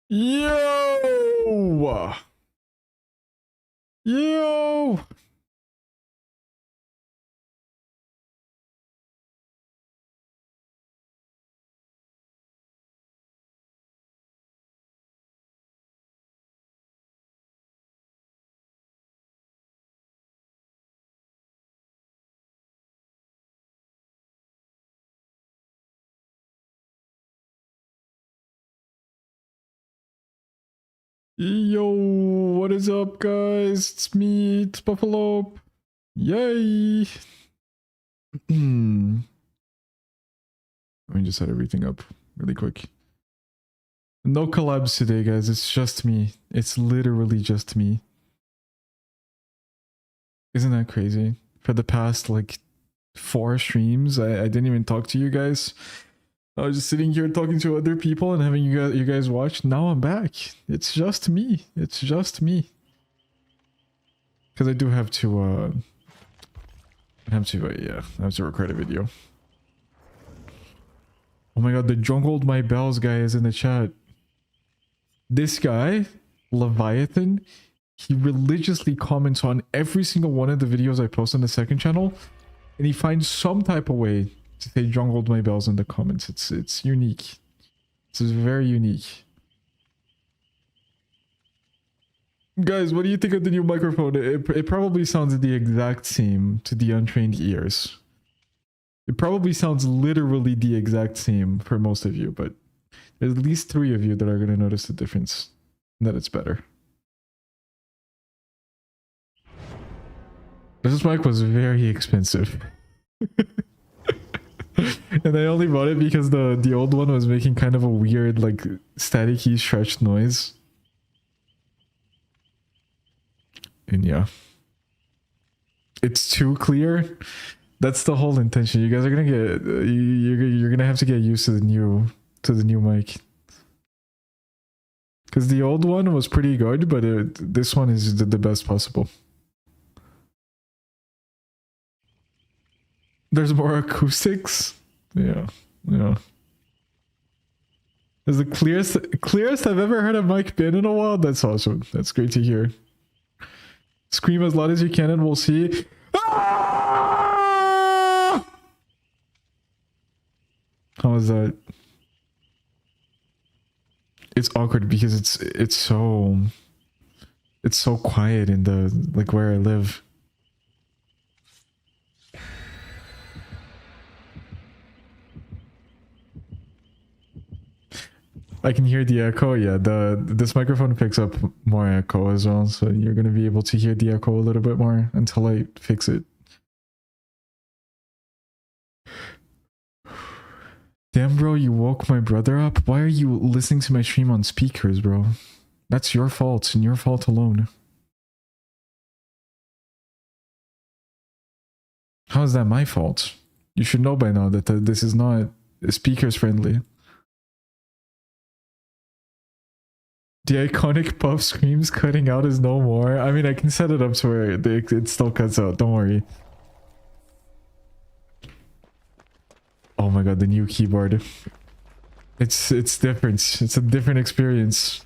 Yo! Yo! Yo, what is up, guys? It's me, it's Buffalo. Yay! Let me just set everything up really quick. No collabs today, guys. It's just me. It's literally just me. Isn't that crazy? For the past, like, 4 streams, I didn't even talk to you guys. I was just sitting here talking to other people and having you guys watch. Now I'm back. It's just me. It's just me. Because I do have to, I have to record a video. Oh my god, the Jungled My Bells guy is in the chat. This guy, Leviathan, he religiously comments on every single one of the videos I post on the second channel. And he finds some type of way to say Jungled My Bells in the comments. It's unique. This is very unique. Guys, what do you think of the new microphone? It probably sounds the exact same to the untrained ears. It probably sounds literally the exact same for most of you, but there's at least 3 of you that are going to notice the difference. And that it's better. This mic was very expensive. And I only bought it because the old one was making kind of a weird, like, staticky stretched noise. And yeah. It's too clear. That's the whole intention. You guys are gonna get you're gonna have to get used to the new mic. Because the old one was pretty good, but this one is the best possible. There's more acoustics. Yeah. It's the clearest I've ever heard a mic been in a while. That's awesome. That's great to hear. Scream as loud as you can and we'll see. Ah! How was that? It's awkward because it's so quiet in the, like, where I live. I can hear the echo. Yeah, this microphone picks up more echo as well, so you're gonna be able to hear the echo a little bit more until I fix it. Damn, bro, you woke my brother up? Why are you listening to my stream on speakers, bro? That's your fault, and your fault alone. How is that my fault? You should know by now that this is not speakers friendly. The iconic puff screams cutting out is no more. I mean, I can set it up to where it still cuts out. Don't worry. Oh my god, the new keyboard. It's different. It's a different experience.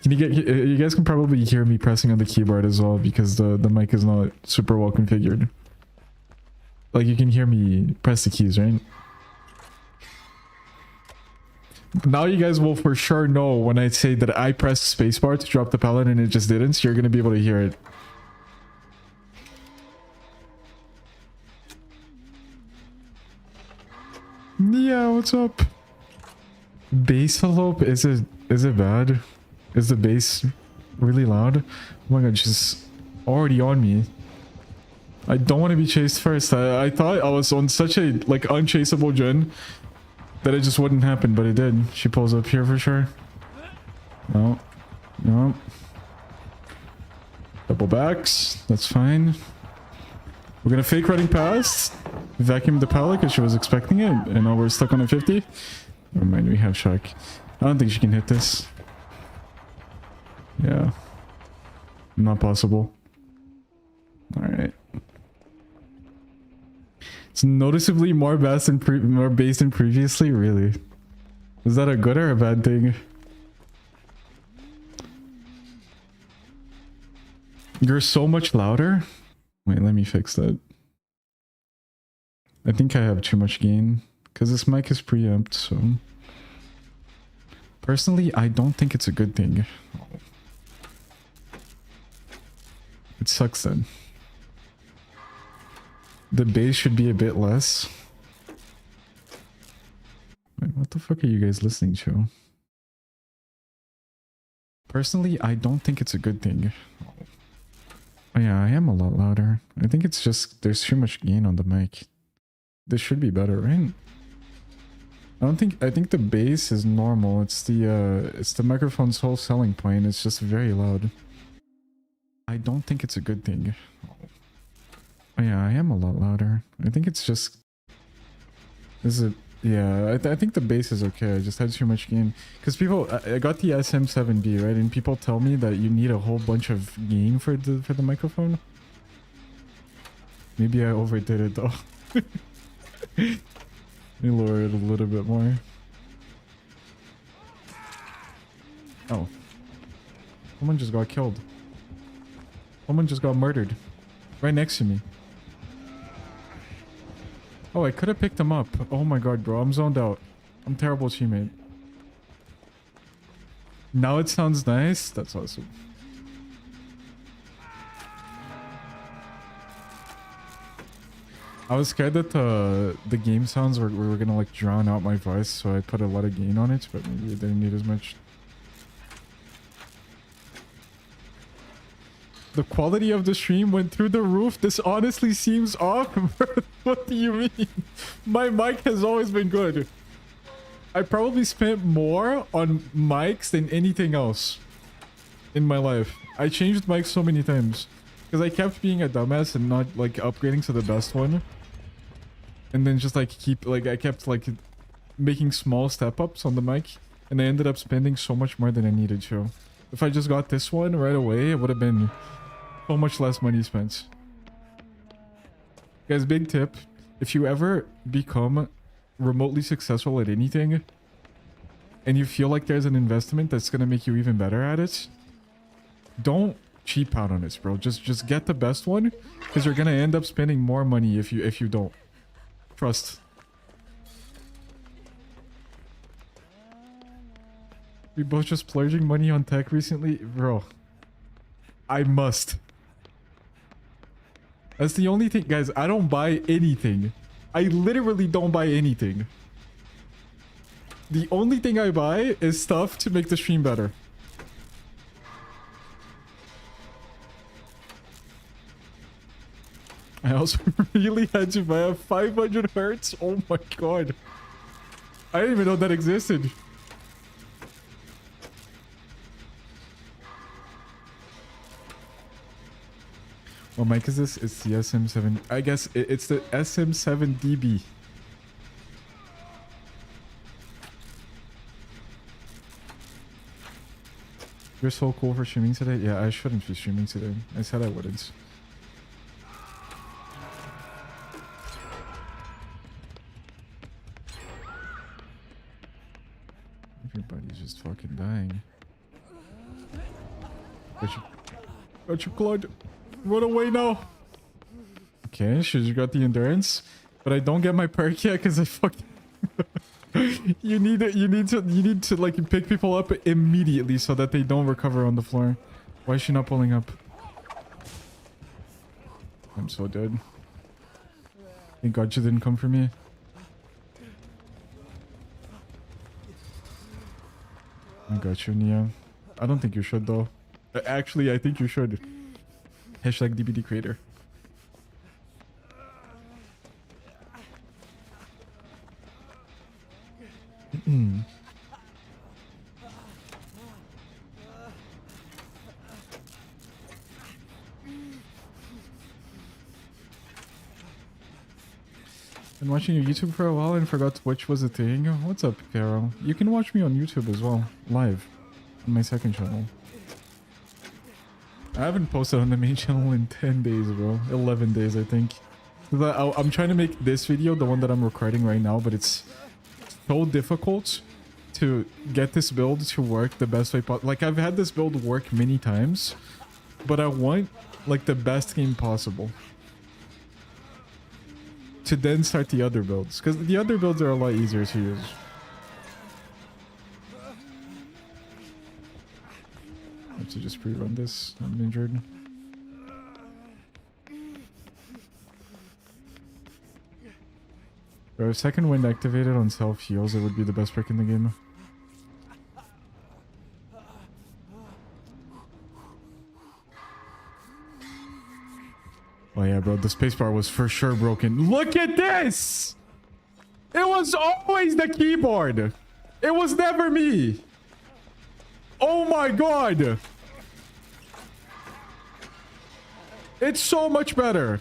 You guys can probably hear me pressing on the keyboard as well because the mic is not super well configured. Like, you can hear me press the keys, right? Now you guys will for sure know when I say that I pressed spacebar to drop the pallet and it just didn't, so you're gonna be able to hear it. Yeah, what's up? Bass envelope? Is it bad? Is the bass really loud? Oh my god, she's already on me. I don't want to be chased first. I thought I was on such a, like, unchaseable gen that it just wouldn't happen, but it did. She pulls up here for sure. No. Double backs. That's fine. We're gonna fake running past. Vacuum the pallet because she was expecting it. And now we're stuck on a 50. Never mind, we have shock. I don't think she can hit this. Yeah. Not possible. Alright. It's noticeably more bass than previously, really. Is that a good or a bad thing? You're so much louder. Wait, let me fix that. I think I have too much gain because this mic is preamped, so personally I don't think it's a good thing. It sucks then. The bass should be a bit less. Wait, what the fuck are you guys listening to? Personally, I don't think it's a good thing. Oh yeah, I am a lot louder. I think it's just there's too much gain on the mic. This should be better, right? I think the bass is normal. It's the microphone's whole selling point. It's just very loud. I don't think it's a good thing. Oh yeah, I am a lot louder. I think it's just yeah, I think the bass is okay. I just had too much gain. Because people, I got the SM7B, right? And people tell me that you need a whole bunch of gain for the microphone. Maybe I overdid it though. Let me lower it a little bit more. Oh. Someone just got killed. Someone just got murdered. Right next to me. Oh, I could have picked him up. Oh my god, bro. I'm zoned out. I'm terrible teammate. Now it sounds nice. That's awesome. I was scared that the game sounds were gonna like drown out my voice, so I put a lot of gain on it, but maybe it didn't need as much. The quality of the stream went through the roof. This honestly seems off. What do you mean? My mic has always been good. I probably spent more on mics than anything else in my life. I changed mics so many times because I kept being a dumbass and not like upgrading to the best one. And then just like I kept like making small step ups on the mic, and I ended up spending so much more than I needed to. If I just got this one right away, it would have been so much less money spent. Guys, big tip. If you ever become remotely successful at anything and you feel like there's an investment that's going to make you even better at it, don't cheap out on it, bro. Just get the best one, because you're going to end up spending more money if you don't. Trust. We both just splurging money on tech recently? Bro. I must. That's the only thing, guys. I don't buy anything. I literally don't buy anything. The only thing I buy is stuff to make the stream better. I also really had to buy a 500 hertz. Oh my god. I didn't even know that existed. What mic is this? It's the SM7. I guess it's the SM7DB. You're so cool for streaming today. Yeah, I shouldn't be streaming today. I said I wouldn't. Everybody's just fucking dying. Got you, Claude. Run away now. Okay, you got the endurance, but I don't get my perk yet because I fucking. You need to like pick people up immediately so that they don't recover on the floor. Why is she not pulling up? I'm so dead. Thank God she didn't come for me. I got you, Nia. I don't think you should though. Actually, I think you should. Hashtag DBD creator. Been watching your YouTube for a while and forgot Twitch was a thing. What's up, Carol? You can watch me on YouTube as well, live, on my second channel. I haven't posted on the main channel in 10 days, bro. 11 days, I think. I'm trying to make this video, the one that I'm recording right now, but it's so difficult to get this build to work the best way possible. Like, I've had this build work many times, but I want like the best game possible, to then start the other builds, because the other builds are a lot easier to use. I have to just pre-run this. I'm injured. Bro, if second wind activated on self heals, it would be the best perk in the game. Oh yeah, bro, the spacebar was for sure broken. Look at this! It was always the keyboard. It was never me. Oh my god. It's so much better.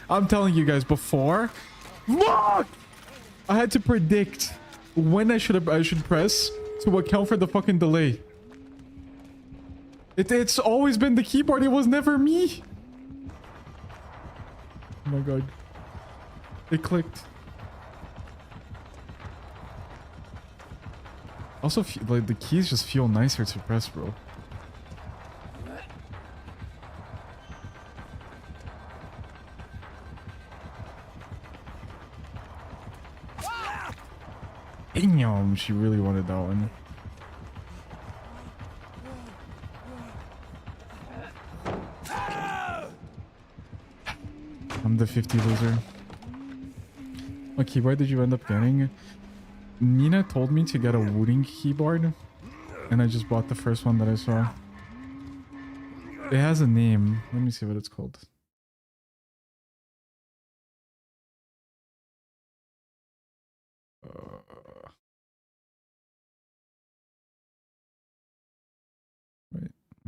I'm telling you guys, before, look! I had to predict when I should press to account for the fucking delay. It's always been the keyboard. It was never me. Oh my god. It clicked. Also, like, the keys just feel nicer to press, bro. Damn, she really wanted that one. I'm the 50 loser. What keyboard did you end up getting? Nina told me to get a wooden keyboard, and I just bought the first one that I saw. It has a name. Let me see what it's called.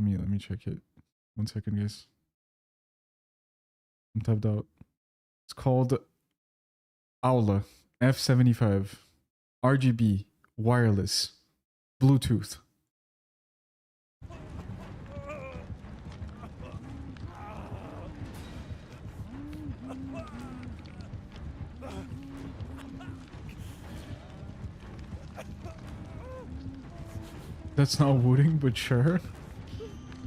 Wait, let me check it. 1 second, guys. I'm tabbed out. It's called Aula F75 RGB wireless Bluetooth. That's not wooden, but sure.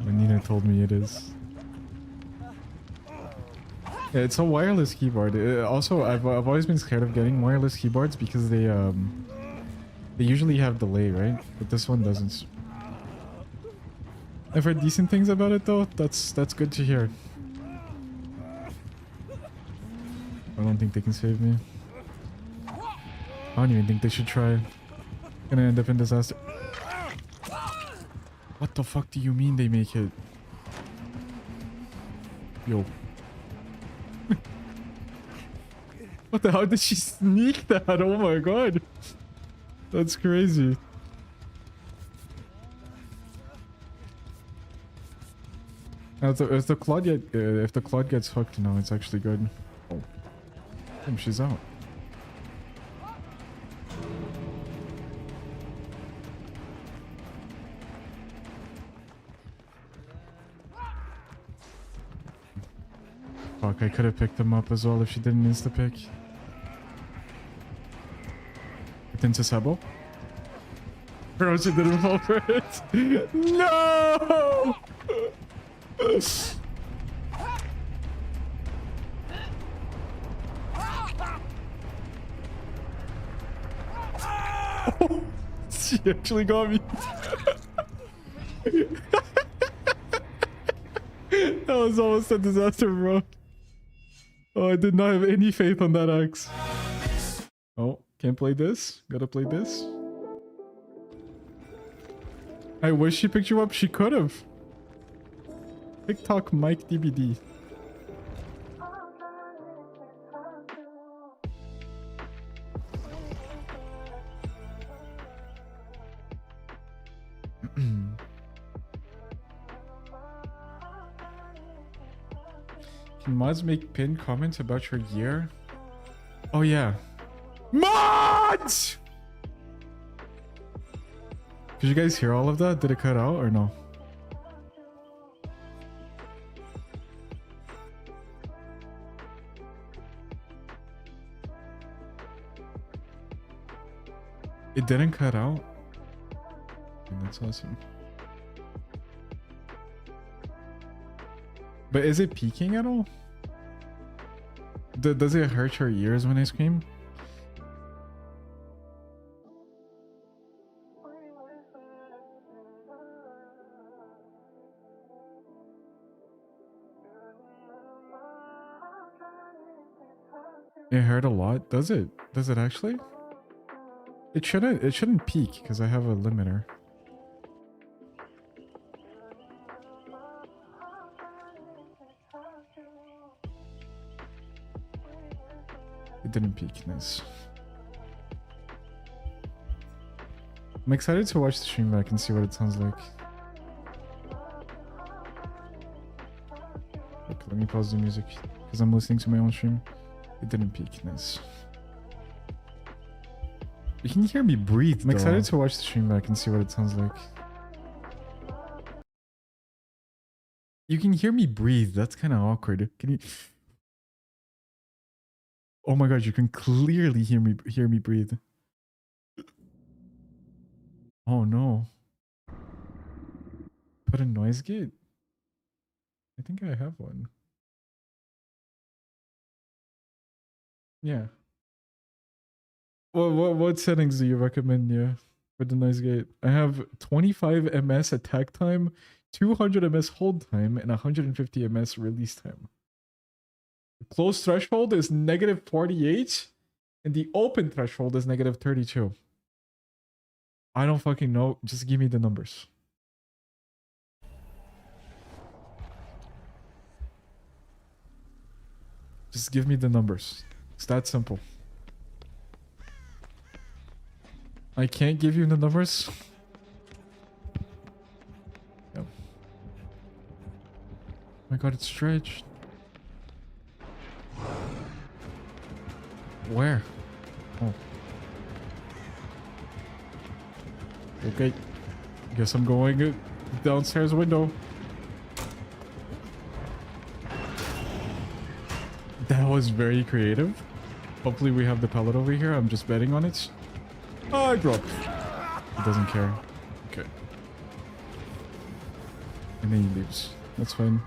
Nina told me it is. Yeah, it's a wireless keyboard. Also, I've always been scared of getting wireless keyboards because they usually have delay, right? But this one doesn't. I've heard decent things about it though. That's good to hear. I don't think they can save me. I don't even think they should try. Gonna end up in disaster. What the fuck do you mean they make it? Yo. What the hell did she sneak that? Oh my god. That's crazy. If the Claude gets hooked now, it's actually good. Oh. Damn, she's out. Fuck, I could have picked them up as well if she didn't insta-pick. Into Sabo? Bro, she didn't fall for it. No! Oh, she actually got me. That was almost a disaster, bro. Oh, I did not have any faith on that axe. Oh, can't play this. Gotta play this. I wish she picked you up. She could have. TikTok Mike DBD. Can mods make pinned comments about your year? Oh yeah. Mods! Did you guys hear all of that? Did it cut out or no? It didn't cut out? That's awesome. But is it peaking at all? Does it hurt your ears when I scream? It hurt a lot. Does it? Does it actually? It shouldn't peak because I have a limiter. It didn't peak. Nice. I'm excited to watch the stream back and see what it sounds like. Okay, let me pause the music because I'm listening to my own stream. It didn't peak. Nice. You can hear me breathe. I'm excited to watch the stream back and see what it sounds like. You can hear me breathe. That's kind of awkward. Can you? Oh my god, you can clearly hear me breathe. Oh no. Put a noise gate? I think I have one. Yeah. Well, what settings do you recommend, yeah, for the noise gate? I have 25 ms attack time, 200 ms hold time, and 150 ms release time. The closed threshold is -48, and the open threshold is -32. I don't fucking know. Just give me the numbers. Just give me the numbers. It's that simple. I can't give you the numbers. Yep. Oh my god, it's Dredge. Where? Oh. Okay. Guess I'm going downstairs window. That was very creative. Hopefully we have the pallet over here. I'm just betting on it. Oh, I dropped. He doesn't care. Okay. And then he leaves. That's fine.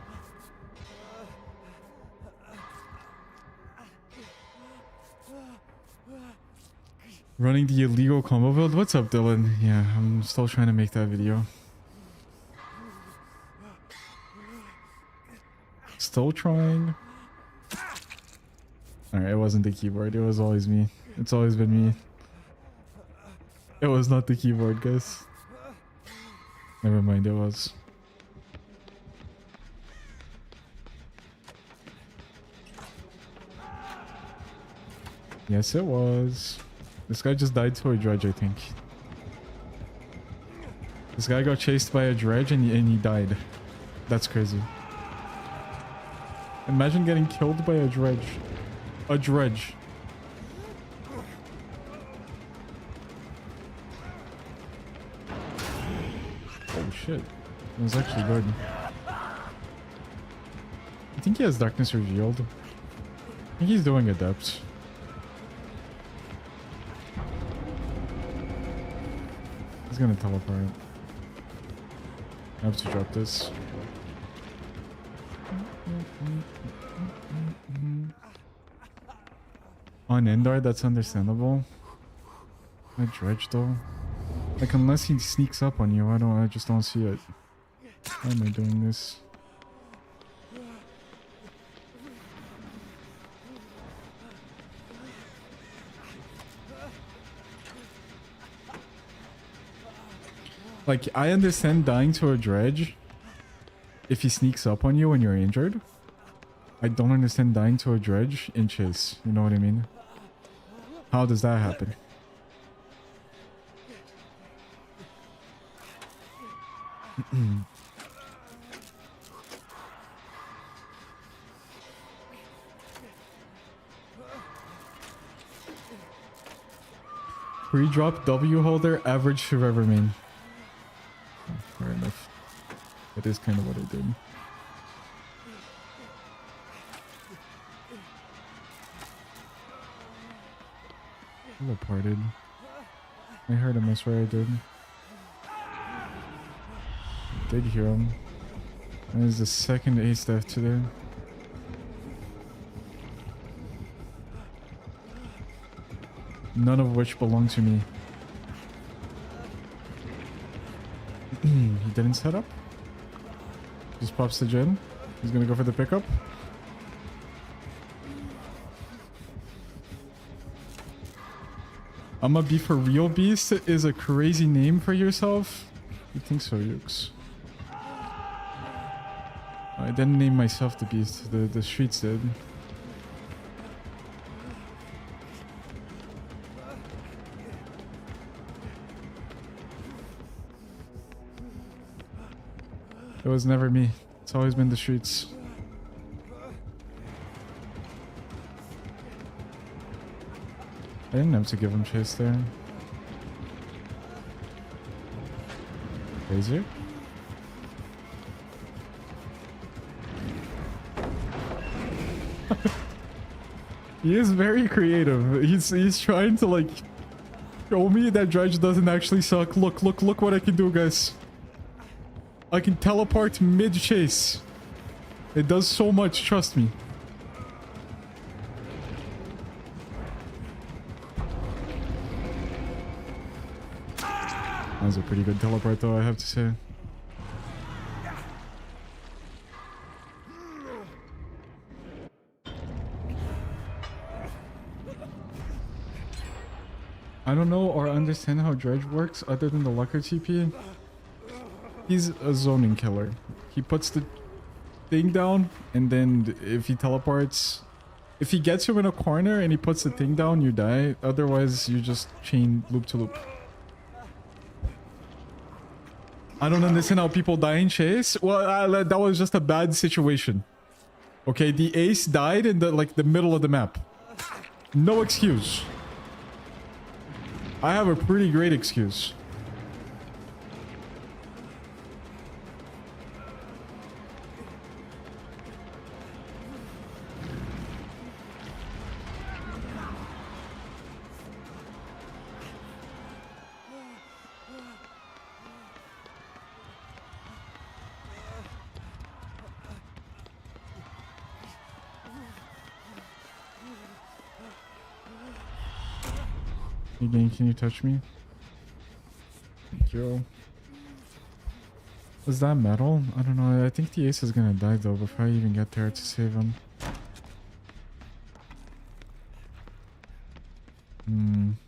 Running the illegal combo build? What's up, Dylan? Yeah, I'm still trying to make that video. Still trying. Alright, it wasn't the keyboard. It was always me. It's always been me. It was not the keyboard, guys. Never mind, it was. Yes, it was. This guy just died to a dredge, I think. This guy got chased by a dredge and he died. That's crazy. Imagine getting killed by a dredge. A dredge. Oh shit. It was actually good. I think he has darkness revealed. I think he's doing adept. He's gonna teleport. I have to drop this. On Endar, that's understandable. A dredge though. Like unless he sneaks up on you, I just don't see it. Why am I doing this? Like, I understand dying to a dredge if he sneaks up on you when you're injured. I don't understand dying to a dredge in chase. You know what I mean? How does that happen? Pre-drop W holder, average Shiver main. Oh, fair enough. That is kind of what I did. Teleported. I heard him, I swear I did. Did hear him. That is the second ace death today. None of which belong to me. He didn't set up. Just pops the gen. He's gonna go for the pickup. I'ma be for real beast is a crazy name for yourself. You think so, Yukes? I didn't name myself the beast. The streets did. It was never me. It's always been the streets. I didn't have to give him chase there. Razor? He is very creative. He's trying to like show me that Dredge doesn't actually suck. Look what I can do, guys. I can teleport mid-chase. It does so much, trust me. That was a pretty good teleport though, I have to say. I don't know or understand how Dredge works other than the Lucker TP. He's a zoning killer. He puts the thing down, and then if he teleports... If he gets you in a corner and he puts the thing down, you die. Otherwise, you just chain loop to loop. I don't understand how people die in chase. Well, that was just a bad situation. Okay, the ace died in the middle of the map. No excuse. I have a pretty great excuse. Again, can you touch me? Thank you. Was that metal? I don't know. I think the ace is gonna die though before I even get there to save him. Can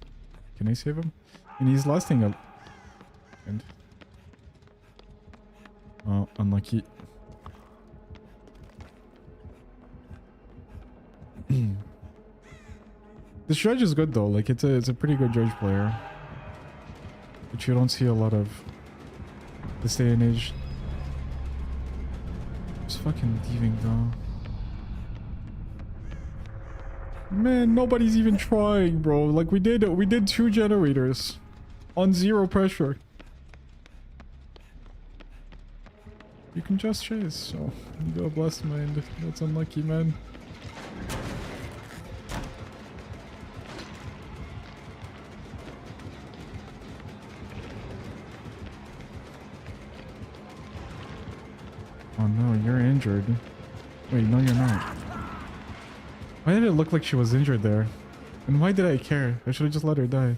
I save him? And he's lasting a... And... Oh, unlucky. This Dredge is good though, like it's a pretty good Dredge player. Which you don't see a lot of this day and age. Just fucking thieving though. Man, nobody's even trying, bro. Like we did 2 generators on 0 pressure. You can just chase, so you got a blessed mind. That's unlucky, man. Oh no, you're injured. Wait, no you're not. Why did it look like she was injured there? And why did I care? I should have just let her die.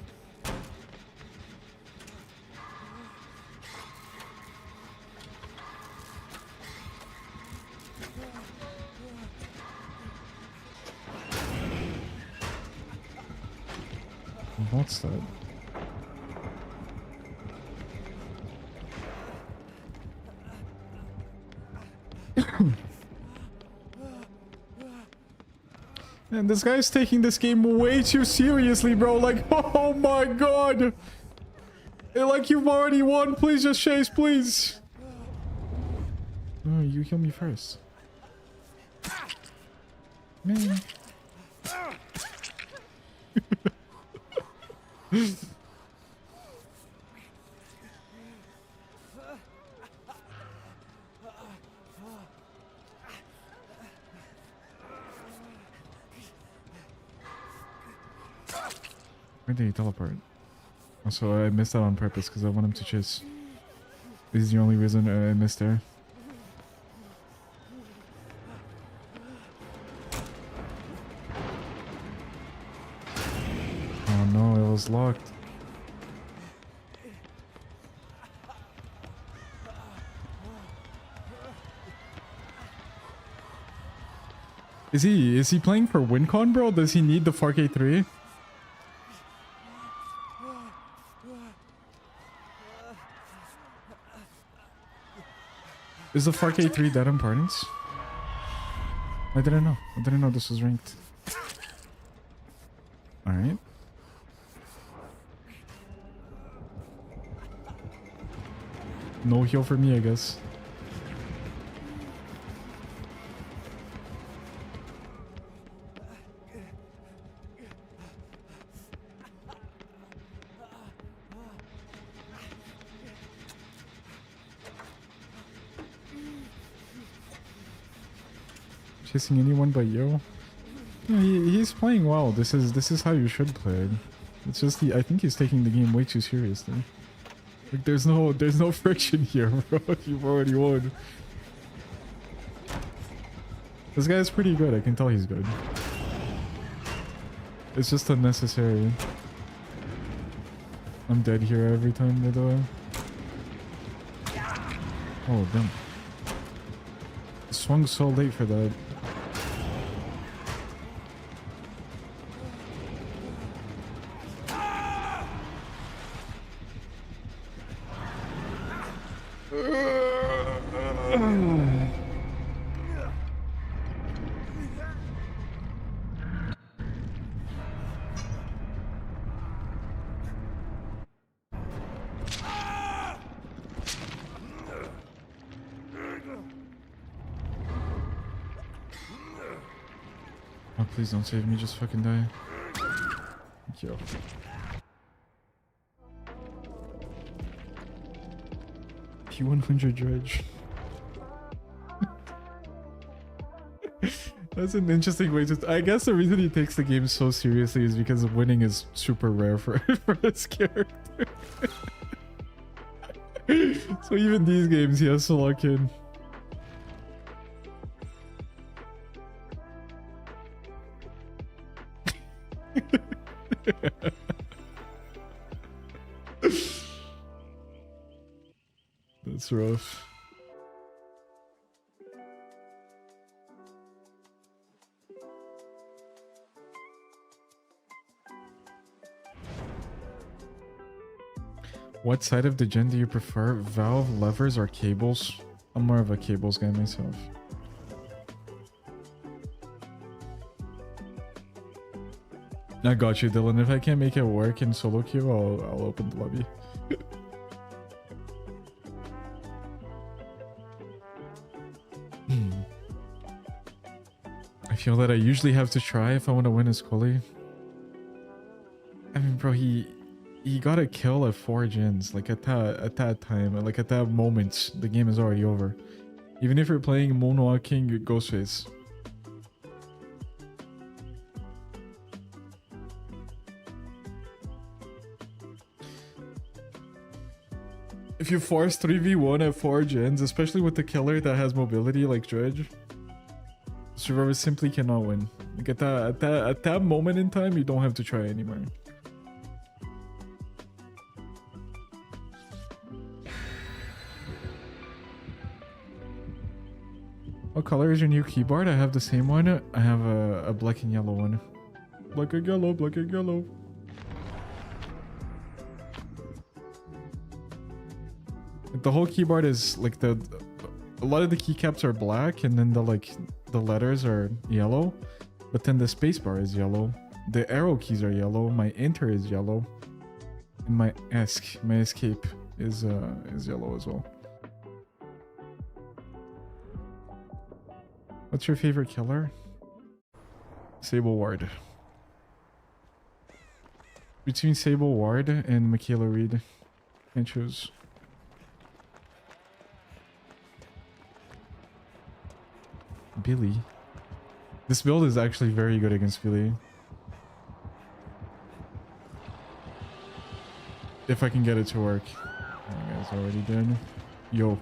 What's that? And this guy's taking this game way too seriously, bro. Like, oh my god. Like, you've already won. Please just chase, please. Oh, you heal me first. Man. Where did he teleport? Also, I missed that on purpose because I want him to chase. This is the only reason I missed there. was locked. Is he playing for WinCon, bro? Does he need the 4K3? Is the 4K3 dead on partings? I didn't know. I didn't know this was ranked. Alright. No heal for me, I guess. Chasing anyone but you? Yeah, he's playing well. This is how you should play it. It's just I think he's taking the game way too seriously. Like there's no friction here, bro. You've already won. This guy's pretty good. I can tell he's good. It's just unnecessary. I'm dead here every time, by the way. Oh damn! Swung so late for that. Oh, please don't save me, just fucking die. Thank you. P100 Dredge. That's an interesting way to... I guess the reason he takes the game so seriously is because winning is super rare for this character. So even these games he has to lock in. That's rough. What side of the gen do you prefer? Valve, levers, or cables? I'm more of a cables guy myself. I got you, Dylan. If I can't make it work in solo queue, I'll open the lobby. I feel that I usually have to try if I want to win as Scully. I mean, bro, he got a kill at 4 gens. Like at that time, like at that moment, the game is already over. Even if you're playing moonwalking Ghostface. If you force 3v1 at 4 gens, especially with the killer that has mobility like Dredge, survivor simply cannot win. Like at that moment in time, you don't have to try anymore. What color is your new keyboard? I have the same one. I have a black and yellow one. Black and yellow, black and yellow. The whole keyboard is like a lot of the keycaps are black, and then the letters are yellow, but then the spacebar is yellow. The arrow keys are yellow. My enter is yellow, and my escape is yellow as well. What's your favorite killer? Sable Ward. Between Sable Ward and Michaela Reed, can choose. Billy. This build is actually very good against Billy. If I can get it to work. Oh, guys already did. Yo.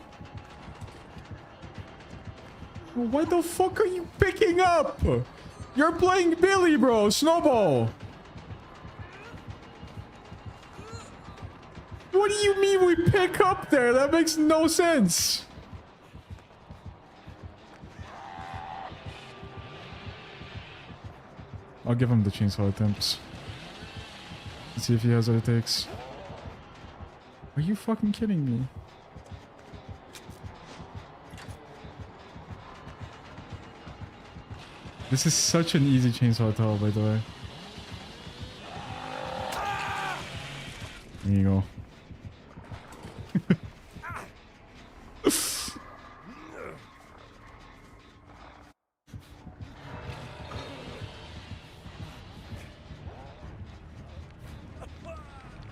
What the fuck are you picking up? You're playing Billy, bro. Snowball. What do you mean we pick up there? That makes no sense. I'll give him the chainsaw attempts. Let's see if he has what it takes. Are you fucking kidding me? This is such an easy chainsaw tell, by the way. There you go.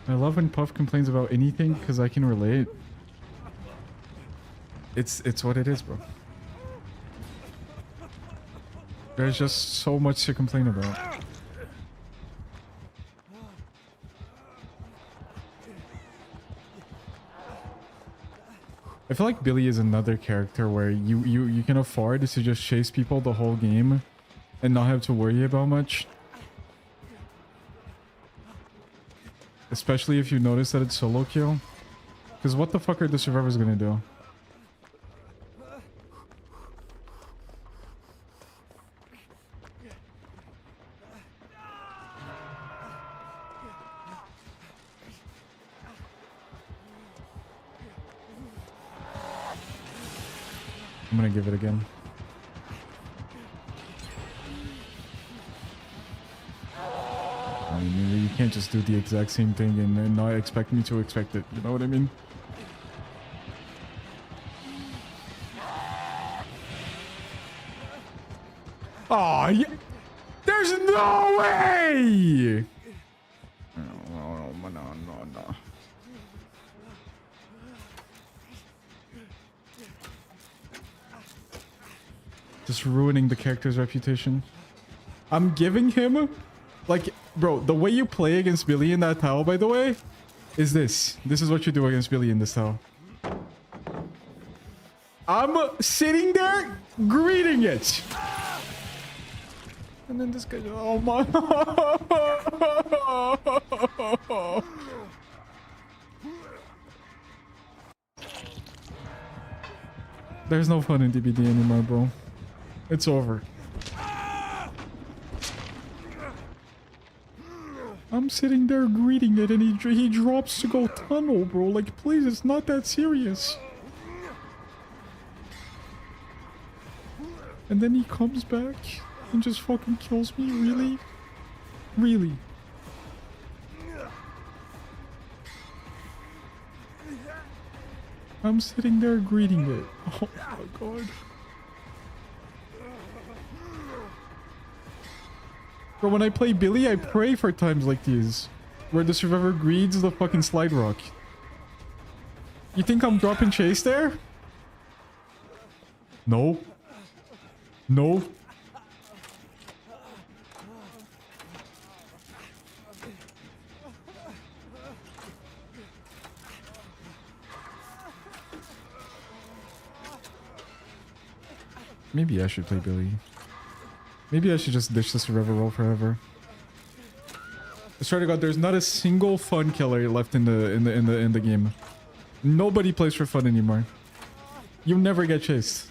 I love when Puff complains about anything because I can relate. It's what it is, bro. There's just so much to complain about. I feel like Billy is another character where you can afford to just chase people the whole game and not have to worry about much. Especially if you notice that it's solo kill. Because what the fuck are the survivors gonna do? I'm gonna give it again. I mean, you can't just do the exact same thing and not expect me to expect it. You know what I mean? Oh, yeah. There's no way! No. Just ruining the character's reputation. I'm giving him... Like, bro, the way you play against Billy in that towel, by the way, is this. This is what you do against Billy in this towel. I'm sitting there greeting it. And then this guy... Oh my... There's no fun in DBD anymore, bro. It's over. I'm sitting there greeting it and he drops to go tunnel, bro. Like, please, it's not that serious. And then he comes back and just fucking kills me. Really? Really? I'm sitting there greeting it. Oh my god. Bro, when I play Billy, I pray for times like these. Where the survivor greets the fucking slide rock. You think I'm dropping chase there? No. No. Maybe I should play Billy. Maybe I should just ditch the survivor role forever. I swear to God, there's not a single fun killer left in the game. Nobody plays for fun anymore. You never get chased.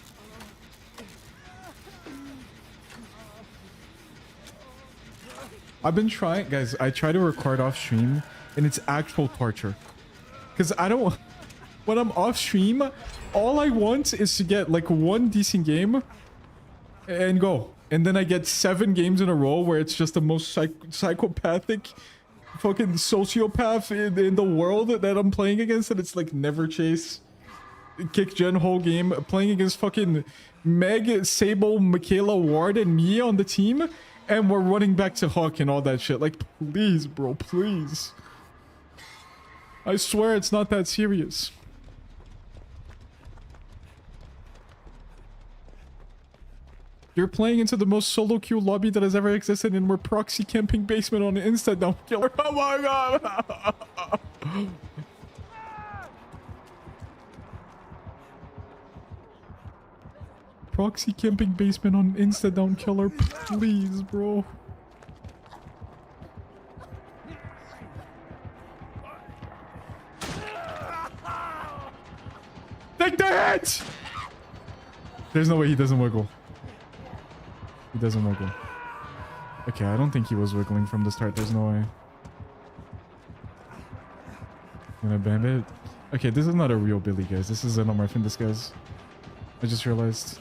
I've been trying, guys. I try to record off stream, and it's actual torture. Cause I don't. When I'm off stream, all I want is to get like one decent game and go. And then I get 7 games in a row where it's just the most psychopathic fucking sociopath in the world that I'm playing against. And it's like never chase. Kick gen whole game. Playing against fucking Meg, Sable, Michaela, Ward, and me on the team. And we're running back to Hawk and all that shit. Like, please, bro, please. I swear it's not that serious. You're playing into the most solo queue lobby that has ever existed, and we're proxy camping basement on an insta down killer. Oh my god! Proxy camping basement on insta down killer, please, bro. Take the hit! There's no way he doesn't wiggle. He doesn't wiggle. Okay, I don't think he was wiggling from the start. There's no way. Gonna bandit. Okay, this is not a real Billy, guys. This is Xenomorph in disguise. I just realized.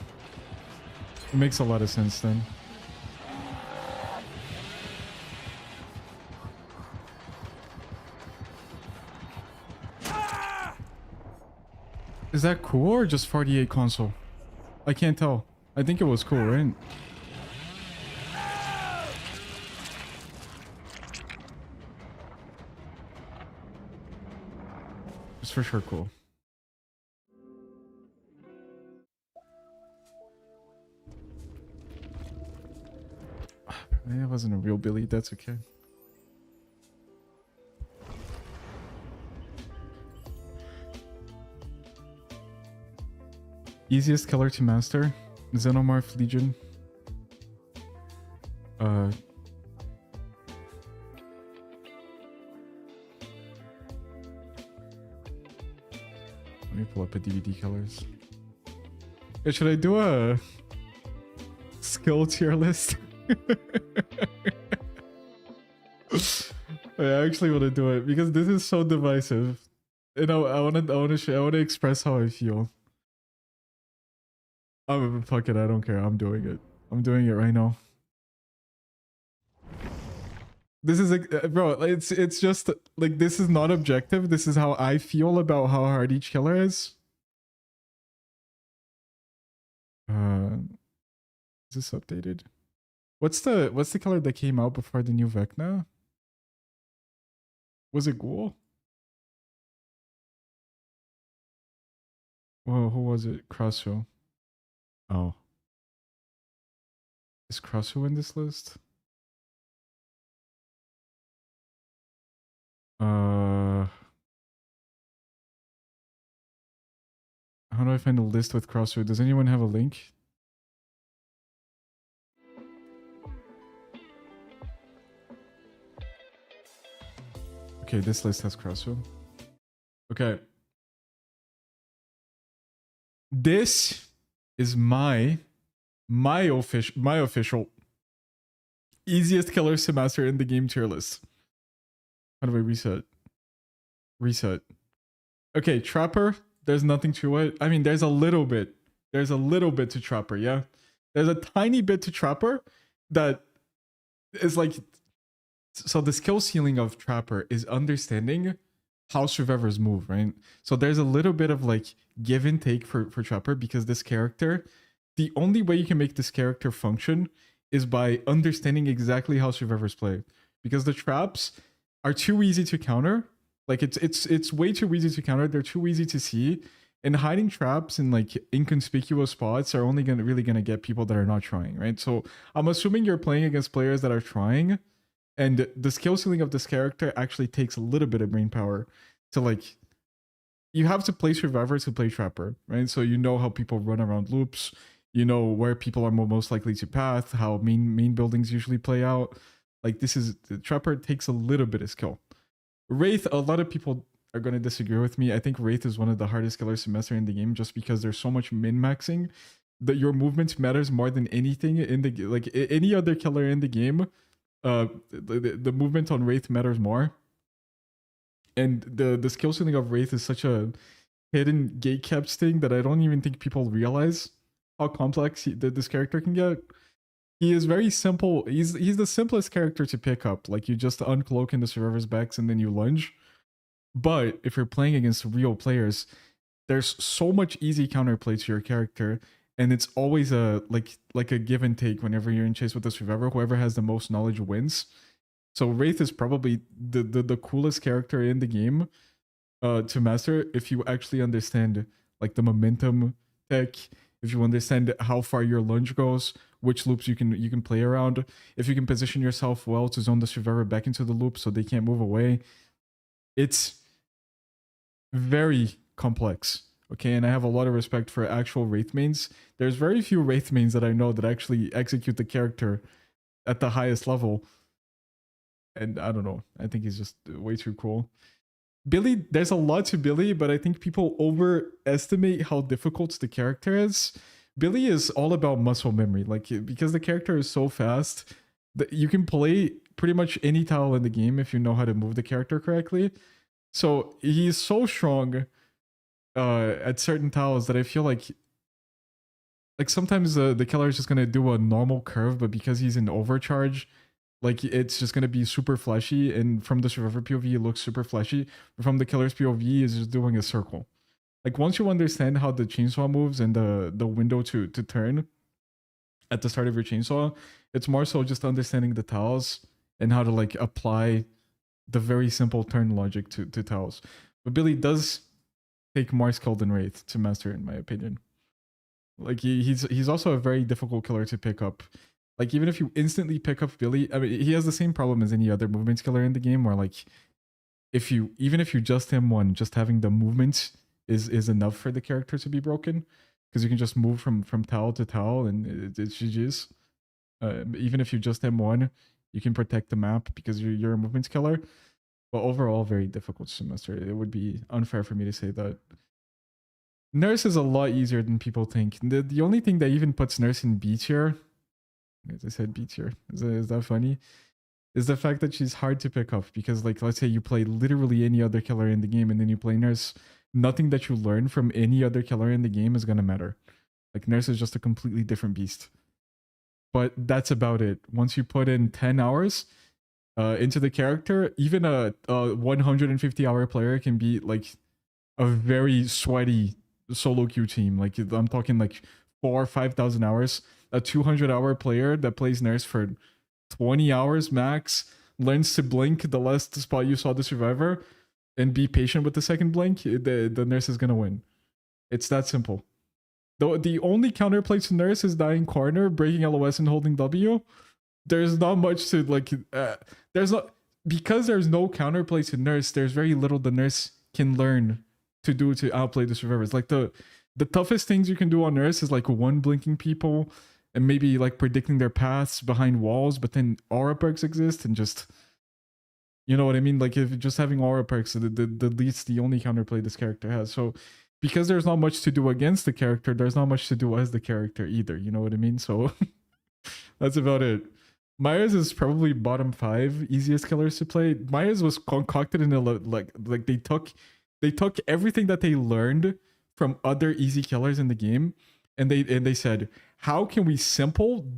It makes a lot of sense then. Is that cool or just 48 console? I can't tell. I think it was cool, right? It's for sure cool. Maybe it wasn't a real Billy, that's okay. Easiest killer to master? Xenomorph Legion. Let me pull up a DVD killers. Yeah, should I do a skill tier list? I actually want to do it because this is so divisive. You know, I want to express how I feel. Oh, fuck it, I don't care. I'm doing it. I'm doing it right now. This is bro, it's just like, this is not objective. This is how I feel about how hard each killer is. Is this updated? What's the killer that came out before the new Vecna? Was it Ghoul? Whoa, who was it? Crosso. Oh. Is Crosso in this list? How do I find a list with Crosso? Does anyone have a link? Okay, this list has Crosso. Okay. This is my official easiest killers to master in the game tier list. How do I reset? Reset. Okay, Trapper, there's nothing to it. I mean, there's a little bit. There's a little bit to Trapper, yeah? There's a tiny bit to Trapper that is like... So the skill ceiling of Trapper is understanding how survivors move, right? So there's a little bit of like give and take for Trapper, because this character, the only way you can make this character function is by understanding exactly how survivors play. Because the traps are too easy to counter. Like it's way too easy to counter. They're too easy to see. And hiding traps in like inconspicuous spots are only really gonna get people that are not trying, right? So I'm assuming you're playing against players that are trying, and the skill ceiling of this character actually takes a little bit of brain power to like, you have to play survivors who play Trapper, right? So you know how people run around loops, you know where people are most likely to path, how main buildings usually play out. Like the Trapper takes a little bit of skill. Wraith, a lot of people are going to disagree with me. I think Wraith is one of the hardest killers to master in the game, just because there's so much min-maxing that your movement matters more than anything in the like any other killer in the game. The movement on Wraith matters more, and the skill ceiling of Wraith is such a hidden gatekept thing that I don't even think people realize how complex this character can get. He is very simple. He's the simplest character to pick up. Like, you just uncloak in the survivor's backs and then you lunge. But if you're playing against real players, there's so much easy counterplay to your character, and it's always like a give and take whenever you're in chase with a survivor. Whoever has the most knowledge wins. So Wraith is probably the coolest character in the game to master if you actually understand like the momentum tech, if you understand how far your lunge goes, which loops you can play around, if you can position yourself well to zone the survivor back into the loop so they can't move away. It's very complex. Okay, and I have a lot of respect for actual Wraith mains. There's very few Wraith mains that I know that actually execute the character at the highest level. And I don't know, I think he's just way too cool. Billy, there's a lot to Billy, but I think people overestimate how difficult the character is. Billy is all about muscle memory, like because the character is so fast that you can play pretty much any tile in the game if you know how to move the character correctly. So he's so strong at certain tiles that I feel like sometimes the killer is just gonna do a normal curve, but because he's in overcharge, like it's just gonna be super flashy. And from the survivor POV, it looks super flashy. But from the killer's POV, is just doing a circle. Like once you understand how the chainsaw moves and the window to turn at the start of your chainsaw, it's more so just understanding the tiles and how to like apply the very simple turn logic to tiles. But Billy does take more skill than Wraith to master, in my opinion. Like he's also a very difficult killer to pick up. Like even if you instantly pick up Billy, I mean he has the same problem as any other movement killer in the game, where like if you just him one, just having the movement is enough for the character to be broken, because you can just move from towel to towel and it's GG's. Even if you just him one, you can protect the map because you're a movement killer. But overall, very difficult semester. It would be unfair for me to say that. Nurse is a lot easier than people think. The only thing that even puts Nurse in B tier, as I said, B tier, is that funny? Is the fact that she's hard to pick up, because like let's say you play literally any other killer in the game and then you play Nurse, nothing that you learn from any other killer in the game is gonna matter. Like Nurse is just a completely different beast. But that's about it. Once you put in 10 hours into the character, even a 150-hour player can be like a very sweaty solo queue team. Like I'm talking like 4,000 or 5,000 hours. A 200-hour player that plays Nurse for 20 hours max, learns to blink the last spot you saw the survivor, and be patient with the second blink, the Nurse is gonna win. It's that simple. Though the only counterplay to Nurse is dying corner, breaking LOS, and holding W. There's not much to like. There's not, because there's no counterplay to Nurse. There's very little the Nurse can learn to do to outplay the survivors. Like the toughest things you can do on Nurse is like one blinking people and maybe like predicting their paths behind walls. But then aura perks exist and just, you know what I mean? Like if just having aura perks, the least the only counterplay this character has. So because there's not much to do against the character, there's not much to do as the character either. You know what I mean? So that's about it. Myers is probably bottom 5 easiest killers to play. Myers was concocted in a like they took everything that they learned from other easy killers in the game, and they said, how can we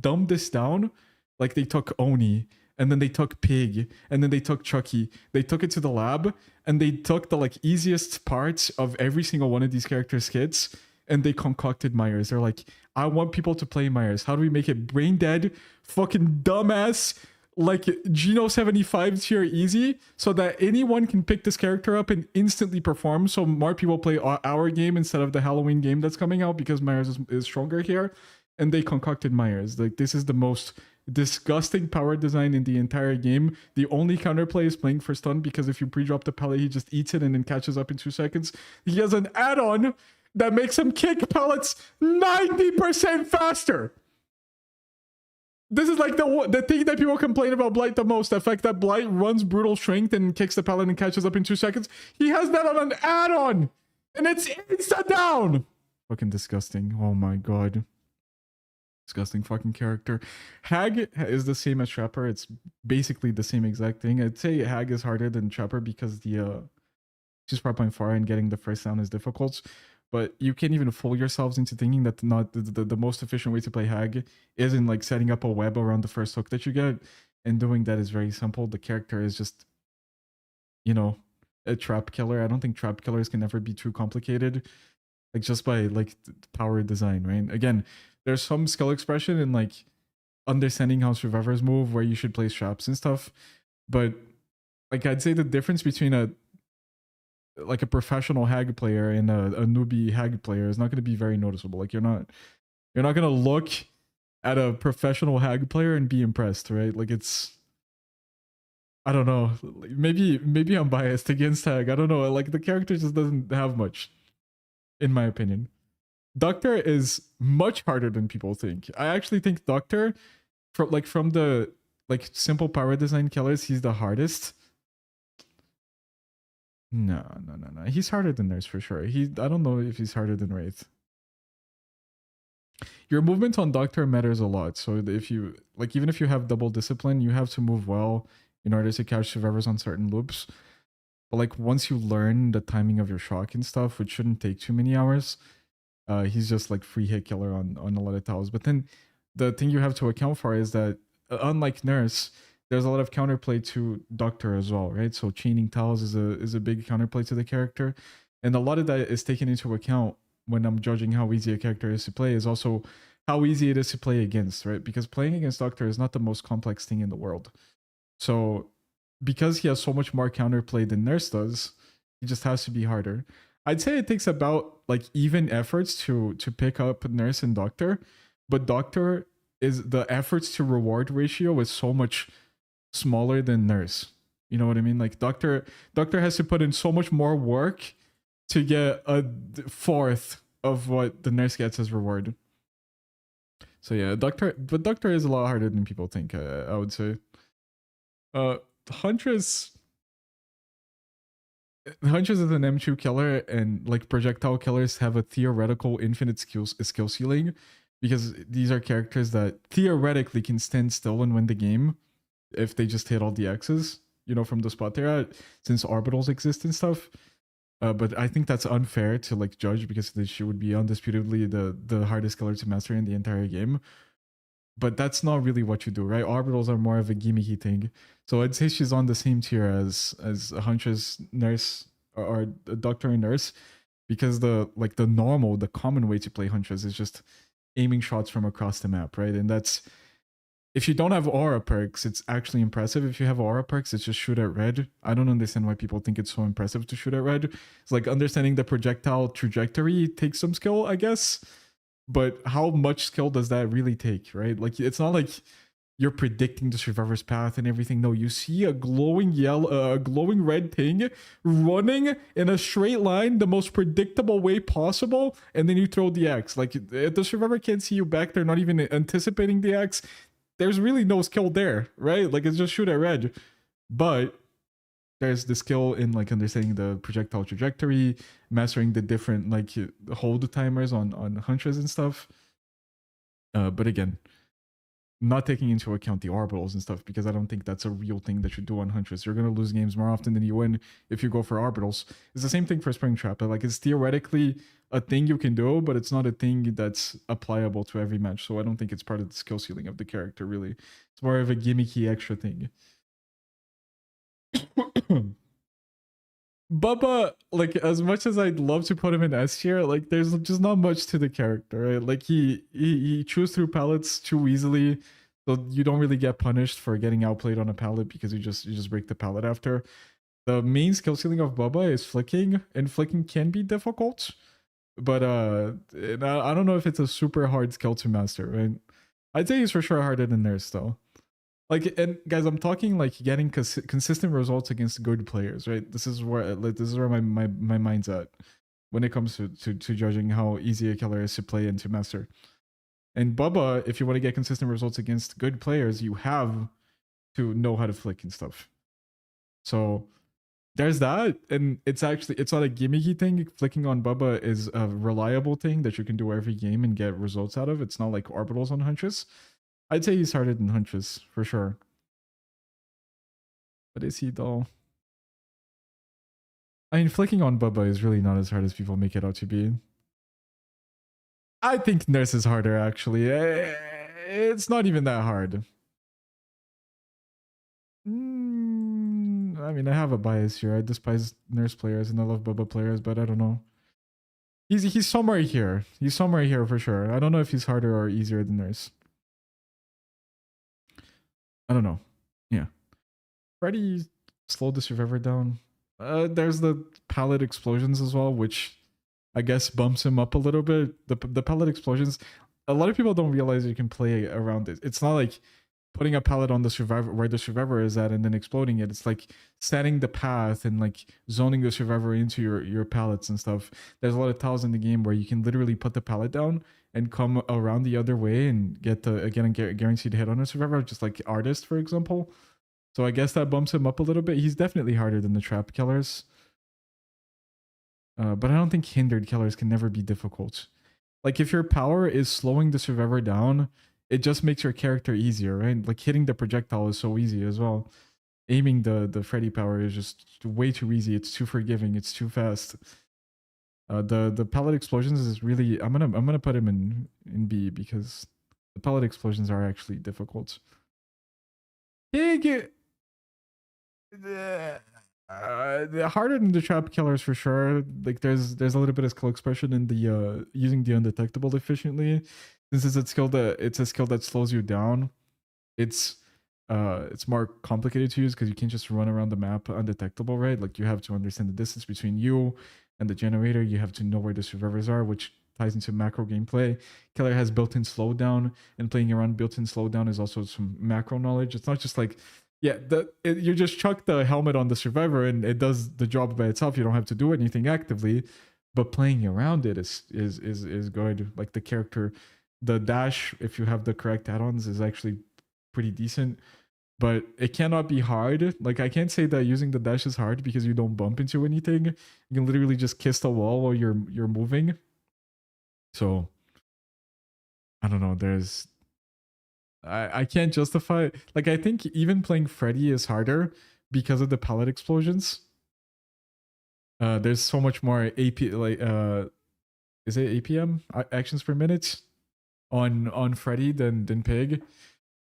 dumb this down? Like they took Oni, and then they took Pig, and then they took Chucky. They took it to the lab, and they took the like easiest parts of every single one of these characters' kits, and they concocted Myers. They're like, I want people to play Myers. How do we make it brain dead, fucking dumbass, like Xeno 75 tier easy, so that anyone can pick this character up and instantly perform, so more people play our game instead of the Halloween game that's coming out, because Myers is stronger here. And they concocted Myers. Like this is the most disgusting power design in the entire game. The only counterplay is playing for stun, because if you pre-drop the pellet, he just eats it and then catches up in 2 seconds. He has an add-on that makes him kick pellets 90% faster. This is like the thing that people complain about Blight the most. The fact that Blight runs brutal strength and kicks the pellet and catches up in 2 seconds. He has that on an add-on, and it's insta down. Fucking disgusting. Oh my god. Disgusting fucking character. Hag is the same as Trapper. It's basically the same exact thing. I'd say Hag is harder than Trapper because she's 4.4 and getting the first down is difficult. But you can't even fool yourselves into thinking that not the most efficient way to play Hag is in like setting up a web around the first hook that you get, and doing that is very simple. The character is just, you know, a trap killer. I don't think trap killers can ever be too complicated, like just by like power design, right? Again, there's some skill expression in like understanding how survivors move, where you should place traps and stuff, but like I'd say the difference between a professional Hag player and a newbie Hag player is not going to be very noticeable. Like you're not going to look at a professional Hag player and be impressed, right? Like it's, I don't know, maybe I'm biased against Hag. I don't know. Like the character just doesn't have much, in my opinion. Doctor is much harder than people think. I actually think Doctor, from the like simple power design killers, he's the hardest. No. He's harder than Nurse for sure. I don't know if he's harder than Wraith. Your movement on Doctor matters a lot. So if you like, even if you have double discipline, you have to move well in order to catch survivors on certain loops. But like once you learn the timing of your shock and stuff, which shouldn't take too many hours, he's just like free hit killer on a lot of towers. But then the thing you have to account for is that unlike Nurse, there's a lot of counterplay to Doctor as well, right? So chaining towels is a big counterplay to the character, and a lot of that is taken into account when I'm judging how easy a character is to play. Is also how easy it is to play against, right? Because playing against Doctor is not the most complex thing in the world. So because he has so much more counterplay than Nurse does, he just has to be harder. I'd say it takes about like even efforts to pick up Nurse and Doctor, but Doctor is the efforts to reward ratio is so much smaller than Nurse. You know what I mean? Like Doctor has to put in so much more work to get a fourth of what the Nurse gets as reward. So yeah, Doctor is a lot harder than people think. I would say. Huntress is an M2 killer, and like projectile killers have a theoretical infinite skill ceiling because these are characters that theoretically can stand still and win the game if they just hit all the X's, you know, from the spot they're at, since orbitals exist and stuff. But I think that's unfair to like judge because she would be undisputedly the hardest killer to master in the entire game. But that's not really what you do, right? Orbitals are more of a gimmicky thing. So I'd say she's on the same tier as a Huntress, Nurse, or a Doctor and Nurse, because the common way to play Huntress is just aiming shots from across the map, right? And that's, if you don't have aura perks, it's actually impressive. If you have aura perks, it's just shoot at red. I don't understand why people think it's so impressive to shoot at red. It's like understanding the projectile trajectory takes some skill, I guess. But how much skill does that really take, right? Like, it's not like you're predicting the survivor's path and everything. No, you see a glowing glowing red thing running in a straight line, the most predictable way possible, and then you throw the X. Like, if the survivor can't see you back, they're not even anticipating the X. There's really no skill there, right? Like, it's just shoot at red. But there's the skill in like understanding the projectile trajectory, mastering the different like hold timers on Huntress and stuff. But again, not taking into account the orbitals and stuff, because I don't think that's a real thing that you do on Huntress. You're gonna lose games more often than you win if you go for orbitals. It's the same thing for Springtrap. Like, it's theoretically a thing you can do, but it's not a thing that's applicable to every match. So I don't think it's part of the skill ceiling of the character. Really, it's more of a gimmicky extra thing. Bubba, like, as much as I'd love to put him in S tier, like, there's just not much to the character, right? Like, he chews through pallets too easily, so you don't really get punished for getting outplayed on a pallet because you just break the pallet after. The main skill ceiling of Bubba is flicking, and flicking can be difficult, but I don't know if it's a super hard skill to master, right? I'd say he's for sure harder than Nurse, though. Like, and guys, I'm talking like getting consistent results against good players, right? This is where my mind's at when it comes to judging how easy a killer is to play and to master. And Bubba, if you want to get consistent results against good players, you have to know how to flick and stuff. So there's that, and it's not a gimmicky thing. Flicking on Bubba is a reliable thing that you can do every game and get results out of. It's not like orbitals on Huntress. I'd say he's harder than Huntress, for sure. But is he, though? I mean, flicking on Bubba is really not as hard as people make it out to be. I think Nurse is harder, actually. It's not even that hard. I mean, I have a bias here. I despise Nurse players and I love Bubba players, but I don't know. He's somewhere here. He's somewhere here for sure. I don't know if he's harder or easier than Nurse. I don't know. Yeah. Freddy slowed the survivor down. There's the pallet explosions as well, which I guess bumps him up a little bit. The pallet explosions, a lot of people don't realize you can play around it. It's not like putting a pallet on the survivor where the survivor is at and then exploding it. It's like setting the path and like zoning the survivor into your pallets and stuff. There's a lot of tiles in the game where you can literally put the pallet down and come around the other way and get the guaranteed hit on a survivor, just like Artist, for example. So I guess that bumps him up a little bit. He's definitely harder than the trap killers. But I don't think hindered killers can never be difficult. Like if your power is slowing the survivor down, it just makes your character easier, right? Like hitting the projectile is so easy as well. Aiming the Freddy power is just way too easy. It's too forgiving. It's too fast. The pellet explosions is really I'm gonna put him in B because the pellet explosions are actually difficult. Pig, the harder than the trap killers for sure. Like there's a little bit of skill expression in the using the undetectable efficiently. Since it's a skill that slows you down. It's more complicated to use because you can't just run around the map undetectable, right? Like you have to understand the distance between you and the generator. You have to know where the survivors are, which ties into macro gameplay. Killer has built-in slowdown, and playing around built-in slowdown is also some macro knowledge. It's not just like, yeah, you just chuck the helmet on the survivor and it does the job by itself. You don't have to do anything actively, but playing around it is good. Like the character, the dash, if you have the correct add-ons, is actually pretty decent, but it cannot be hard. Like I can't say that using the dash is hard because you don't bump into anything. You can literally just kiss the wall while you're moving. So I don't know. I can't justify. Like I think even playing Freddy is harder because of the pallet explosions. There's so much more AP like is it APM actions per minute on Freddy than Pig.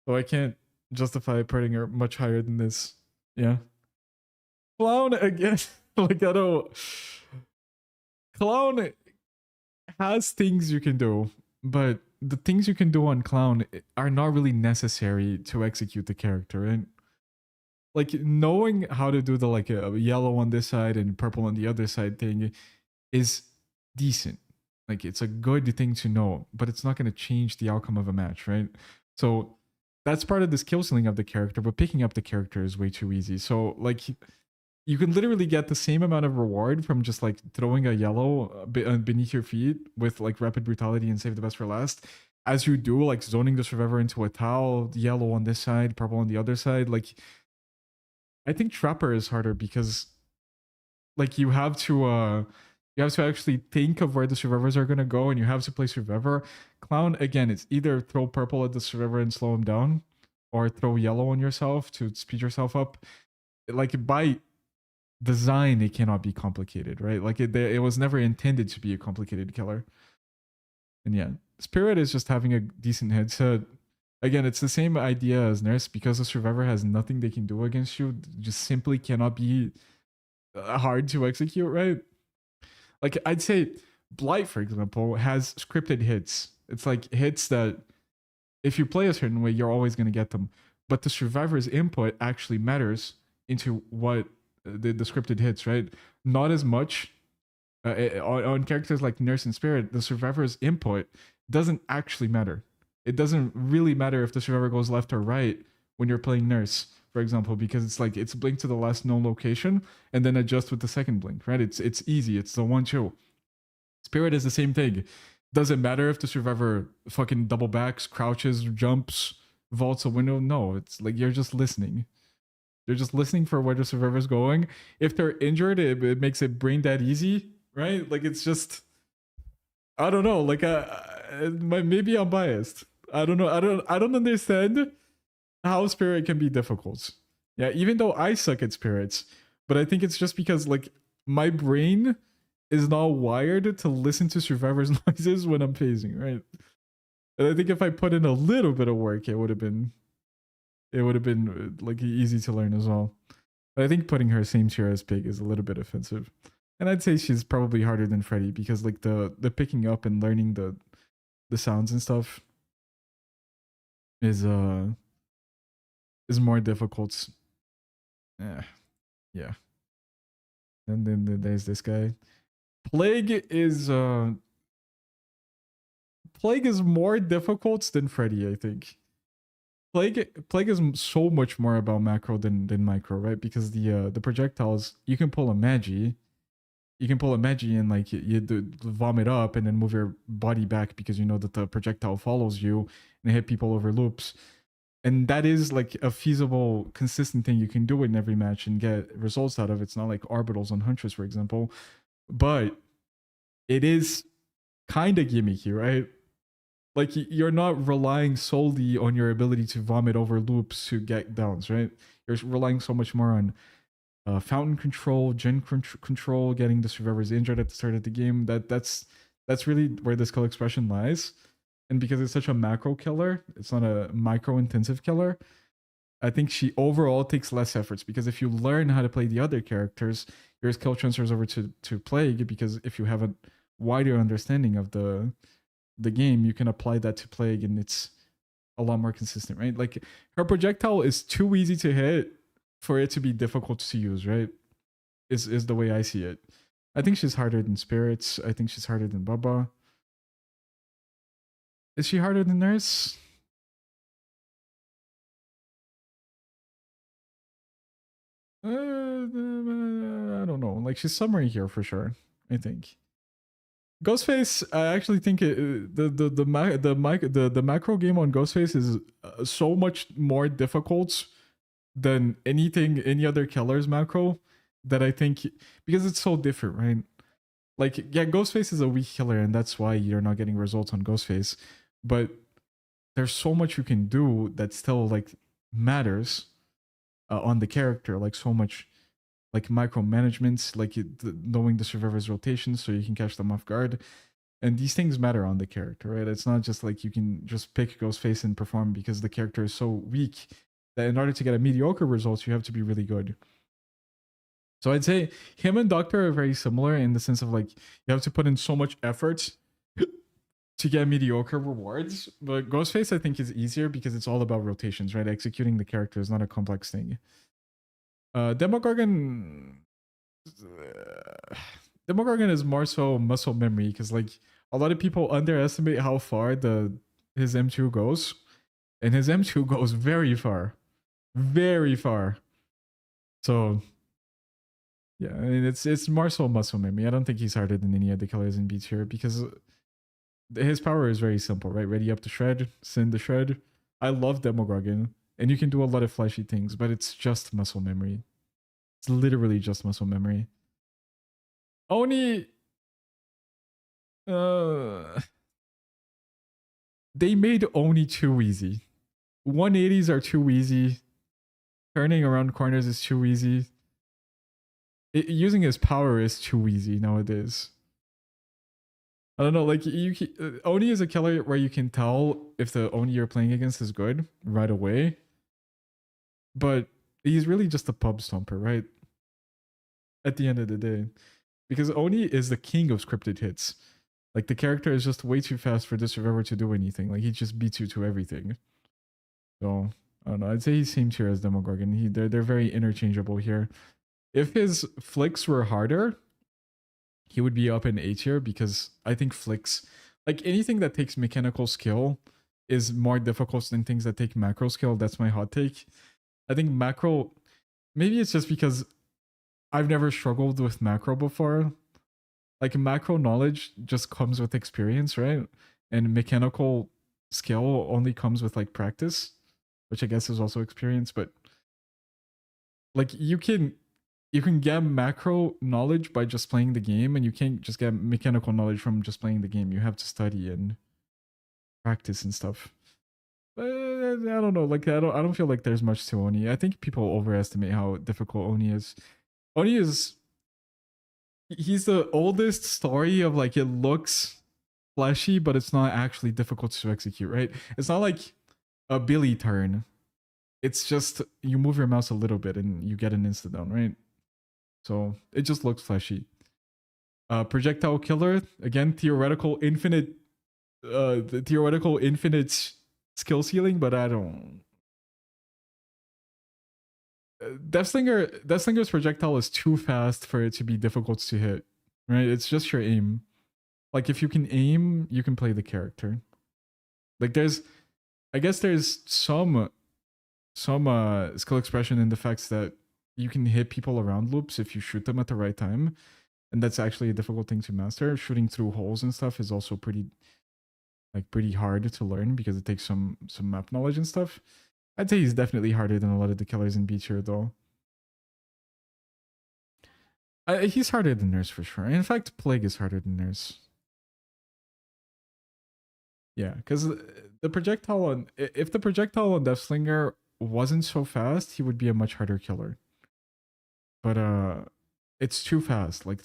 So I can't justify putting her much higher than this. Yeah. Clown again. Like I don't. Clown has things you can do, but the things you can do on Clown are not really necessary to execute the character. And like knowing how to do the like a yellow on this side and purple on the other side thing is decent. Like it's a good thing to know, but it's not going to change the outcome of a match, right? So that's part of the skill ceiling of the character, but picking up the character is way too easy. So like you can literally get the same amount of reward from just like throwing a yellow beneath your feet with like rapid brutality and save the best for last, as you do like zoning the survivor into a towel, yellow on this side, purple on the other side. Like I think Trapper is harder because like you have to actually think of where the survivors are going to go, and you have to play survivor. Clown, again, it's either throw purple at the survivor and slow him down, or throw yellow on yourself to speed yourself up. Like by design, it cannot be complicated, right? Like it was never intended to be a complicated killer. And yeah, Spirit is just having a decent headset. Again, it's the same idea as Nurse, because the survivor has nothing they can do against you. Just simply cannot be hard to execute, right? Like I'd say Blight, for example, has scripted hits. It's like hits that if you play a certain way, you're always going to get them. But the survivor's input actually matters into what the scripted hits, right? Not as much on characters like Nurse and Spirit. The survivor's input doesn't actually matter. It doesn't really matter if the survivor goes left or right when you're playing Nurse, for example, because it's like it's blink to the last known location and then adjust with the second blink, right? It's easy. It's the 1-2. Spirit is the same thing. Doesn't matter if the survivor fucking double backs, crouches, jumps, vaults a window. No, it's like you're just listening. You're just listening for where the survivor's going. If they're injured, it makes it brain dead easy, right? Like it's just, I don't know. Like maybe I'm biased. I don't know. I don't understand how Spirit can be difficult. Yeah, even though I suck at Spirits, but I think it's just because like my brain is not wired to listen to survivors' noises when I'm phasing, right? And I think if I put in a little bit of work, it would have been like easy to learn as well. But I think putting her same tier as Pig is a little bit offensive. And I'd say she's probably harder than Freddy because like the picking up and learning the sounds and stuff is more difficult. Yeah. Yeah. And then there's this guy. Plague is more difficult than Freddy, I think. Plague is so much more about macro than micro, right? Because the projectiles, you can pull a magi. You can pull a magi and like you vomit up and then move your body back because you know that the projectile follows you and hit people over loops. And that is like a feasible, consistent thing you can do in every match and get results out of. It's not like orbitals on Huntress, for example. but it is kind of gimmicky, right? Like you're not relying solely on your ability to vomit over loops to get downs, right? You're relying so much more on fountain control, control, getting the survivors injured at the start of the game. That's really where the skill expression lies. And because it's such a macro killer, it's not a micro intensive killer. I think she overall takes less efforts because if you learn how to play the other characters, your skill transfers over to Plague. Because if you have a wider understanding of the game, you can apply that to Plague, and it's a lot more consistent, right? Like her projectile is too easy to hit for it to be difficult to use, right? Is the way I see it. I think she's harder than Spirits. I think she's harder than Bubba. Is she harder than Nurse? I don't know. Like she's somewhere here for sure. I think. Ghostface, I actually think the macro game on Ghostface is so much more difficult than any other killer's macro that I think because it's so different, right? Like yeah, Ghostface is a weak killer and that's why you're not getting results on Ghostface, but there's so much you can do that still like matters on the character, like so much like micromanagement, like knowing the survivor's rotations so you can catch them off guard. And these things matter on the character, right? It's not just like you can just pick Ghostface and perform because the character is so weak that in order to get a mediocre results, you have to be really good. So I'd say him and Doctor are very similar in the sense of like you have to put in so much effort to get mediocre rewards. But Ghostface, I think, is easier because it's all about rotations, right? Executing the character is not a complex thing. Demogorgon is more so muscle memory because like a lot of people underestimate how far his M2 goes, and his M2 goes very far, very far. So yeah, I mean it's more so muscle memory. I don't think he's harder than any of the killers in B tier because his power is very simple, right? Ready up to shred, send the shred. I love Demogorgon, and you can do a lot of flashy things, but it's just muscle memory. It's literally just muscle memory. Oni, they made Oni too easy. 180s are too easy. Turning around corners is too easy. Using his power is too easy nowadays. I don't know, like Oni is a killer where you can tell if the Oni you're playing against is good right away. But he's really just a pub stomper, right? At the end of the day. Because Oni is the king of scripted hits. Like the character is just way too fast for this survivor to do anything. Like he just beats you to everything. So I don't know. I'd say he's same tier as Demogorgon. They're very interchangeable here. If his flicks were harder, he would be up in A tier because I think flicks, like anything that takes mechanical skill, is more difficult than things that take macro skill. That's my hot take. I think macro, maybe it's just because I've never struggled with macro before. Like macro knowledge just comes with experience, right? And mechanical skill only comes with like practice, which I guess is also experience, but like you can get macro knowledge by just playing the game, and you can't just get mechanical knowledge from just playing the game. You have to study and practice and stuff. I don't know. Like I don't feel like there's much to Oni. I think people overestimate how difficult Oni is. Oni is he's the oldest story of like it looks flashy, but it's not actually difficult to execute, right? It's not like a Billy turn. It's just you move your mouse a little bit and you get an insta down, right? So it just looks flashy. Projectile killer, again, theoretical infinite the theoretical infinite skill ceiling, but I don't. Deathslinger's projectile is too fast for it to be difficult to hit, right? It's just your aim. Like if you can aim, you can play the character. Like I guess there's some skill expression in the fact that you can hit people around loops if you shoot them at the right time, and that's actually a difficult thing to master. Shooting through holes and stuff is also pretty hard to learn because it takes some map knowledge and stuff. I'd say he's definitely harder than a lot of the killers in B tier though. He's harder than Nurse for sure. In fact, Plague is harder than Nurse. Yeah, because the projectile on if the projectile on Deathslinger wasn't so fast, he would be a much harder killer. But it's too fast. Like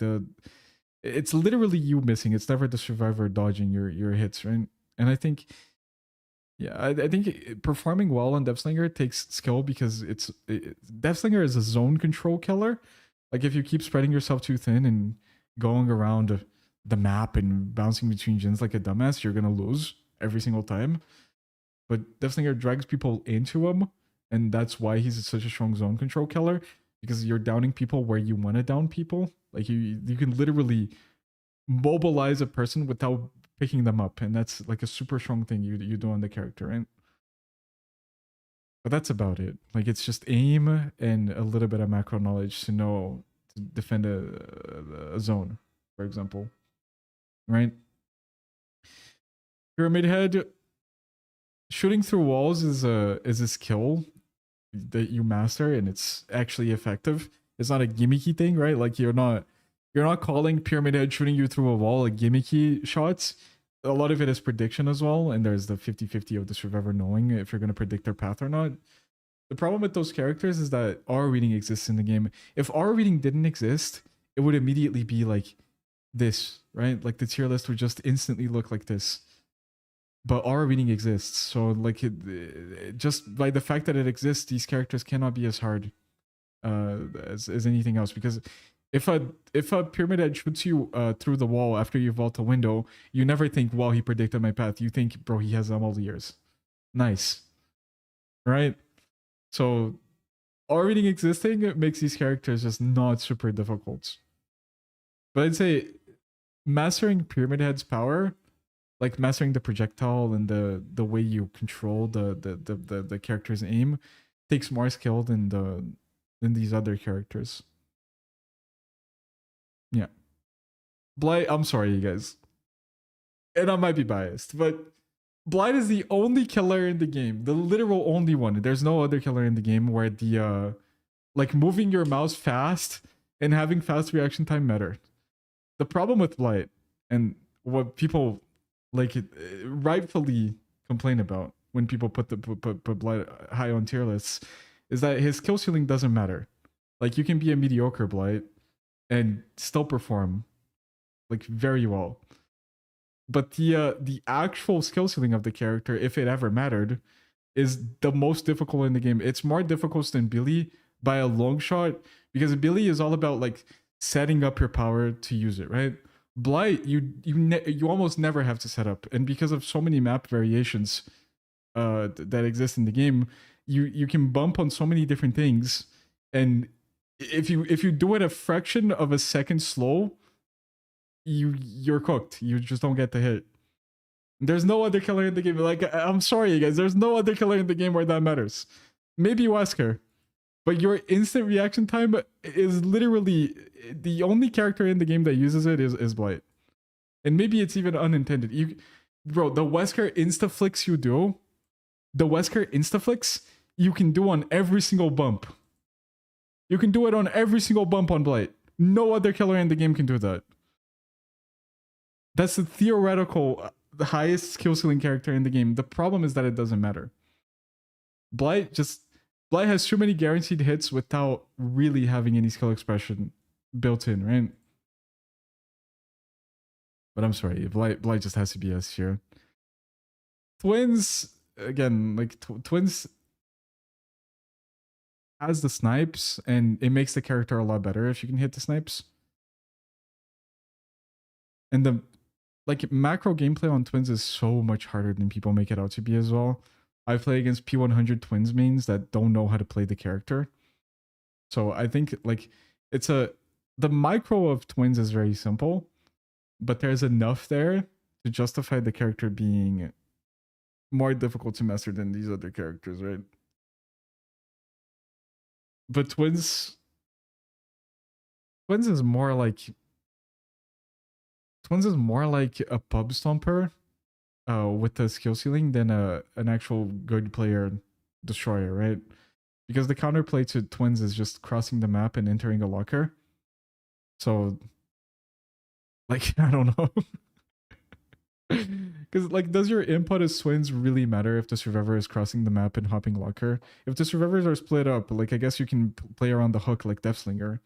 it's literally you missing. It's never the survivor dodging your hits, right? And I think, yeah, I think performing well on Deathslinger takes skill because Deathslinger is a zone control killer. Like if you keep spreading yourself too thin and going around the map and bouncing between gens like a dumbass, you're gonna lose every single time. But Deathslinger drags people into him, and that's why he's such a strong zone control killer, because you're downing people where you want to down people. Like you can literally mobilize a person without picking them up, and that's like a super strong thing you do on the character, right? But that's about it. Like it's just aim and a little bit of macro knowledge to know to defend a zone, for example, right? Pyramid Head, shooting through walls is a skill that you master, and it's actually effective. It's not a gimmicky thing, right? Like you're not calling Pyramid Head shooting you through a wall a gimmicky shots. A lot of it is prediction as well, and there's the 50-50 of the survivor knowing if you're going to predict their path or not. The problem with those characters is that aura reading exists in the game. If aura reading didn't exist, it would immediately be like this, right? Like the tier list would just instantly look like this. But aura reading exists, so like just by the fact that it exists, these characters cannot be as hard as anything else. Because if a Pyramid Head shoots you through the wall after you vault a window, you never think, "Wow, he predicted my path." You think, "Bro, he has them all the years." Nice, right? So aura reading existing makes these characters just not super difficult. But I'd say mastering Pyramid Head's power, like mastering the projectile and the way you control the character's aim, takes more skill than these other characters. Yeah. Blight, I'm sorry, you guys. And I might be biased, but Blight is the only killer in the game, the literal only one. There's no other killer in the game where the like moving your mouse fast and having fast reaction time matter. The problem with Blight, and what people like rightfully complain about when people put Blight high on tier lists, is that his kill ceiling doesn't matter. Like you can be a mediocre Blight and still perform like very well. But the actual skill ceiling of the character, if it ever mattered, is the most difficult in the game. It's more difficult than Billy by a long shot, because Billy is all about like setting up your power to use it, right? Blight, you almost never have to set up, and because of so many map variations that exist in the game, you can bump on so many different things, and if you do it a fraction of a second slow, you're cooked. You just don't get the hit. There's no other killer in the game. Like, I'm sorry, you guys. There's no other killer in the game where that matters. Maybe Wesker, but your instant reaction time is literally the only character in the game that uses it is Blight, and maybe it's even unintended. Bro, the Wesker insta flicks you do, the Wesker insta flicks you can do on every single bump. You can do it on every single bump on Blight. No other killer in the game can do that. That's the theoretical the highest skill ceiling character in the game. The problem is that it doesn't matter. Blight has too many guaranteed hits without really having any skill expression built in, right? But I'm sorry, Blight just has to be S tier. Twins, again, like Twins has the snipes, and it makes the character a lot better if you can hit the snipes. And the like macro gameplay on Twins is so much harder than people make it out to be as well. I play against P100 Twins mains that don't know how to play the character. So I think like the micro of Twins is very simple, but there's enough there to justify the character being more difficult to master than these other characters, right? But Twins is more like a pub stomper with the skill ceiling than an actual good player destroyer, right? Because the counterplay to Twins is just crossing the map and entering a locker. So, like, I don't know. Because, like, does your input as twins really matter if the survivor is crossing the map and hopping locker? If the survivors are split up, like, I guess you can play around the hook like Deathslinger.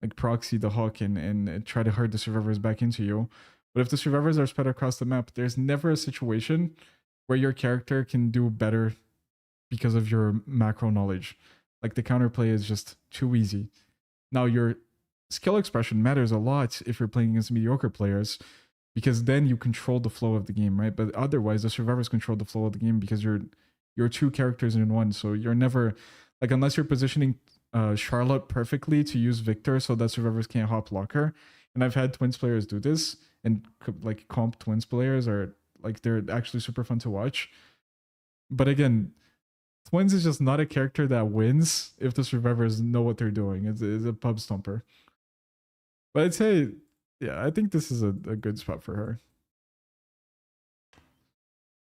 Like, proxy the hook and try to herd the survivors back into you. But if the survivors are spread across the map, there's never a situation where your character can do better because of your macro knowledge. Like, the counterplay is just too easy. Now, your skill expression matters a lot if you're playing against mediocre players, because then you control the flow of the game, right? But otherwise, the survivors control the flow of the game because you're two characters in one. So you're never, like, unless you're positioning Charlotte perfectly to use Victor so that survivors can't hop locker. And I've had twins players do this, and like comp twins players are like, they're actually super fun to watch. But again, twins is just not a character that wins if the survivors know what they're doing. It's a pub stomper. But I'd say, yeah, I think this is a good spot for her.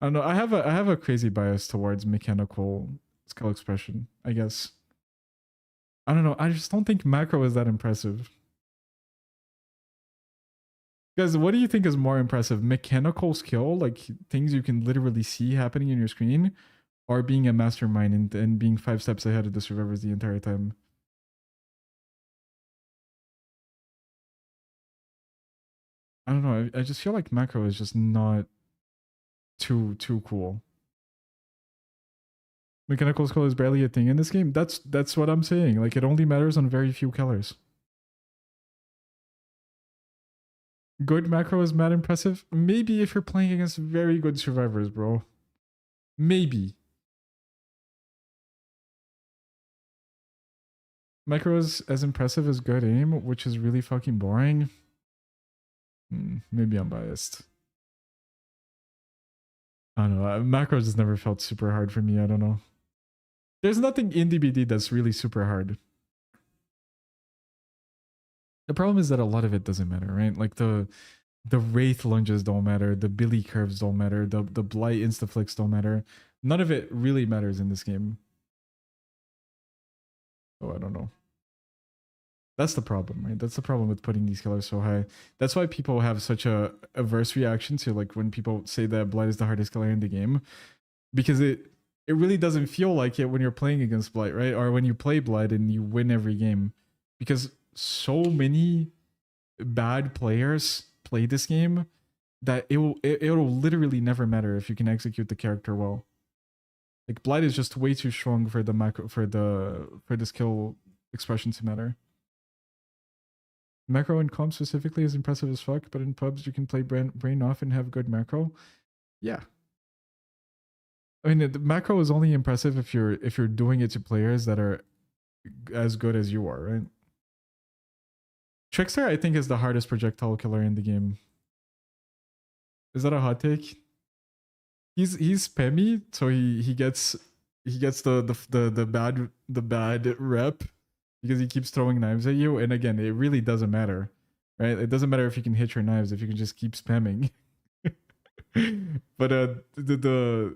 I don't know. I have a crazy bias towards mechanical skill expression, I guess. I don't know. I just don't think macro is that impressive. Guys, what do you think is more impressive? Mechanical skill, like things you can literally see happening in your screen, or being a mastermind and being 5 steps ahead of the survivors the entire time? I don't know. I just feel like macro is just not too cool. Mechanical skill is barely a thing in this game. That's what I'm saying. Like, it only matters on very few killers. Good macro is mad impressive. Maybe if you're playing against very good survivors, bro. Maybe. Macro is as impressive as good aim, which is really fucking boring. Maybe I'm biased. I don't know. Macro just never felt super hard for me. I don't know. There's nothing in DBD that's really super hard. The problem is that a lot of it doesn't matter, right? Like the Wraith lunges don't matter, the Billy curves don't matter, the Blight insta-flicks don't matter. None of it really matters in this game. So I don't know. That's the problem, right? That's the problem with putting these killers so high. That's why people have such a averse reaction to, like, when people say that Blight is the hardest killer in the game. Because it really doesn't feel like it when you're playing against Blight, right? Or when you play Blight and you win every game. Because so many bad players play this game that it'll literally never matter if you can execute the character well. Like, Blight is just way too strong for the macro for the skill expression to matter. Macro in comp specifically is impressive as fuck, but in pubs you can play brain off and have good macro. Yeah. I mean, the macro is only impressive if you're doing it to players that are as good as you are, right? Trickster, I think, is the hardest projectile killer in the game. Is that a hot take? He's spammy, so he gets the bad rep because he keeps throwing knives at you. And again, it really doesn't matter, right? It doesn't matter if you can hit your knives if you can just keep spamming. But the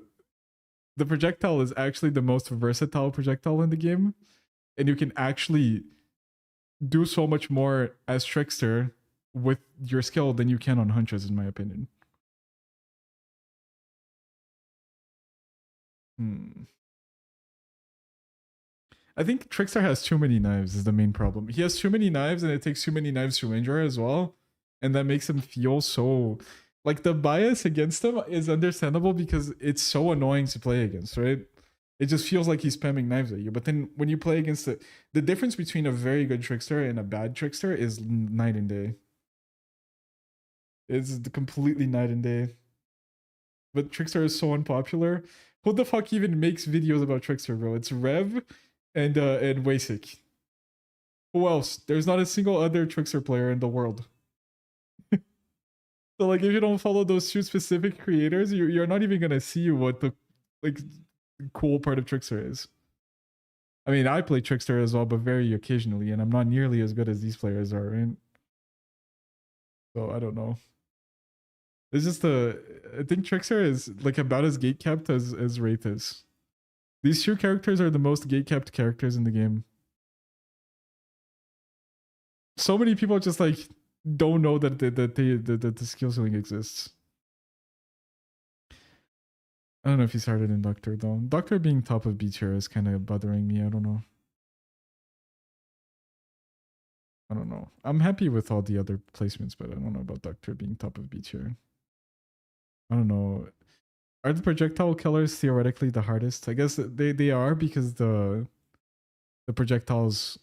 projectile is actually the most versatile projectile in the game, and you can actually do so much more as Trickster with your skill than you can on Huntress, in my opinion. I think Trickster has too many knives is the main problem. He has too many knives, and it takes too many knives to injure as well. And that makes him feel so... Like, the bias against him is understandable because it's so annoying to play against, right? It just feels like he's spamming knives at you. But then when you play against the difference between a very good Trickster and a bad Trickster is night and day. It's completely night and day. But Trickster is so unpopular. Who the fuck even makes videos about Trickster, bro? It's Rev and Wasik. Who else? There's not a single other Trickster player in the world. So, like, if you don't follow those two specific creators, you're not even gonna see what the, like, cool part of Trickster is. I mean, I play Trickster as well, but very occasionally, and I'm not nearly as good as these players are, right? So I don't know. It's just I think Trickster is, like, about as gatekept as Wraith is. These two characters are the most gatekept characters in the game. So many people just like don't know that the skill ceiling exists. I don't know if he started in Doctor though. Doctor being top of B tier is kind of bothering me. I don't know. I don't know. I'm happy with all the other placements, but I don't know about Doctor being top of B tier. I don't know. Are the projectile killers theoretically the hardest? I guess they are because the projectiles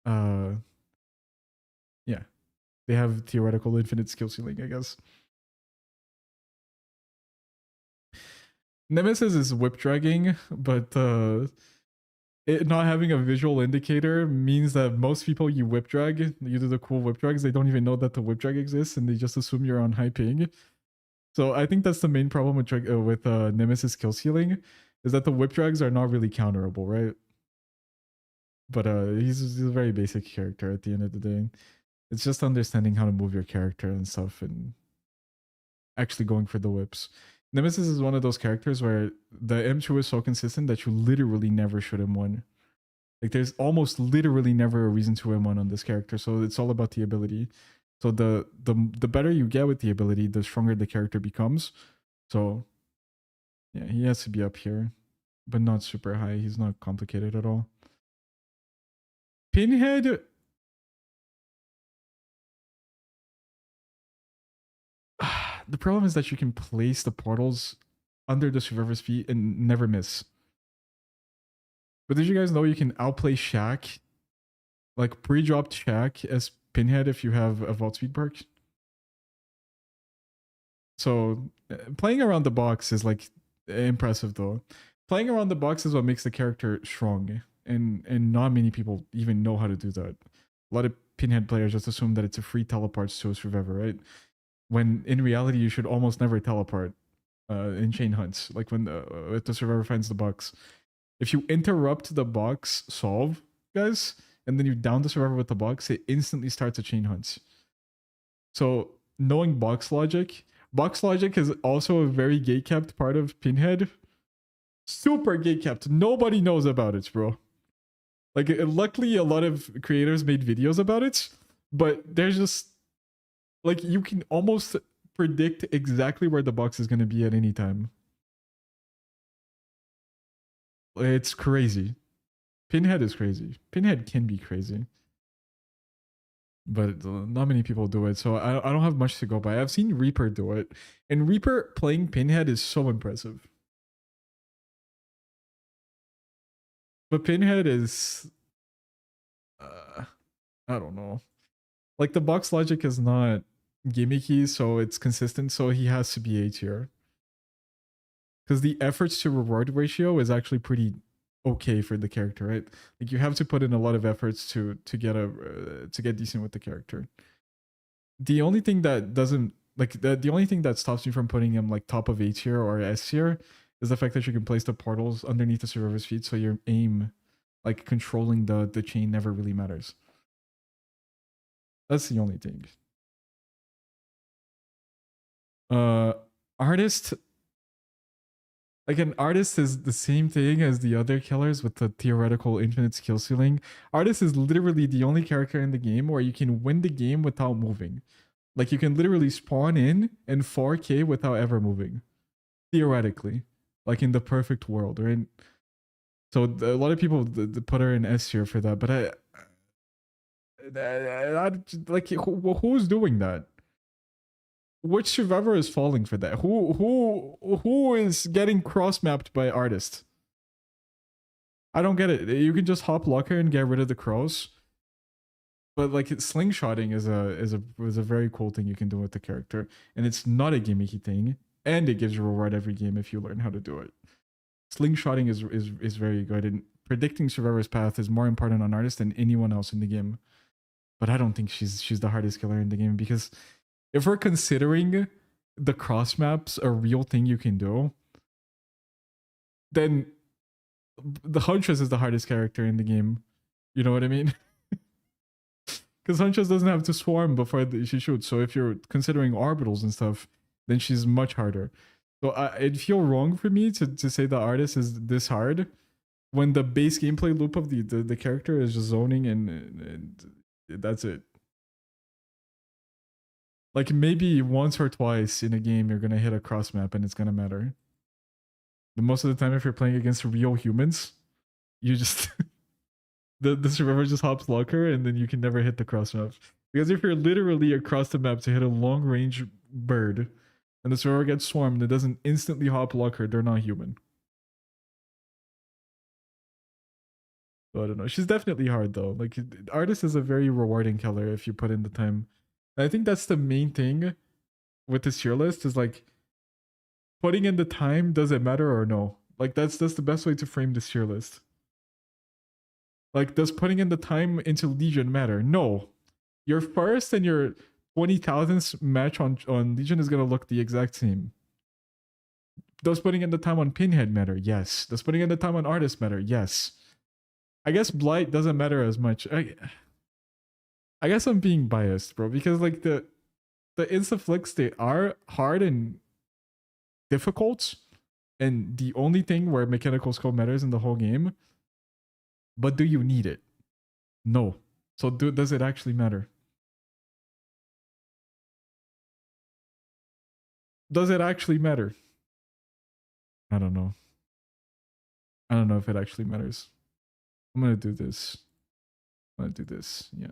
yeah. They have theoretical infinite skill ceiling, I guess. Nemesis is whip dragging, but it not having a visual indicator means that most people you whip drag, you do the cool whip drags, they don't even know that the whip drag exists and they just assume you're on high ping. So I think that's the main problem with Nemesis skill ceiling, is that the whip drags are not really counterable, right? But he's a very basic character at the end of the day. It's just understanding how to move your character and stuff and actually going for the whips. Nemesis is one of those characters where the M2 is so consistent that you literally never should M1. Like there's almost literally never a reason to M1 on this character, so it's all about the ability. So the better you get with the ability, the stronger the character becomes. So yeah, he has to be up here, but not super high. He's not complicated at all. Pinhead, the problem is that you can place the portals under the survivor's feet and never miss. But did you guys know you can outplay Shaq? Like pre-dropped Shaq as Pinhead if you have a vault speed perk? So playing around the box is like impressive though. Playing around the box is what makes the character strong. And not many people even know how to do that. A lot of Pinhead players just assume that it's a free teleports to a survivor, right? When in reality you should almost never teleport in chain hunts. Like when if the survivor finds the box. If you interrupt the box solve, guys, and then you down the survivor with the box, it instantly starts a chain hunt. So knowing box logic is also a very gatekept part of Pinhead. Super gatekept. Nobody knows about it, bro. Like, luckily, a lot of creators made videos about it, but there's just like you can almost predict exactly where the box is going to be at any time. It's crazy. Pinhead is crazy. Pinhead can be crazy. But not many people do it, so I don't have much to go by. I've seen Reaper do it, and Reaper playing Pinhead is so impressive. But Pinhead is, I don't know. Like the box logic is not gimmicky, so it's consistent. So he has to be A tier. Because the efforts to reward ratio is actually pretty okay for the character, right? Like you have to put in a lot of efforts to get decent with the character. The only thing that doesn't like the only thing that stops me from putting him like top of A tier or S tier is the fact that you can place the portals underneath the survivor's feet, so your aim, like controlling the chain, never really matters. That's the only thing. Artist, like an artist is the same thing as the other killers with the theoretical infinite skill ceiling. Artist is literally the only character in the game where you can win the game without moving. Like you can literally spawn in 4K without ever moving. Theoretically. Like in the perfect world, right? So a lot of people put her in S tier for that, but I like who's doing that? Which survivor is falling for that? Who is getting cross mapped by artist? I don't get it. You can just hop locker and get rid of the crows, but like slingshotting is a very cool thing you can do with the character, and it's not a gimmicky thing, and it gives you reward every game if you learn how to do it. Slingshotting is very good, and predicting survivor's path is more important on artist than anyone else in the game. But I don't think she's the hardest killer in the game, because if we're considering the cross maps a real thing you can do, then the Huntress is the hardest character in the game. You know what I mean? Because Huntress doesn't have to swarm before she shoots. So if you're considering orbitals and stuff, then she's much harder. So it'd feel wrong for me to say the artist is this hard when the base gameplay loop of the character is just zoning and That's it. Like maybe once or twice in a game you're gonna hit a cross map and it's gonna matter. But most of the time, if you're playing against real humans, you just the survivor just hops locker and then you can never hit the cross map. Because if you're literally across the map to hit a long range bird and the survivor gets swarmed, it doesn't instantly hop locker, they're not human. So I don't know. She's definitely hard though. Like artist is a very rewarding killer if you put in the time. And I think that's the main thing with this tier list is like putting in the time, does it matter or no? Like that's the best way to frame this tier list. Like, does putting in the time into Legion matter? No. Your first and your 20,000th match on Legion is gonna look the exact same. Does putting in the time on Pinhead matter? Yes. Does putting in the time on Artist matter? Yes. I guess Blight doesn't matter as much. I guess I'm being biased, bro, because like the insta flicks, they are hard and difficult, and the only thing where mechanical skill matters in the whole game. But do you need it? No. So does it actually matter? Does it actually matter? I don't know. I don't know if it actually matters. I'm gonna do this. I'm gonna do this. Yeah.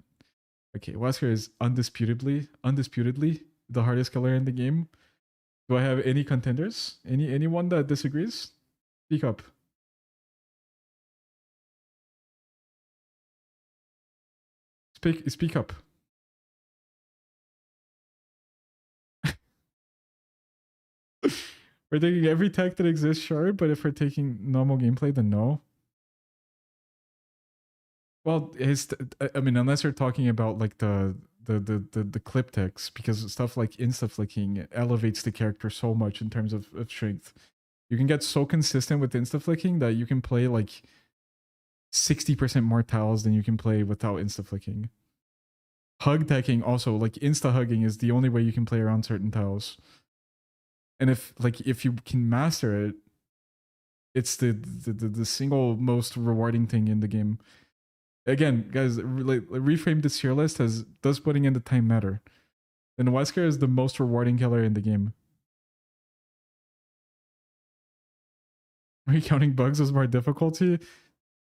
Okay, Wesker is undisputedly the hardest killer in the game. Do I have any contenders? Anyone that disagrees? Speak up. Speak up. We're taking every tech that exists, sure, but if we're taking normal gameplay, then no. Well, I mean, unless you're talking about like the clip text, because stuff like insta flicking elevates the character so much in terms of strength. You can get so consistent with insta flicking that you can play like 60% more tiles than you can play without insta flicking. Hug teching also, like insta hugging is the only way you can play around certain tiles. And if you can master it, it's the single most rewarding thing in the game. Again, guys, reframe this tier list as does putting in the time matter? And Wesker is the most rewarding killer in the game. Recounting bugs was more difficulty.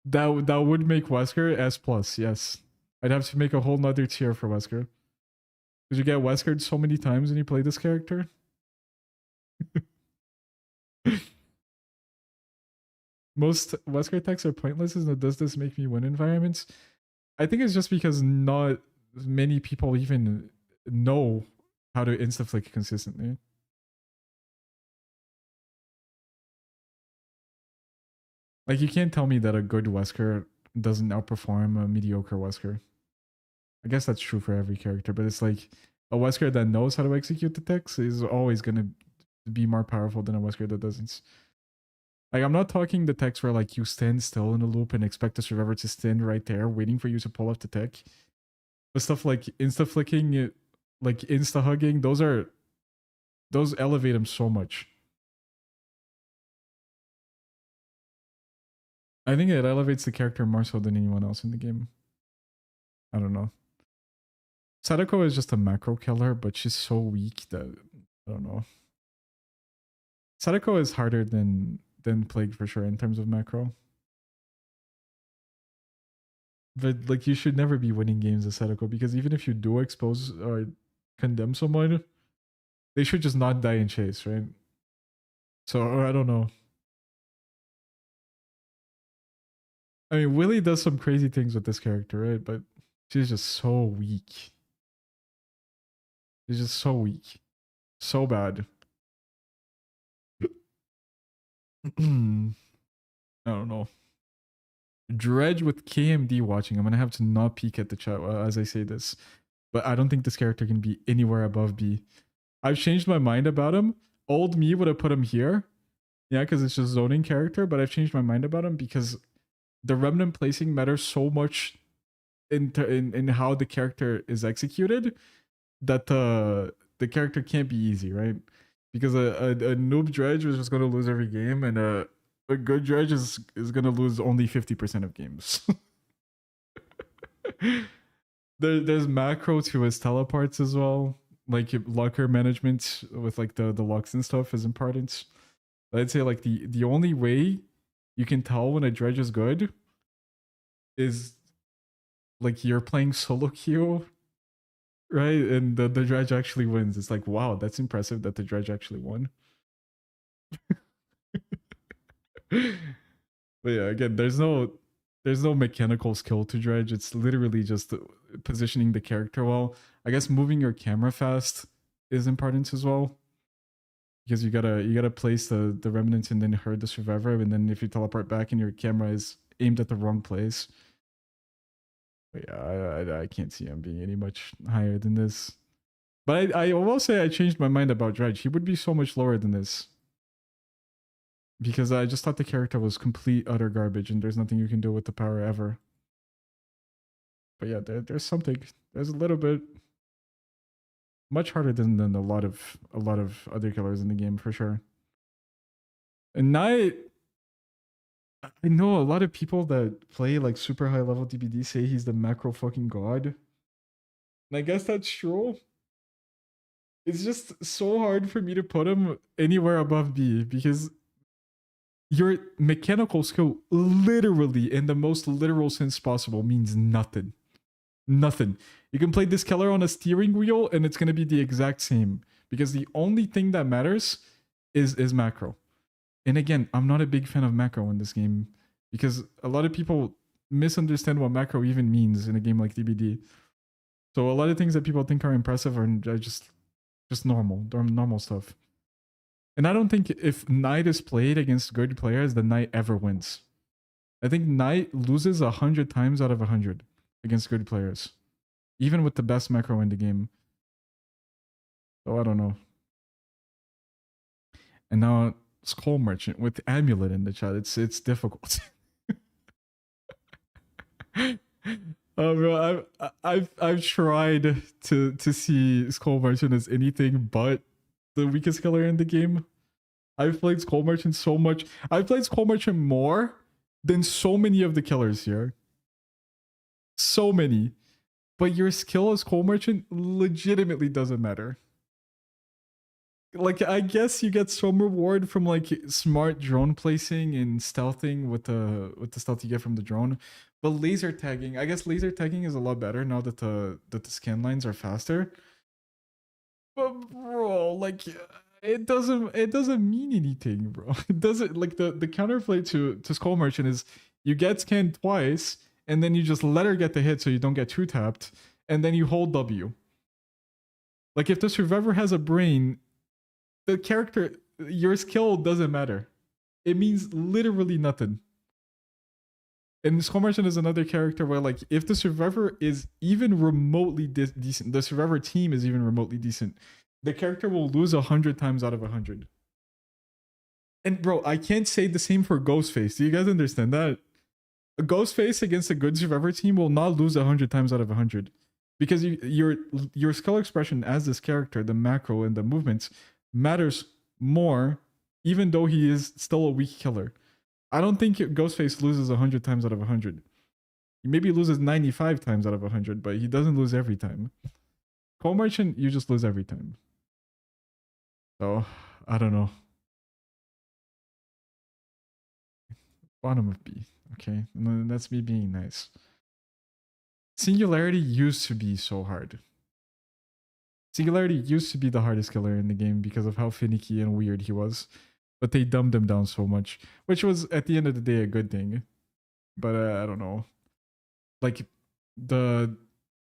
That would make Wesker S+, yes. I'd have to make a whole nother tier for Wesker. Did you get Weskered so many times when you play this character? Most Wesker techs are pointless, and does this make me win environments? I think it's just because not many people even know how to insta-flick consistently. Like, you can't tell me that a good Wesker doesn't outperform a mediocre Wesker. I guess that's true for every character, but it's like a Wesker that knows how to execute the techs is always going to be more powerful than a Wesker that doesn't. Like, I'm not talking the techs where like you stand still in a loop and expect the survivor to stand right there waiting for you to pull off the tech. But stuff like insta-flicking, like insta-hugging, those elevate him so much. I think it elevates the character more so than anyone else in the game. I don't know. Sadako is just a macro killer, but she's so weak that I don't know. Sadako is harder than Plague for sure in terms of macro. But like you should never be winning games as Sadako, because even if you do expose or condemn someone, they should just not die in chase, right? So I don't know. I mean, Willie does some crazy things with this character, right? But she's just so weak. She's just so weak. So bad. I don't know. Dredge with KMD watching. I'm gonna have to not peek at the chat as I say this, but I don't think this character can be anywhere above B. I've changed my mind about him. Old me would have put him here, yeah, because it's just zoning character. But I've changed my mind about him because the remnant placing matters so much in how the character is executed that the character can't be easy, right? Because a noob Dredge is just gonna lose every game, and a good Dredge is gonna lose only 50% of games. there's macro to his teleports as well. Like locker management with like the locks and stuff is important. I'd say like the only way you can tell when a dredge is good is like you're playing solo queue, right? And the dredge actually wins. It's like, wow, that's impressive that the dredge actually won. But yeah, again, there's no mechanical skill to dredge. It's literally just positioning the character well. I guess moving your camera fast is important as well. Because you gotta place the remnants and then herd the survivor, and then if you teleport back and your camera is aimed at the wrong place. But yeah, I can't see him being any much higher than this. But I will say I changed my mind about Dredge. He would be so much lower than this. Because I just thought the character was complete utter garbage and there's nothing you can do with the power ever. But yeah, there's something. There's a little bit much harder than a lot of other killers in the game for sure. And Knight, I know a lot of people that play like super high level DBD say he's the macro fucking god. And I guess that's true. It's just so hard for me to put him anywhere above B because your mechanical skill literally in the most literal sense possible means nothing. Nothing. You can play this killer on a steering wheel and it's going to be the exact same because the only thing that matters is macro. And again, I'm not a big fan of macro in this game because a lot of people misunderstand what macro even means in a game like DBD. So a lot of things that people think are impressive are just normal stuff. And I don't think if Knight is played against good players, the Knight ever wins. I think Knight loses 100 times out of 100 against good players, even with the best macro in the game. So I don't know. And now Skull Merchant with Amulet in the chat. It's difficult. Bro, I've tried to see Skull Merchant as anything but the weakest killer in the game. I've played Skull Merchant so much. I've played Skull Merchant more than so many of the killers here. So many. But your skill as Skull Merchant legitimately doesn't matter. Like, I guess you get some reward from like smart drone placing and stealthing with the stealth you get from the drone. But laser tagging, I guess laser tagging is a lot better now that the scan lines are faster. But bro, like it doesn't mean anything, bro. It doesn't like the counterplay to Skull Merchant is you get scanned twice and then you just let her get the hit so you don't get two tapped, and then you hold W. Like if the survivor has a brain, the character, your skill doesn't matter. It means literally nothing. And Skull Merchant is another character where, like, if the survivor is even remotely decent, the survivor team is even remotely decent, the character will lose 100 times out of 100. And bro, I can't say the same for Ghostface. Do you guys understand that? A Ghostface against a good survivor team will not lose 100 times out of 100 because your skill expression as this character, the macro and the movements, matters more, even though he is still a weak killer. I don't think Ghostface loses 100 times out of 100. He maybe loses 95 times out of 100, but he doesn't lose every time. Skull Merchant, you just lose every time. So, I don't know. Bottom of B, okay? And that's me being nice. Singularity used to be so hard. Singularity used to be the hardest killer in the game because of how finicky and weird he was. But they dumbed him down so much, which was at the end of the day a good thing. But I don't know. Like the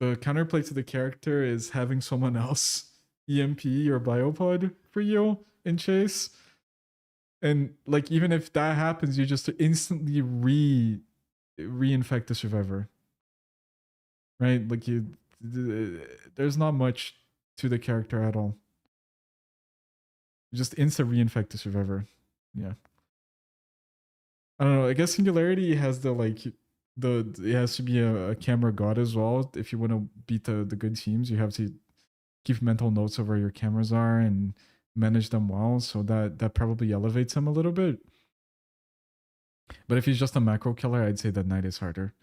counterplay to the character is having someone else EMP or biopod for you in chase. And like even if that happens, you just instantly reinfect the survivor. Right? Like there's not much to the character at all. Just insta reinfect the survivor. Yeah. I don't know. I guess Singularity has the like it has to be a camera god as well. If you want to beat the good teams, you have to keep mental notes of where your cameras are and manage them well. So that probably elevates him a little bit. But if he's just a macro killer, I'd say that Knight is harder.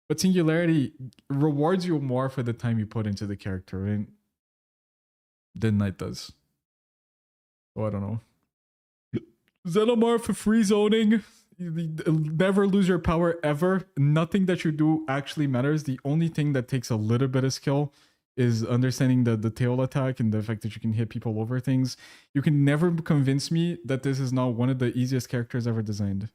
But Singularity rewards you more for the time you put into the character, right? Than Knight does. Oh, I don't know. Xenomorph for free zoning. You never lose your power ever. Nothing that you do actually matters. The only thing that takes a little bit of skill is understanding the tail attack and the fact that you can hit people over things. You can never convince me that this is not one of the easiest characters ever designed.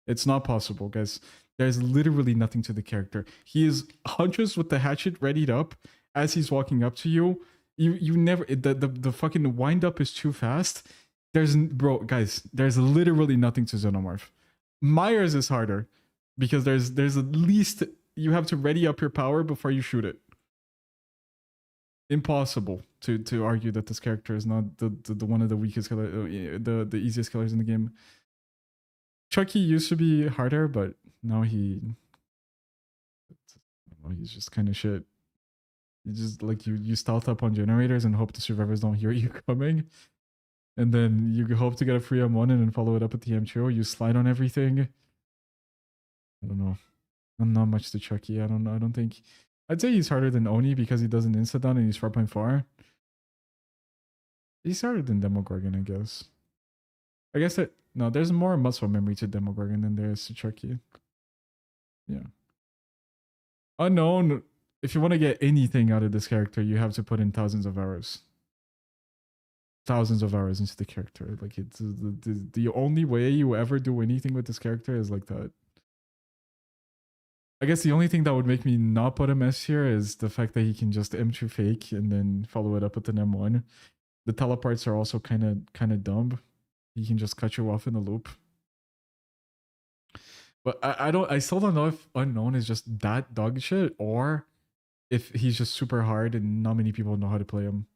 It's not possible, guys. There's literally nothing to the character. He is Huntress with the hatchet readied up as he's walking up to you. You never the fucking wind up is too fast. Guys, there's literally nothing to Xenomorph. Myers is harder because there's at least you have to ready up your power before you shoot it. Impossible to argue that this character is not the one of the weakest killer, the easiest killers in the game. Chucky used to be harder, but now he's just kind of shit. You just like you stealth up on generators and hope the survivors don't hear you coming. And then you hope to get a free M1 and then follow it up with the M2. You slide on everything. I don't know. Not much to Chucky. I don't know. I don't think. I'd say he's harder than Oni because he does an insta down and he's 4.4. He's harder than Demogorgon, I guess. I guess that no, there's more muscle memory to Demogorgon than there is to Chucky. Yeah. Unknown. If you want to get anything out of this character, you have to put in thousands of hours. Thousands of hours into the character. Like it's the only way you ever do anything with this character is like that. I guess the only thing that would make me not put him S here is the fact that he can just M2 fake and then follow it up with an M1. The teleports are also kind of dumb. He can just cut you off in the loop. But I still don't know if Unknown is just that dog shit or if he's just super hard and not many people know how to play him.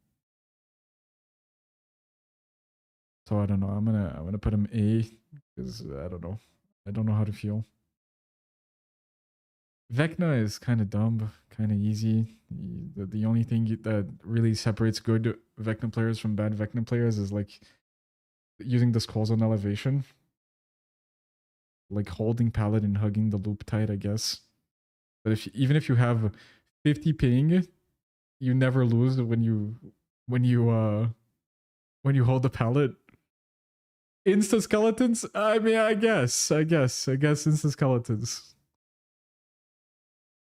So I don't know. I'm gonna put him A because I don't know. I don't know how to feel. Vecna is kind of dumb, kind of easy. The only thing that really separates good Vecna players from bad Vecna players is like using the skulls on elevation. Like holding pallet and hugging the loop tight, I guess. But even if you have 50 ping, you never lose when you hold the pallet. Insta skeletons? I mean, I guess insta skeletons.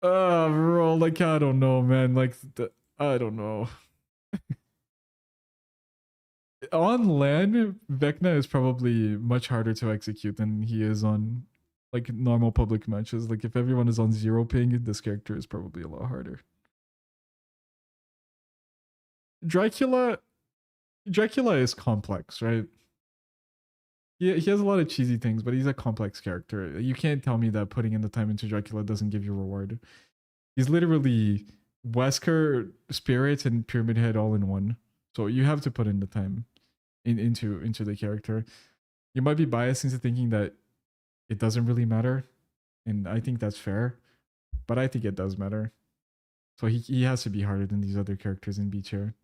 Bro, like I don't know, man. Like I don't know. On LAN, Vecna is probably much harder to execute than he is on like normal public matches. Like if everyone is on 0 ping, this character is probably a lot harder. Dracula is complex, right? He has a lot of cheesy things, but he's a complex character. You can't tell me that putting in the time into Dracula doesn't give you reward. He's literally Wesker, Spirit, and Pyramid Head all in one. So you have to put in the time into the character. You might be biased into thinking that it doesn't really matter, and I think that's fair. But I think it does matter. So he has to be harder than these other characters in B tier.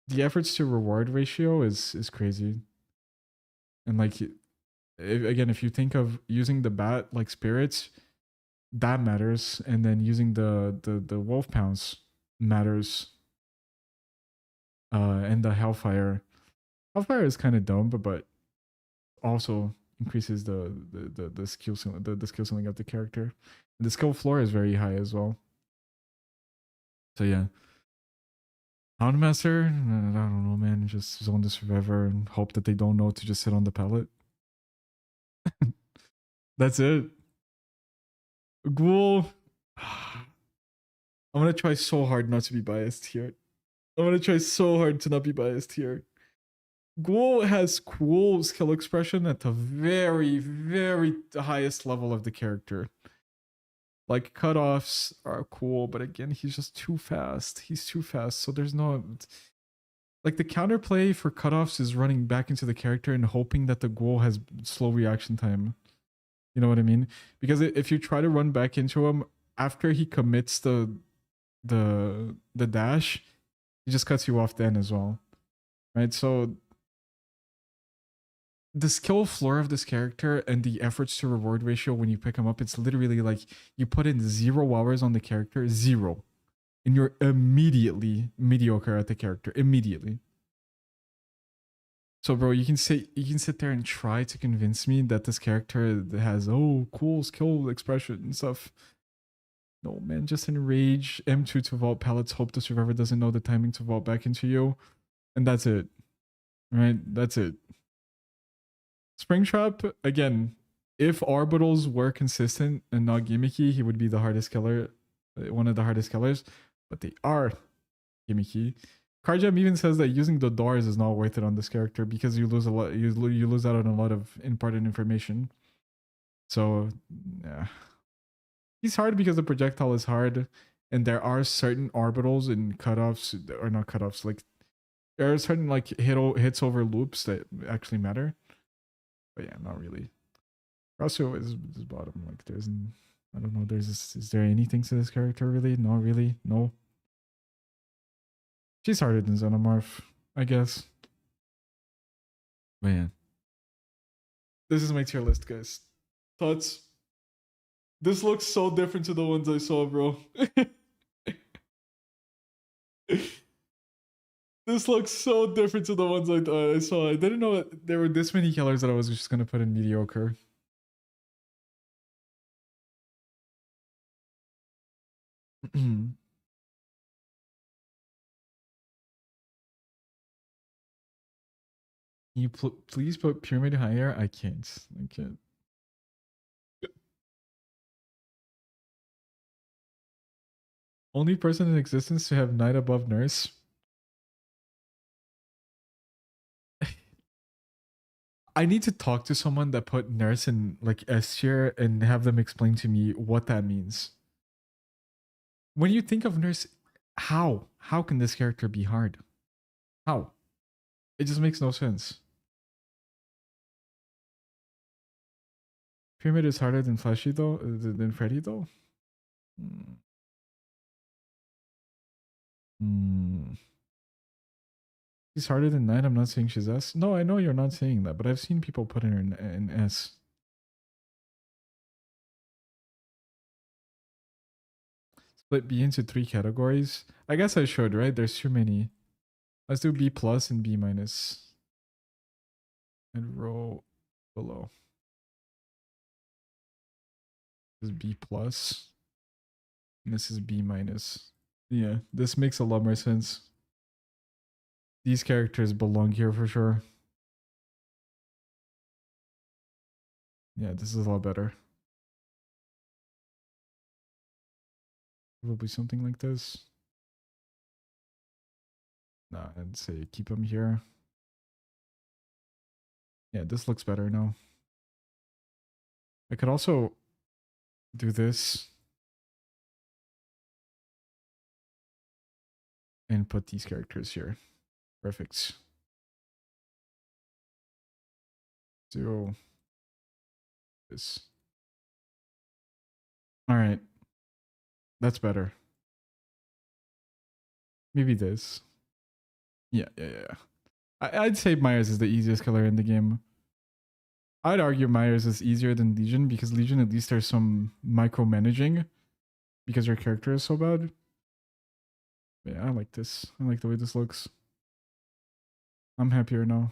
The efforts to reward ratio is crazy. And like, if you think of using the bat like spirits, that matters, and then using the wolf pounce matters. And the hellfire is kind of dumb, but also increases the skill ceiling of the character. And the skill floor is very high as well. So yeah. Houndmaster, I don't know, man. Just zone the survivor and hope that they don't know to just sit on the pallet. That's it. Ghoul. I'm gonna try so hard not to be biased here. I'm gonna try so hard to not be biased here. Ghoul has cool skill expression at the very, very highest level of the character. Like cutoffs are cool, but again, he's just too fast. He's too fast, so there's no like the counterplay for cutoffs is running back into the character and hoping that the Ghoul has slow reaction time. You know what I mean? Because if you try to run back into him after he commits the dash, he just cuts you off then as well. Right? So the skill floor of this character and the efforts to reward ratio when you pick him up, it's literally like you put in 0 hours on the character, 0, and you're immediately mediocre at the character, immediately. So bro, you can sit there and try to convince me that this character has cool skill expression and stuff. No man, just enrage, M2 to vault pallets, hope the survivor doesn't know the timing to vault back into you, and that's it. Right? That's it. Springtrap, again, if orbitals were consistent and not gimmicky, he would be the hardest killer, one of the hardest killers, but they are gimmicky. Carjam even says that using the doors is not worth it on this character because you lose a lot. You lose out on a lot of important information. So, yeah, he's hard because the projectile is hard, and there are certain orbitals and cutoffs, or not cutoffs. Like there are certain like hits over loops that actually matter. But yeah, not really. Rosso is bottom. Like I don't know. Is there anything to this character really? Not really. No. She's harder than Xenomorph, I guess. Man. This is my tier list, guys. Thoughts? This looks so different to the ones I saw, bro. This looks so different to the ones I saw. I didn't know that there were this many killers that I was just gonna put in mediocre. Can you please put Pyramid higher? I can't. Only person in existence to have Knight above Nurse. I need to talk to someone that put Nurse in like S tier and have them explain to me what that means. When you think of Nurse, how can this character be hard? How? It just makes no sense. Pyramid is harder than Flashy though, than Freddy though. She's harder than Knight. I'm not saying she's S. No, I know you're not saying that, but I've seen people put her in S. Split B into 3 categories. I guess I should, right? There's too many. Let's do B plus and B minus. And row below. This is B plus. And this is B minus. Yeah, this makes a lot more sense. These characters belong here for sure. Yeah, this is a lot better. Probably something like this. Nah, I'd say keep them here. Yeah, this looks better now. I could also do this. And put these characters here. Perfect. Do this. All right. That's better. Maybe this. Yeah. I'd say Myers is the easiest killer in the game. I'd argue Myers is easier than Legion because Legion at least there's some micromanaging because your character is so bad. But yeah, I like this. I like the way this looks. I'm happier now.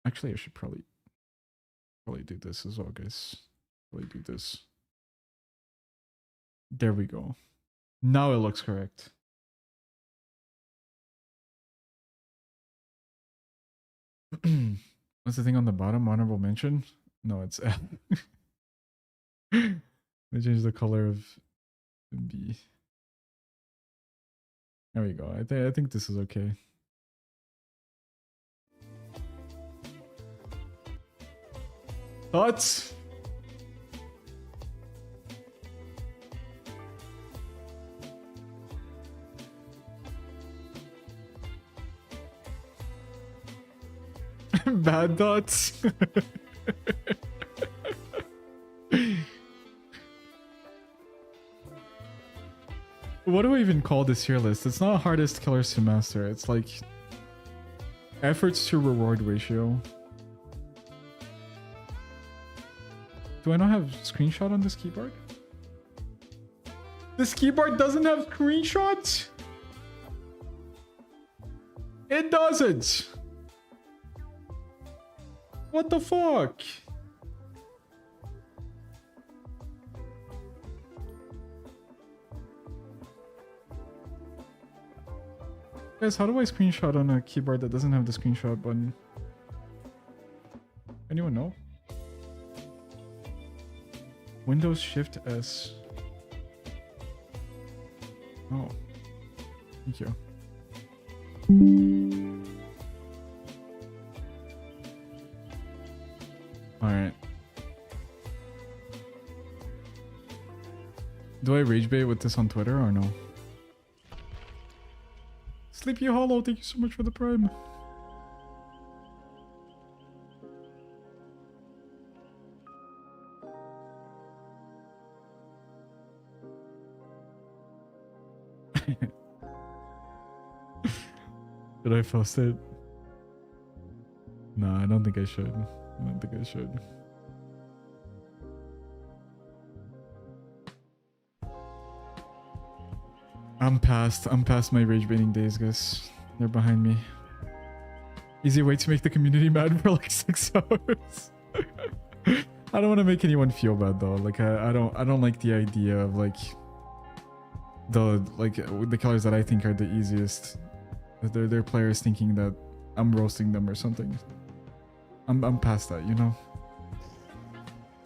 Actually, I should probably do this as well, guys. Probably do this. There we go. Now it looks correct. What's the thing on the bottom? Honorable mention? No, it's F. They changed the color of B. There we go. I think this is okay. Thoughts? Bad thoughts? What do I even call this tier list? It's not hardest killers to master. It's like Efforts to reward ratio. Do I not have screenshot on this keyboard? This keyboard doesn't have screenshots? It doesn't! What the fuck? Guys, how do I screenshot on a keyboard that doesn't have the screenshot button? Anyone know? Windows Shift S. Oh. Thank you. Alright. Do I rage bait with this on Twitter or no? Sleepy Hollow, thank you so much for the prime. Should I post it? No, I don't think I should. I don't think I should. I'm past my rage baiting days, guys. They're behind me. Easy way to make the community mad for like 6 hours. I don't want to make anyone feel bad though. Like I don't like the idea of like the colors that I think are the easiest. They're players thinking that I'm roasting them or something. I'm past that, you know.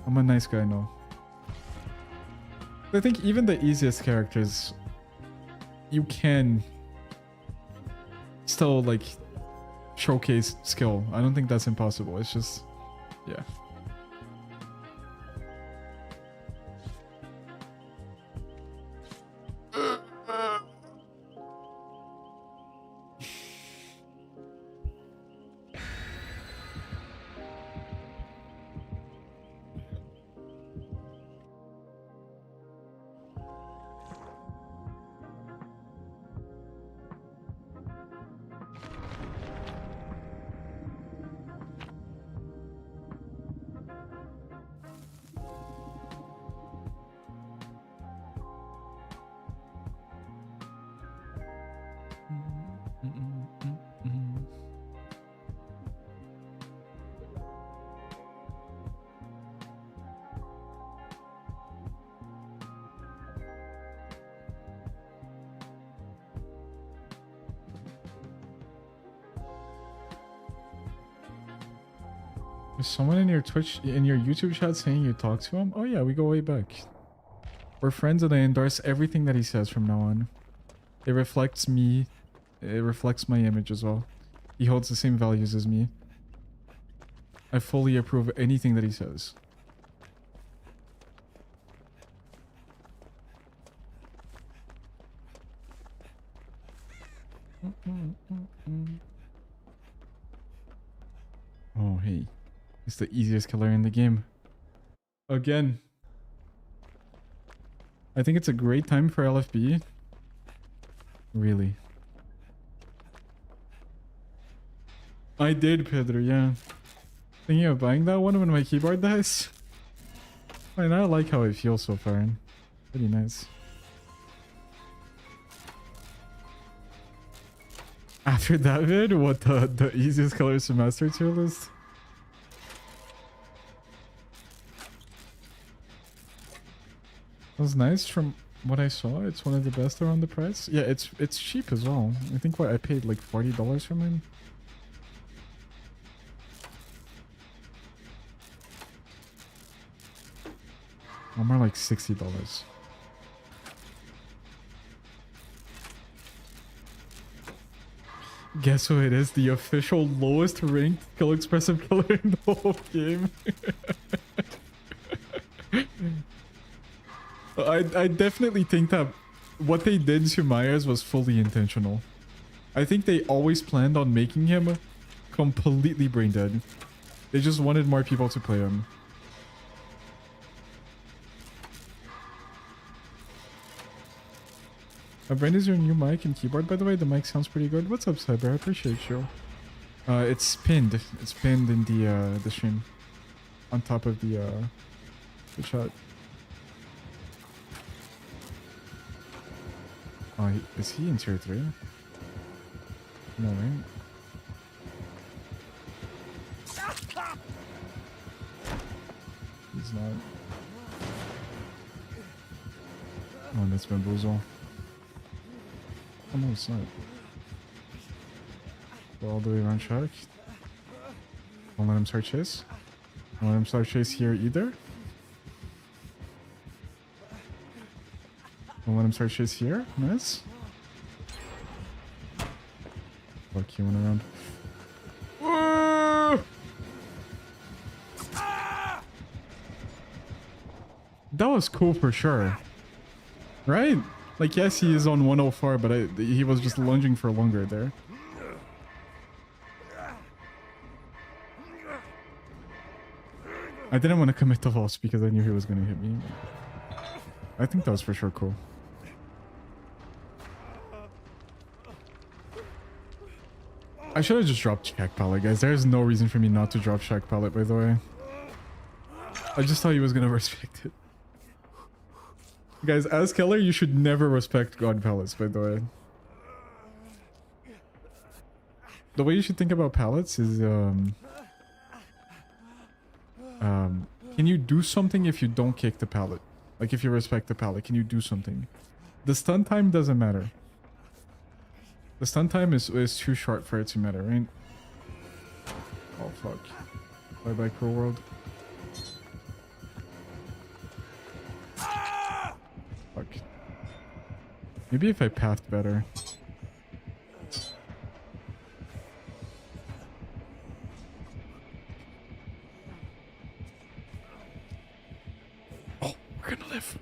I'm a nice guy now. I think even the easiest characters, you can still like showcase skill. I don't think that's impossible. It's just, yeah. Is someone in your YouTube chat saying you talk to him? Oh yeah, we go way back. We're friends and I endorse everything that he says from now on. It reflects me. It reflects my image as well. He holds the same values as me. I fully approve anything that he says. Oh, hey. It's the easiest killer in the game. Again. I think it's a great time for LFB. Really. I did, Pedro, yeah. Thinking of buying that one when my keyboard dies? I not like how it feels so far. Pretty nice. After that vid, what the easiest colors to master tier list? It was nice from what I saw. It's one of the best around the price. Yeah, it's cheap as well. I think what I paid like $40 for mine. Oh, more like $60. Guess who it is? The official lowest ranked kill expressive killer in the whole game. I definitely think that what they did to Myers was fully intentional. I think they always planned on making him completely brain dead. They just wanted more people to play him. Brand is your new mic and keyboard, by the way. The mic sounds pretty good. What's up, Cyber? I appreciate you. It's pinned. It's pinned in the stream. On top of the chat. Oh, is he in tier 3? No, right? He's not. Oh, that's bamboozle. Oh no, it's not. Go all the way around Shark. Don't let him start chase. Don't let him start chase here either. Don't let him start chase here. Nice. Fuck, he went around. That was cool for sure. Right? Like, yes, he is on 104, but he was just lunging for longer there. I didn't want to commit the loss because I knew he was going to hit me. I think that was for sure cool. I should have just dropped Shack Pallet, guys. There's no reason for me not to drop Shack Pallet, by the way. I just thought he was going to respect it. Guys, as Keller, you should never respect God Pallets, by the way. The way you should think about pallets is, can you do something if you don't kick the pallet? Like, if you respect the pallet, can you do something? The stun time doesn't matter. The stun time is too short for it to matter, right? Oh, fuck. Bye-bye, Cruel World. Fuck. Maybe if I pathed better. Oh, we're gonna live.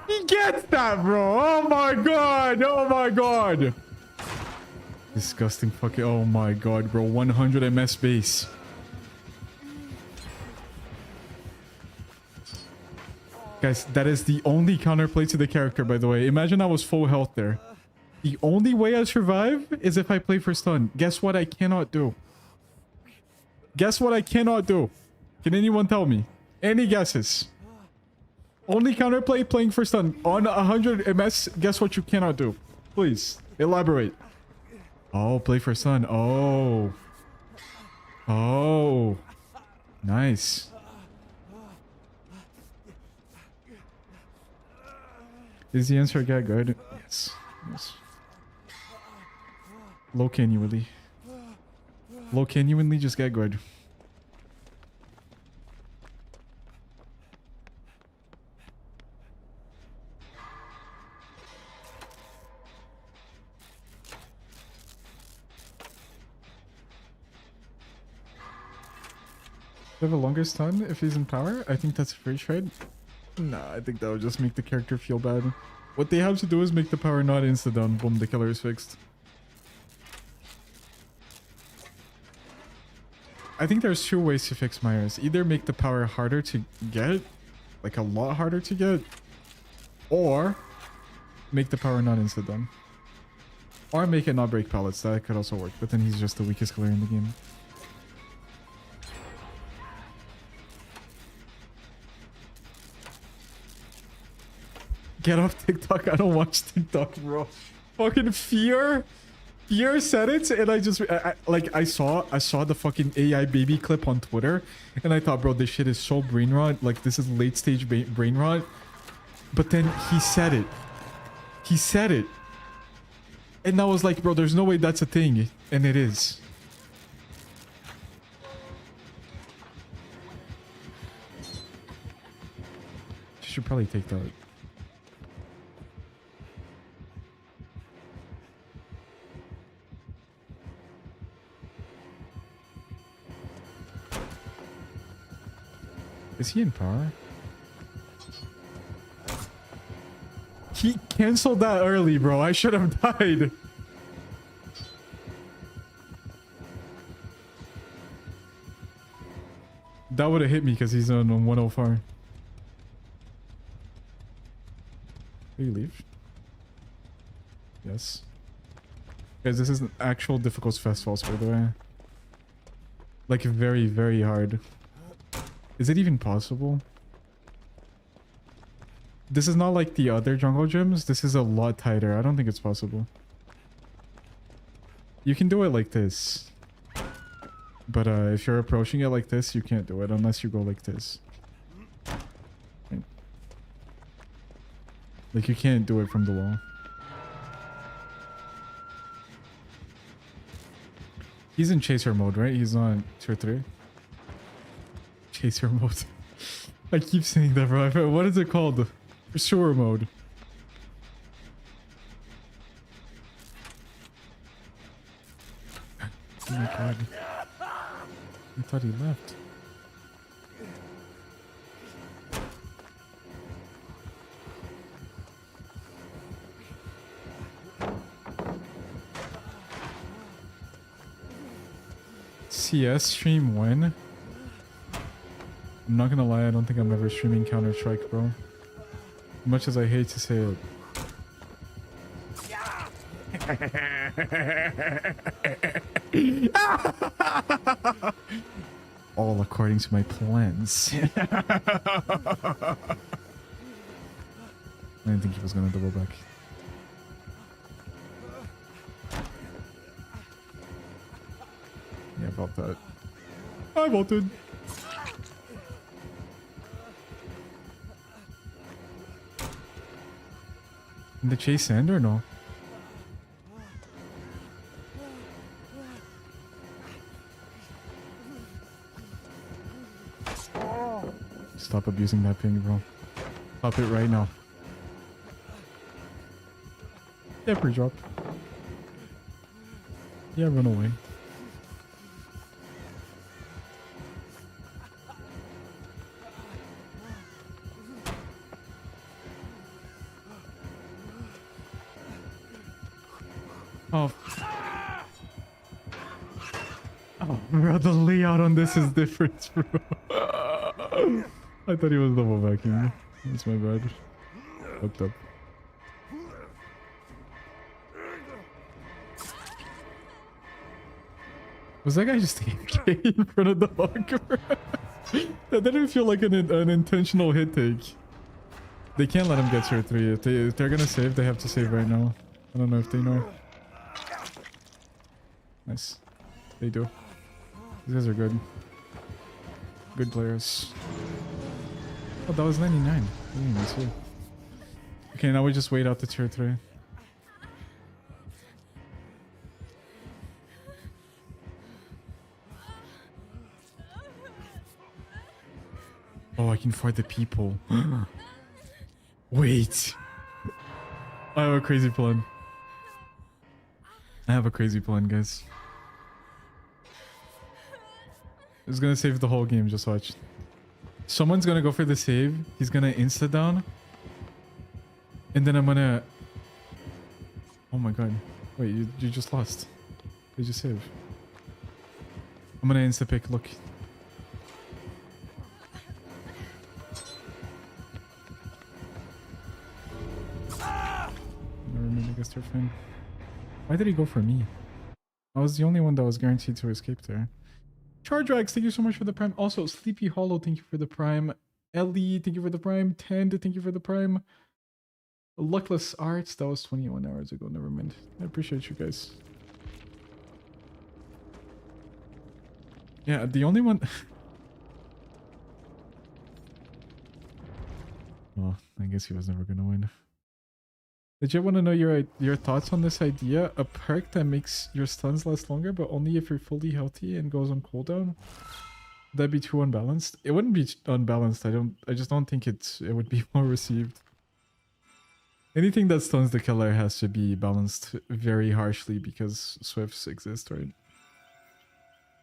He gets that, bro. Oh my god. Oh my god. Disgusting fucking. Oh my god, bro. 100 MS base. Guys, that is the only counterplay to the character, by the way. Imagine I was full health there. The only way I survive is if I play for stun. Guess what I cannot do? Guess what I cannot do? Can anyone tell me? Any guesses? Only counterplay playing for stun. On 100 MS, guess what you cannot do? Please, elaborate. Oh, play for stun. Oh. Oh. Nice. Is the answer get good? Yes. Yes. Low genuinely. Low genuinely just get good. Do you have a longer stun if he's in power? I think that's a free trade. Nah, I think that would just make the character feel bad. What they have to do is make the power not insta-down. Boom, the killer is fixed. I think there's two ways to fix Myers. Either make the power harder to get, like a lot harder to get, or make the power not insta-down. Or make it not break pallets. That could also work, but then he's just the weakest killer in the game. Get off TikTok. I don't watch TikTok, bro. Fucking Fear said it, and I saw the fucking AI baby clip on Twitter, and I thought, bro, this shit is so brain rot. Like, this is late stage brain rot. But then he said it. He said it. And I was like, bro, there's no way that's a thing. And it is. You should probably take that. Is he in power? He canceled that early, bro. I should have died. That would have hit me because he's on 104. Will you leave? Yes. Guys, this is an actual difficult fast falls, by the way. Like, very, very hard. Is it even possible? This is not like the other jungle gyms. This is a lot tighter. I don't think it's possible. You can do it like this. But if you're approaching it like this, you can't do it unless you go like this. Right. Like, you can't do it from the wall. He's in chaser mode, right? He's on tier 3. Chaser mode. I keep saying that, bro. What is it called? Pursuer mode. Oh my god. I thought he left. CS stream when? I'm not gonna lie, I don't think I'm ever streaming Counter-Strike, bro. As much as I hate to say it. All according to my plans. I didn't think he was gonna double back. Yeah, about that. I voted. Did the chase end or no? Stop abusing that ping, bro. Stop it right now. Yeah, pre-drop. Yeah, run away. Oh. Oh, bro, the layout on this is different, bro. I thought he was double backing. That's my bad. Fucked up. Was that guy just AFK in front of the bunker? That didn't feel like an intentional hit take. They can't let him get tier 3. If they're gonna save, they have to save right now. I don't know if they know. Nice. They do. These guys are good. Good players. Oh, that was 99. I didn't even see. Okay, now we just wait out the tier 3. Oh, I can fight the people. Wait. I have a crazy plan. I have a crazy plan, guys. It's gonna save the whole game, just watch. Someone's gonna go for the save. He's gonna insta down. And then I'm gonna... Oh my god. Wait, you just lost. Did you save? I'm gonna insta pick, look. Never mind, I guess they're fine. Why did he go for me? I was the only one that was guaranteed to escape there. Chardrax, thank you so much for the prime. Also, Sleepy Hollow, thank you for the prime. Ellie, thank you for the prime. Tend, thank you for the prime. Luckless Arts, that was 21 hours ago. Never mind. I appreciate you guys. Yeah, the only one... Well, I guess he was never gonna win. Did you want to know your thoughts on this idea? A perk that makes your stuns last longer, but only if you're fully healthy and goes on cooldown? Would that be too unbalanced? It wouldn't be unbalanced. I just don't think it would be well received. Anything that stuns the killer has to be balanced very harshly because Swifts exist, right?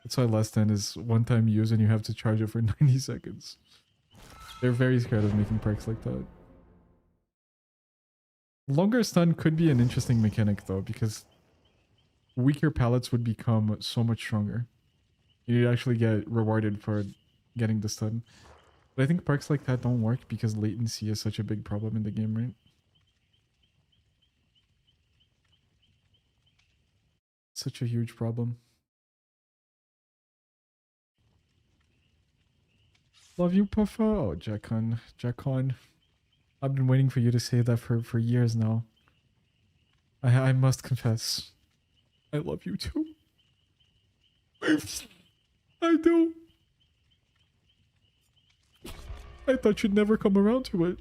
That's why last stand is one time use and you have to charge it for 90 seconds. They're very scared of making perks like that. Longer stun could be an interesting mechanic though, because weaker pallets would become so much stronger. You'd actually get rewarded for getting this done. But I think perks like that don't work because latency is such a big problem in the game, right? Such a huge problem. Love you, Puffa. Oh, Jackon. Jackon. I've been waiting for you to say that for years now. I must confess. I love you too. I do. I thought you'd never come around to it.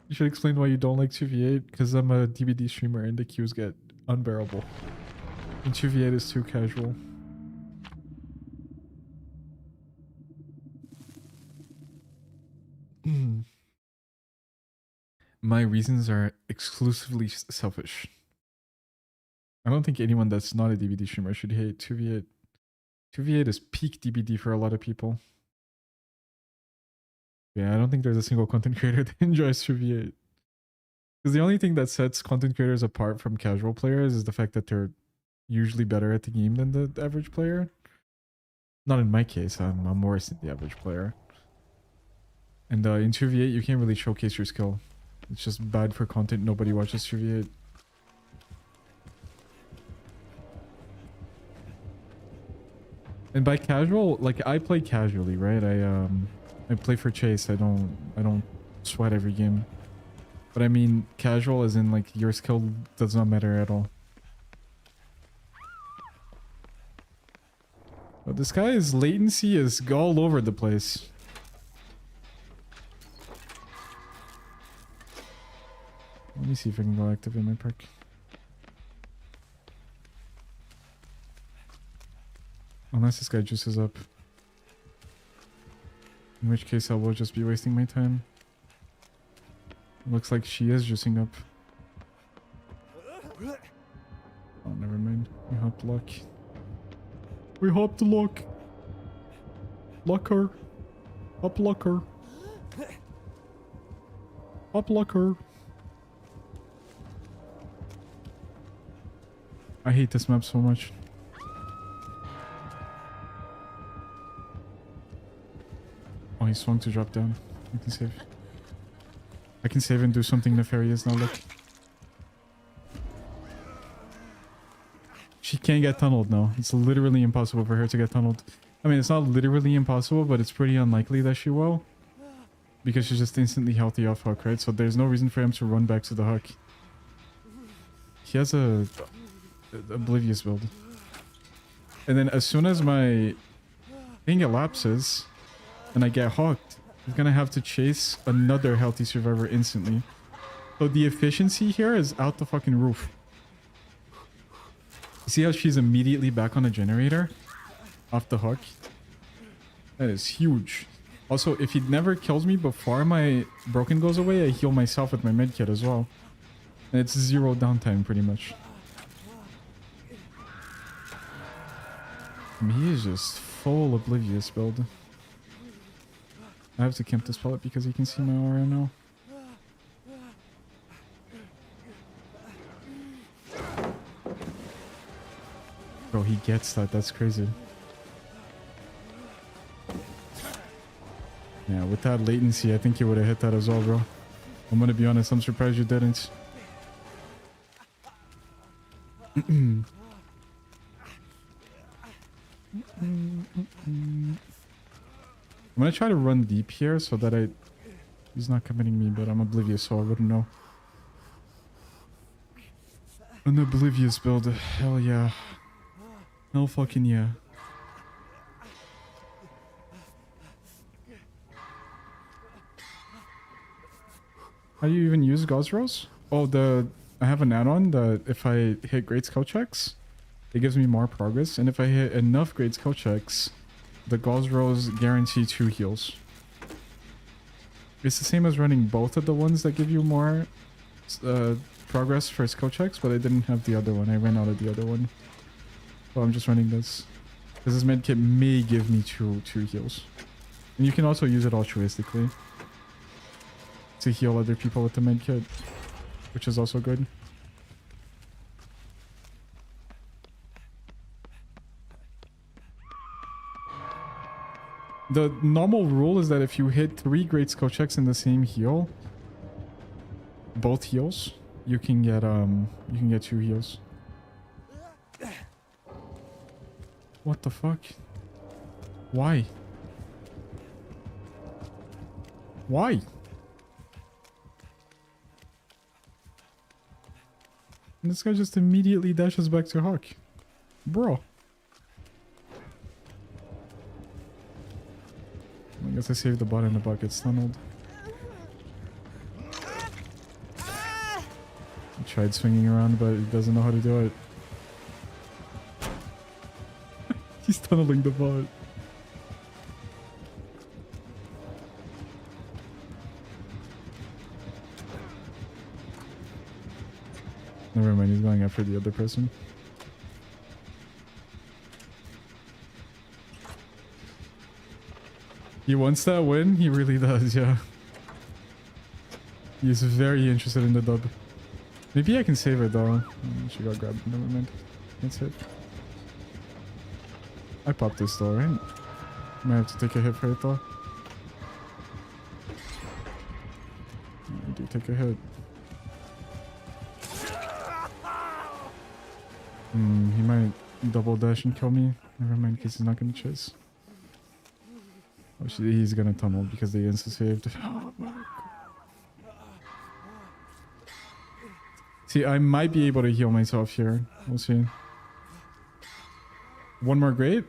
You should explain why you don't like 2v8, because I'm a DBD streamer and the queues get unbearable. And 2v8 is too casual. My reasons are exclusively selfish. I don't think anyone that's not a DBD streamer should hate 2v8. 2v8 is peak DBD for a lot of people. Yeah, I don't think there's a single content creator that enjoys 2v8. Because the only thing that sets content creators apart from casual players is the fact that they're usually better at the game than the average player. Not in my case, I'm worse than the average player. And in 2v8, you can't really showcase your skill. It's just bad for content. Nobody watches 2v8. And by casual, like I play casually, right? I play for chase. I don't sweat every game. But I mean casual as in like your skill does not matter at all. But this guy's latency is all over the place. Let me see if I can go activate my perk. Unless this guy juices up. In which case I will just be wasting my time. Looks like she is juicing up. Oh, never mind. We hopped luck. We hopped the luck. Lucker. Up lucker. Up lucker. I hate this map so much. Oh, he swung to drop down. I can save. I can save and do something nefarious now, look. She can't get tunneled now. It's literally impossible for her to get tunneled. I mean, it's not literally impossible, but it's pretty unlikely that she will. Because she's just instantly healthy off Huck, right? So there's no reason for him to run back to the Huck. He has a Oblivious build. And then as soon as my thing elapses and I get hooked, he's gonna have to chase another healthy survivor instantly. So the efficiency here is out the fucking roof. You see how she's immediately back on a generator? Off the hook? That is huge. Also, if he never kills me before my broken goes away, I heal myself with my medkit as well. And it's 0 downtime pretty much. I mean, he is just full Oblivious build. I have to camp this pellet because he can see my aura now. Bro, he gets that. That's crazy. Yeah, with that latency, I think he would have hit that as well, bro. I'm gonna be honest, I'm surprised you didn't. I'm gonna try to run deep here so that he's not committing me, but I'm Oblivious, so I wouldn't know. An Oblivious build. Hell yeah. Hell fucking yeah. How do you even use Gauze Rose? Oh, I have an add-on that if I hit great skill checks, it gives me more progress. And if I hit enough great skill checks, the Gauze Rose guarantee 2 heals. It's the same as running both of the ones that give you more progress for skill checks, but I didn't have the other one. I ran out of the other one. So I'm just running this. Because this medkit may give me two heals. And you can also use it altruistically. To heal other people with the medkit. Which is also good. The normal rule is that if you hit 3 great skill checks in the same heal, both heals, you can get 2 heals. What the fuck? Why? Why? And this guy just immediately dashes back to Hawk. Bro. I guess I saved the bot and the bot gets tunneled. He tried swinging around, but he doesn't know how to do it. He's tunneling the bot. Never mind, he's going after the other person. He wants that win? He really does, yeah. He is very interested in the dub. Maybe I can save it though. She got grabbed. Never mind. That's it. I popped this though, right? Might have to take a hit for it though. I do take a hit. He might double dash and kill me. Never mind, because he's not gonna chase. Oh shit, he's gonna tunnel because they insta-saved. Oh my god. See, I might be able to heal myself here. We'll see. One more great.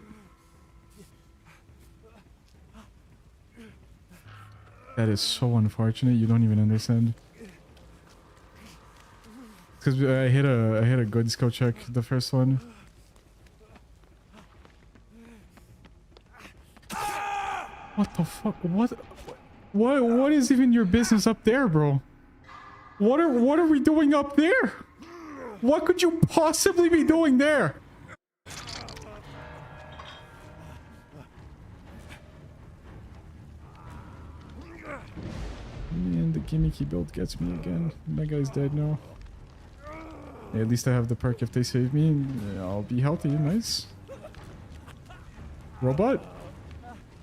That is so unfortunate. You don't even understand. Because I hit a good skill check the first one. What the fuck? What is even your business up there, bro? What are we doing up there? What could you possibly be doing there? Man, the gimmicky build gets me again. That guy's dead now. Hey, at least I have the perk if they save me. I'll be healthy. Nice. Robot.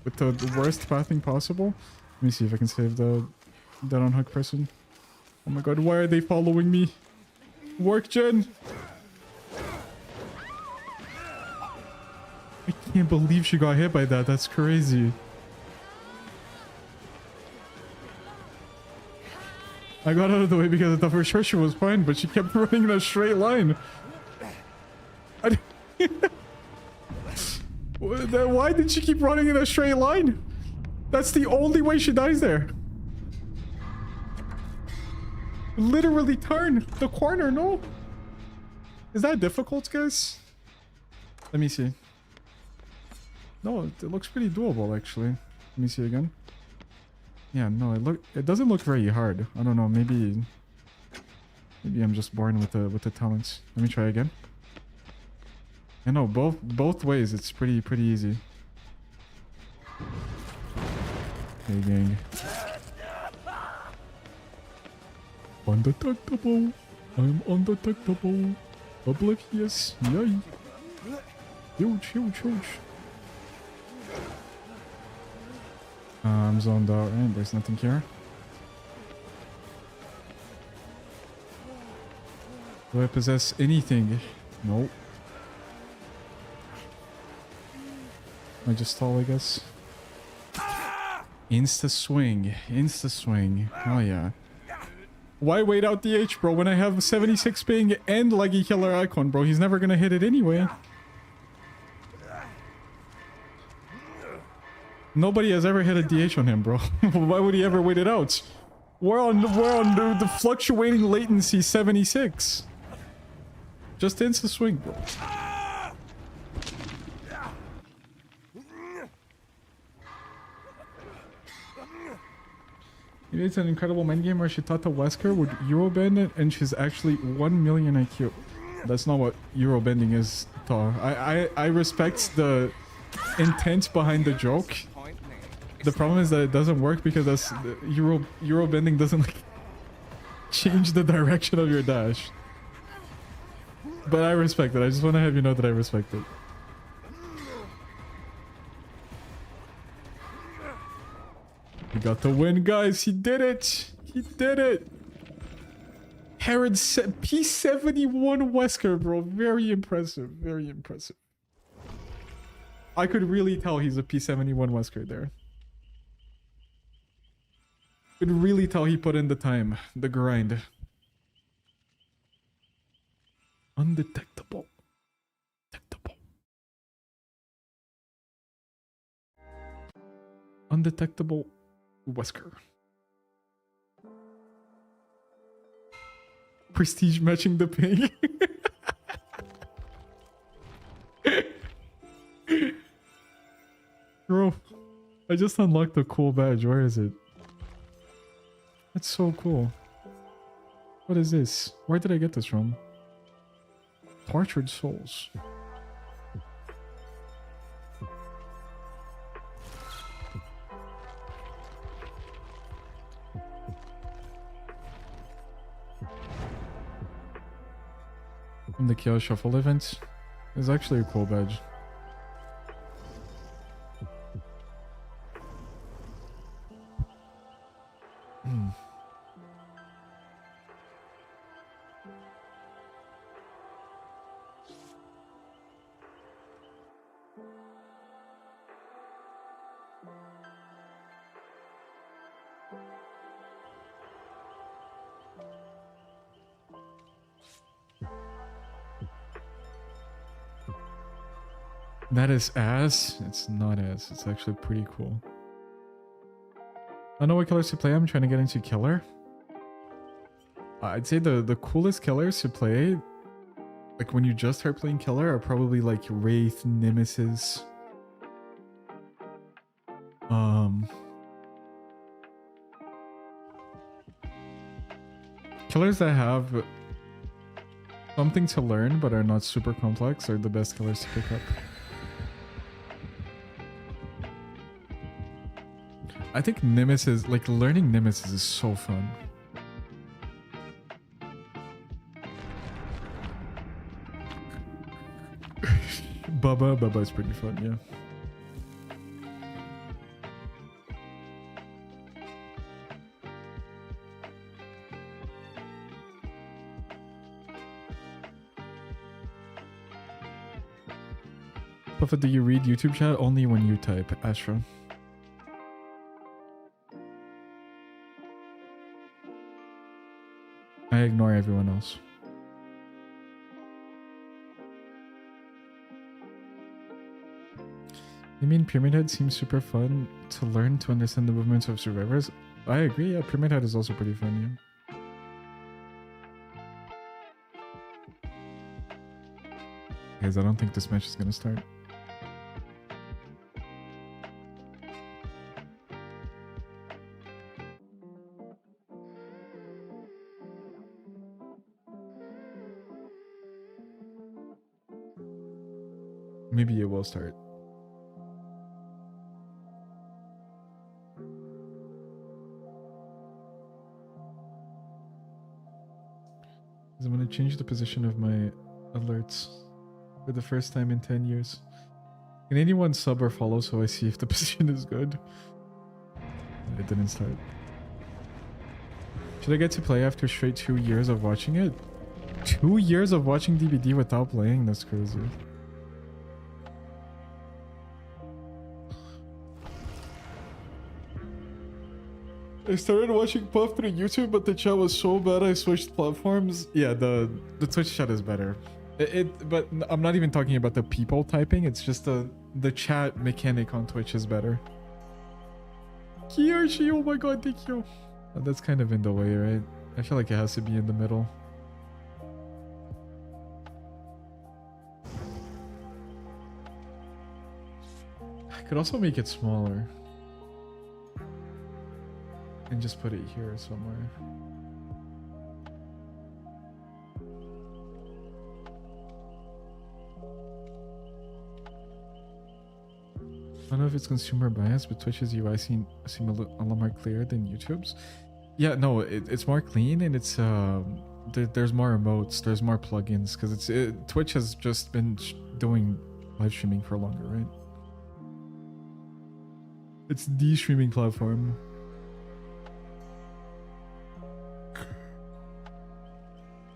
With the worst pathing possible. Let me see if I can save the dead on hook person. Oh my god, why are they following me? Work, Jen! I can't believe she got hit by that. That's crazy. I got out of the way because I thought for sure she was fine, but she kept running in a straight line. Why did she keep running in a straight line? That's the only way she dies there. Literally turn the corner, no? Is that difficult, guys? Let me see. No, it looks pretty doable, actually. Let me see again. Yeah, no, it doesn't look very hard. I don't know, maybe I'm just born with the talents. Let me try again. I know both ways it's pretty easy. Hey gang. Undetectable. I'm undetectable. Oblivious. Yay. Huge. I'm zoned out, right? There's nothing here. Do I possess anything? Nope. I just stall, I guess. Insta swing. Oh yeah. Why wait out DH, bro, when I have 76 ping and leggy killer icon, bro? He's never gonna hit it anyway. Nobody has ever hit a DH on him, bro. Why would he ever wait it out? We're on the fluctuating latency 76. Just insta swing, bro. It's an incredible mind game where she taught the Wesker would Eurobend it and she's actually 1 million IQ. That's not what Euro bending is, Tar. I respect the intent behind the joke. The problem is that it doesn't work because that's Euro bending doesn't like change the direction of your dash. But I respect it. I just want to have you know that I respect it. He got the win, guys. He did it. He did it. Herod P71 Wesker, bro. Very impressive. Very impressive. I could really tell he's a P71 Wesker there. Could really tell he put in the time, the grind. Undetectable. Detectable. Undetectable Wesker. Prestige matching the ping. Bro, I just unlocked a cool badge. Where is it? That's so cool. What is this? Where did I get this from? Tortured Souls. From the Kyo Shuffle event. It's actually a cool badge. That is ass. It's not ass. It's actually pretty cool. I know what killers to play. I'm trying to get into killer. I'd say the coolest killers to play, like when you just start playing killer, are probably like Wraith, Nemesis. Killers that have something to learn but are not super complex are the best killers to pick up. I think Nemesis, like learning Nemesis is so fun. Bubba is pretty fun, yeah. Puffa, do you read YouTube chat? Only when you type, Astra. I ignore everyone else. You mean Pyramid Head seems super fun to learn to understand the movements of survivors? I agree, yeah, Pyramid Head is also pretty fun, yeah. Guys, I don't think this match is gonna start. Maybe it will start. I'm gonna change the position of my alerts for the first time in 10 years. Can anyone sub or follow so I see if the position is good? It didn't start. Should I get to play after straight 2 years of watching it? 2 years of watching DBD without playing? That's crazy. I started watching Puff through YouTube, but the chat was so bad I switched platforms. Yeah, the Twitch chat is better. But I'm not even talking about the people typing. It's just the chat mechanic on Twitch is better. Kiyoshi, oh my god, thank you. That's kind of in the way, right? I feel like it has to be in the middle. I could also make it smaller. And just put it here somewhere. I don't know if it's consumer bias, but Twitch's UI seem a lot more clear than YouTube's. Yeah, no, it's more clean, and it's there's more emotes, there's more plugins, because Twitch has just been doing live streaming for longer, right? It's the streaming platform.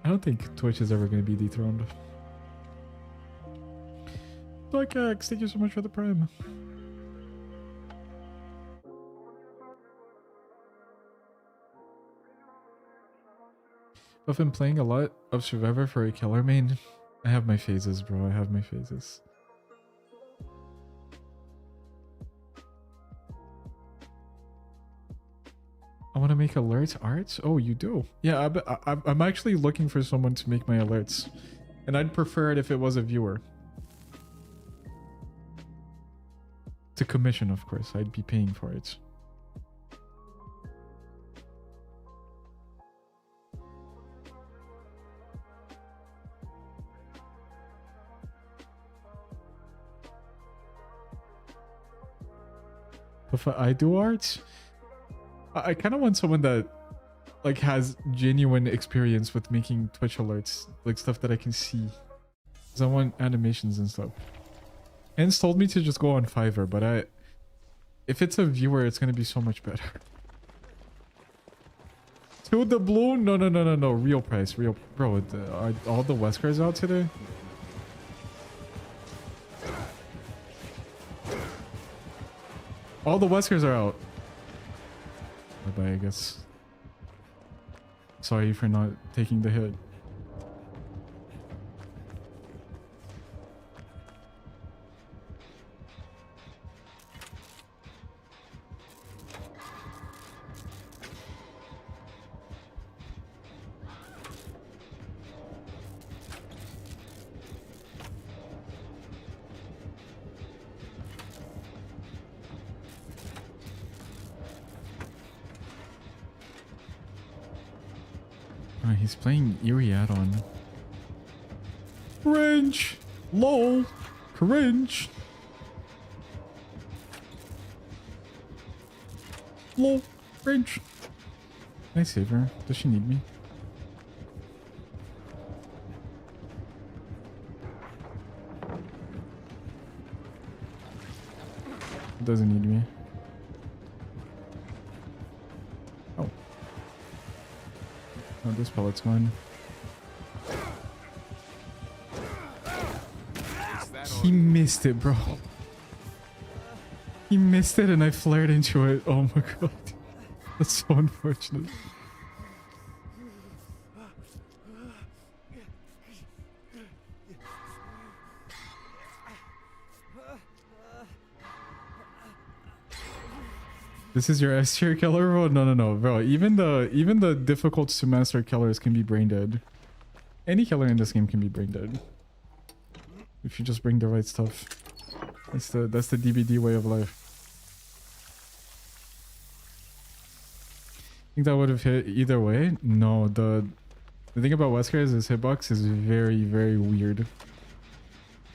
I don't think Twitch is ever going to be dethroned. Dark X, thank you so much for the prime. I've been playing a lot of Survivor for a killer main. I have my phases, bro. I have my phases. I want to make alerts art. Oh, you do? Yeah, I'm actually looking for someone to make my alerts. And I'd prefer it if it was a viewer. To commission, of course. I'd be paying for it. If I do art, I kind of want someone that like has genuine experience with making Twitch alerts, like stuff that I can see. Because I want animations and stuff. Hens told me to just go on Fiverr, but if it's a viewer, it's gonna be so much better. To the blue? No, real price, real. Bro, are all the Weskers out today? All the Weskers are out. Bye-bye, I guess. Sorry for not taking the hit. He's playing Eerie add-on. Cringe! LOL! Cringe! LOL! Cringe! Can I save her? Does she need me? Doesn't need me. Oh, this pellet's gone. He missed it, bro. He missed it and I flared into it. Oh my god. That's so unfortunate. This is your S tier killer, bro? No, bro. Even the difficult to master killers can be brain dead. Any killer in this game can be brain dead. If you just bring the right stuff. That's the DBD way of life. Think that would have hit either way? No, the thing about Wesker is his hitbox is very, very weird.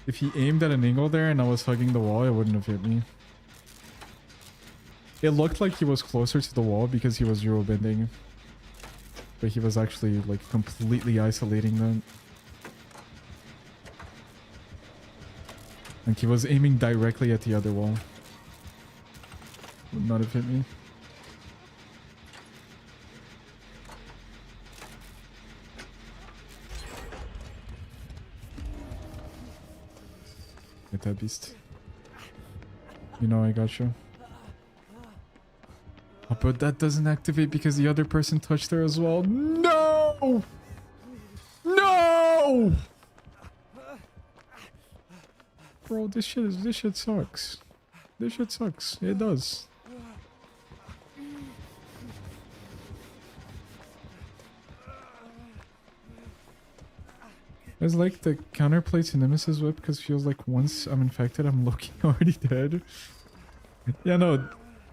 If he aimed at an angle there and I was hugging the wall, it wouldn't have hit me. It looked like he was closer to the wall because he was Euro bending. But he was actually like completely isolating that. Like he was aiming directly at the other wall. Would not have hit me. Get that beast. You know I got you. Oh, but that doesn't activate because the other person touched her as well. No! No! Bro, this shit sucks. This shit sucks. It does. It's like the counterplay to Nemesis Whip because it feels like once I'm infected, I'm looking already dead. Yeah, no.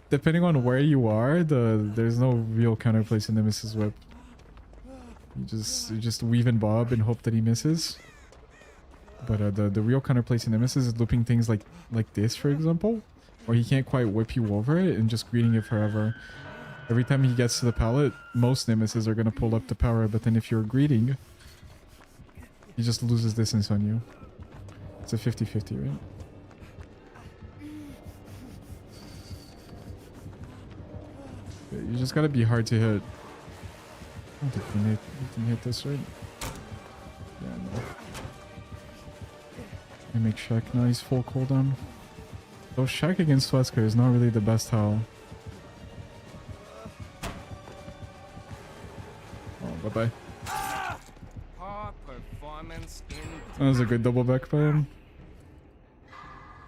Depending on where you are, there's no real counterplay to Nemesis Whip. You just weave and bob and hope that he misses. But the real counterplay to Nemesis is looping things like this, for example. Or he can't quite whip you over it and just greeting it forever. Every time he gets to the pallet, most nemesis are going to pull up the power, but then if you're greeting, he just loses distance on you. It's a 50-50, right? You just gotta be hard to hit. I don't think we can hit this, right? Yeah, no. I make Shaq now, he's full cooldown. Though Shaq against Wesker is not really the best how. Oh, bye-bye. That was a good double back by him.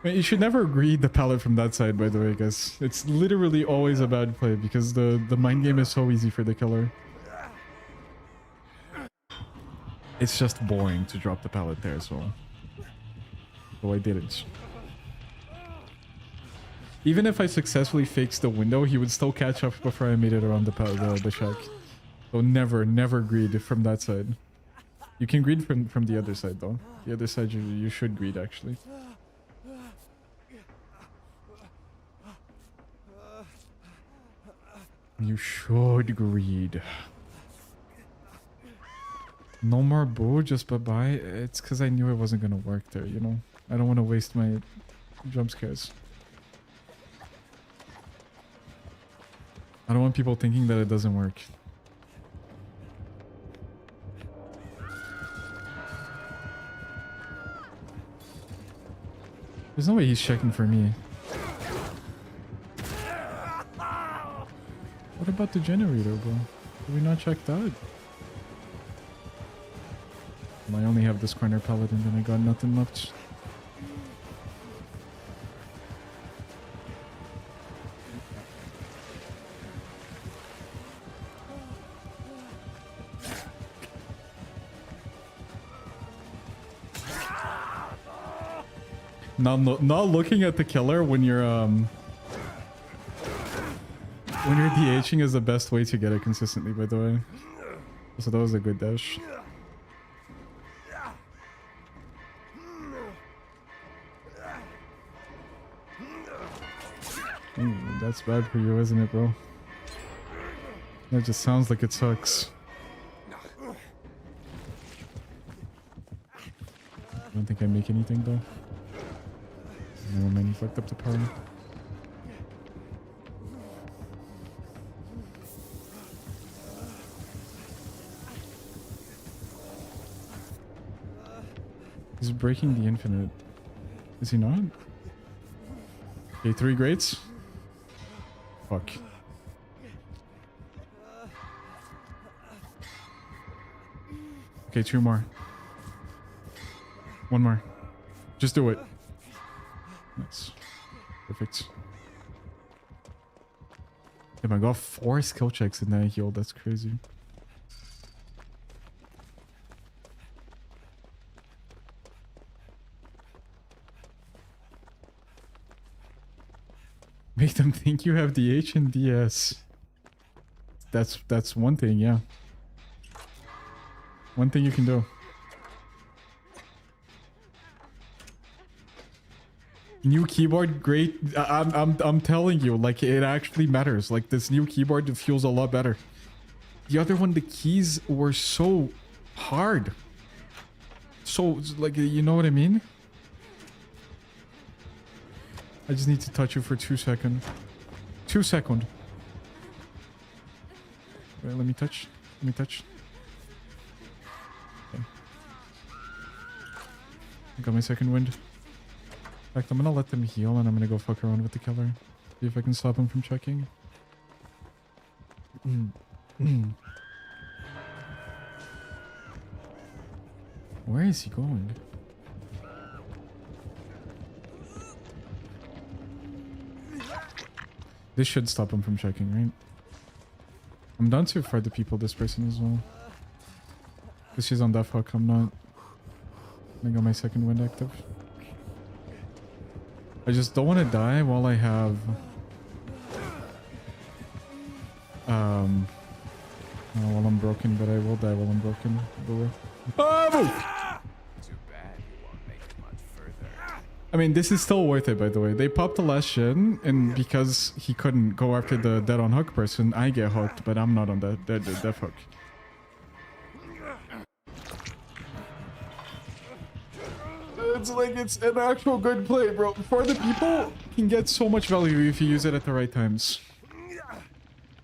Wait, you should never greed the pallet from that side, by the way, guys. It's literally always a bad play because the mind game is so easy for the killer. It's just boring to drop the pallet there as well. So I didn't. Even if I successfully faked the window, he would still catch up before I made it around the shack. So never greed from that side. You can greed from the other side though. The other side you should greed actually. You should greed. No more boo, just bye-bye. It's because I knew it wasn't going to work there, you know? I don't want to waste my jump scares. I don't want people thinking that it doesn't work. There's no way he's checking for me. What about the generator, bro? Did we not check that? Well, I only have this corner pallet and then I got nothing left. Not looking at the killer when you're DHing is the best way to get it consistently, by the way. So that was a good dash. Ooh, that's bad for you, isn't it, bro? That just sounds like it sucks. I don't think I make anything, though. Never mind, he fucked up the power. He's breaking the infinite. Is he not? Okay, 3 greats. Fuck. Okay, 2 more. 1 more. Just do it. Nice. Perfect. Damn, I got 4 skill checks in that heal. That's crazy. Make them think you have DH and DS. That's one thing, yeah. One thing you can do. New keyboard, great. I'm telling you, like, it actually matters. Like, this new keyboard, it feels a lot better. The other one, the keys were so hard. So, like, you know what I mean? I just need to touch you for 2 seconds. 2 seconds. Wait, let me touch. Let me touch. Okay. I got my second wind. In fact, I'm gonna let them heal and I'm gonna go fuck around with the killer. See if I can stop him from checking. Where is he going? This should stop him from checking, right? I'm down to fight the people this person as well. Because she's on that fuck, I'm not. I got my second wind active. I just don't want to die while I have... while I'm broken, but I will die while I'm broken. Oh! Too bad you won't make it much further. I mean, this is still worth it, by the way. They popped the last shin, and because he couldn't go after the dead on hook person, I get hooked, but I'm not on that death hook. It's like it's an actual good play, bro. For the people, can get so much value if you use it at the right times.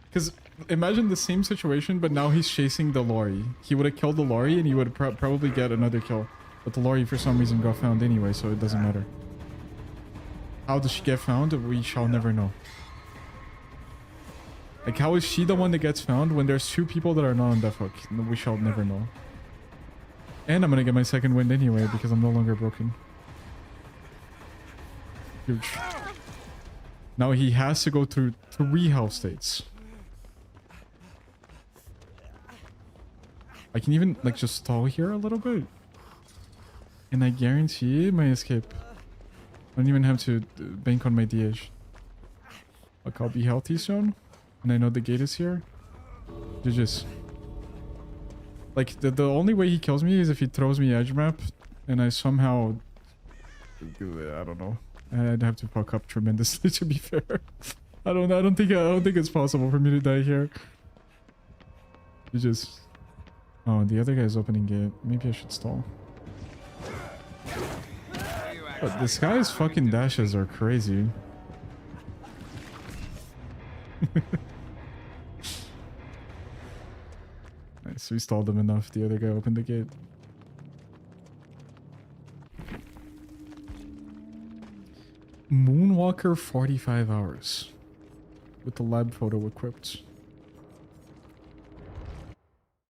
Because imagine the same situation, but now he's chasing the lorry. He would have killed the lorry, and he would probably get another kill. But the lorry, for some reason, got found anyway, so it doesn't matter. How does she get found? We shall never know. Like, how is she the one that gets found when there's two people that are not on death hook? We shall never know. And I'm gonna get my second wind anyway, because I'm no longer broken. Huge. Now he has to go through 3 health states. I can even, like, just stall here a little bit. And I guarantee my escape. I don't even have to bank on my DH. Like, I'll be healthy soon. And I know the gate is here. GG's. Like, the only way he kills me is if he throws me edge map. And I somehow... I don't know. I'd have to fuck up tremendously, to be fair. I don't think it's possible for me to die here. GG's. Oh, the other guy's opening gate. Maybe I should stall. But this guy's fucking dashes are crazy. Nice, we stalled him enough. The other guy opened the gate. Moonwalker 45 hours. With the lab photo equipped.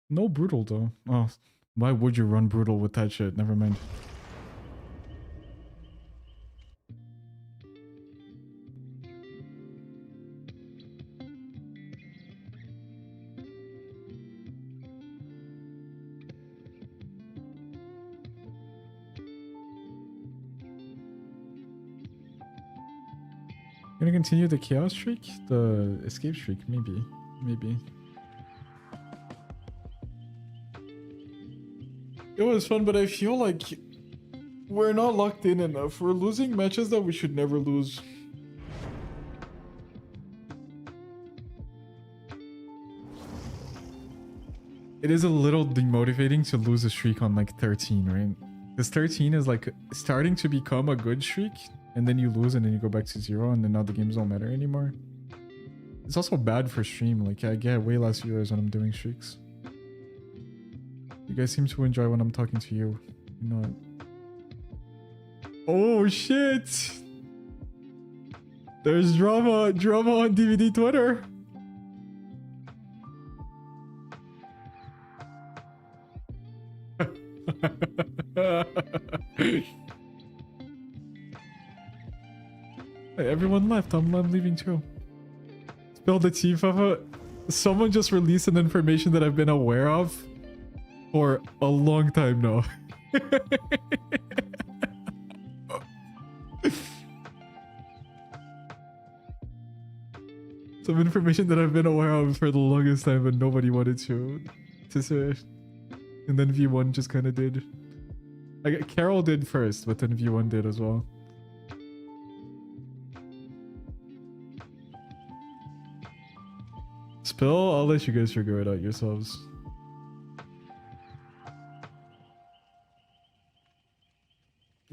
No brutal though. Oh, why would you run brutal with that shit? Never mind. Gonna continue the chaos streak? The escape streak? Maybe. Maybe. It was fun, but I feel like we're not locked in enough. We're losing matches that we should never lose. It is a little demotivating to lose a streak on like 13, right? Because 13 is like starting to become a good streak, and then you lose and then you go back to 0, and then now the games don't matter anymore. It's also bad for stream. Like, I get way less viewers when I'm doing streaks. You guys seem to enjoy when I'm talking to you. You know it. Oh shit! There's drama on DVD Twitter. Hey, everyone left. I'm leaving too. Spill the tea, Fafa. Someone just released an information that I've been aware of for a long time now. Some information that I've been aware of for the longest time, but nobody wanted to say. And then V1 just kind of did. Like, Carol did first, but then V1 did as well. Spill? I'll let you guys figure it out yourselves.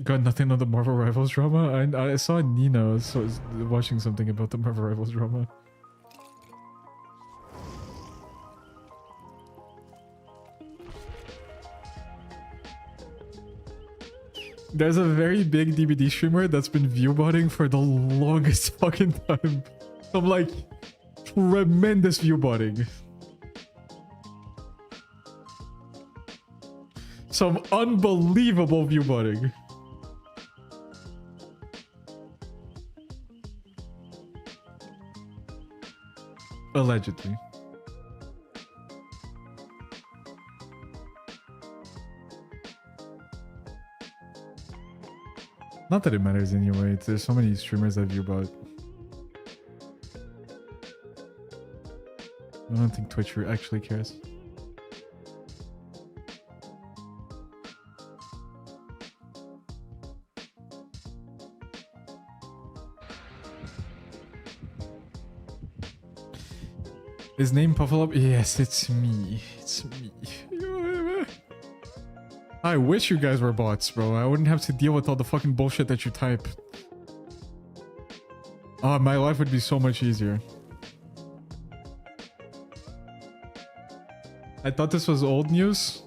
Got nothing on the Marvel Rivals drama? I saw Nina watching something about the Marvel Rivals drama. There's a very big DBD streamer that's been viewbotting for the longest fucking time. I'm like, tremendous viewbotting. Some unbelievable viewbotting. Allegedly. Not that it matters anyway. There's so many streamers that viewbot. I don't think Twitch actually cares. His name Puffalo? Yes, it's me. It's me. I wish you guys were bots, bro. I wouldn't have to deal with all the fucking bullshit that you type. Oh, my life would be so much easier. I thought this was old news.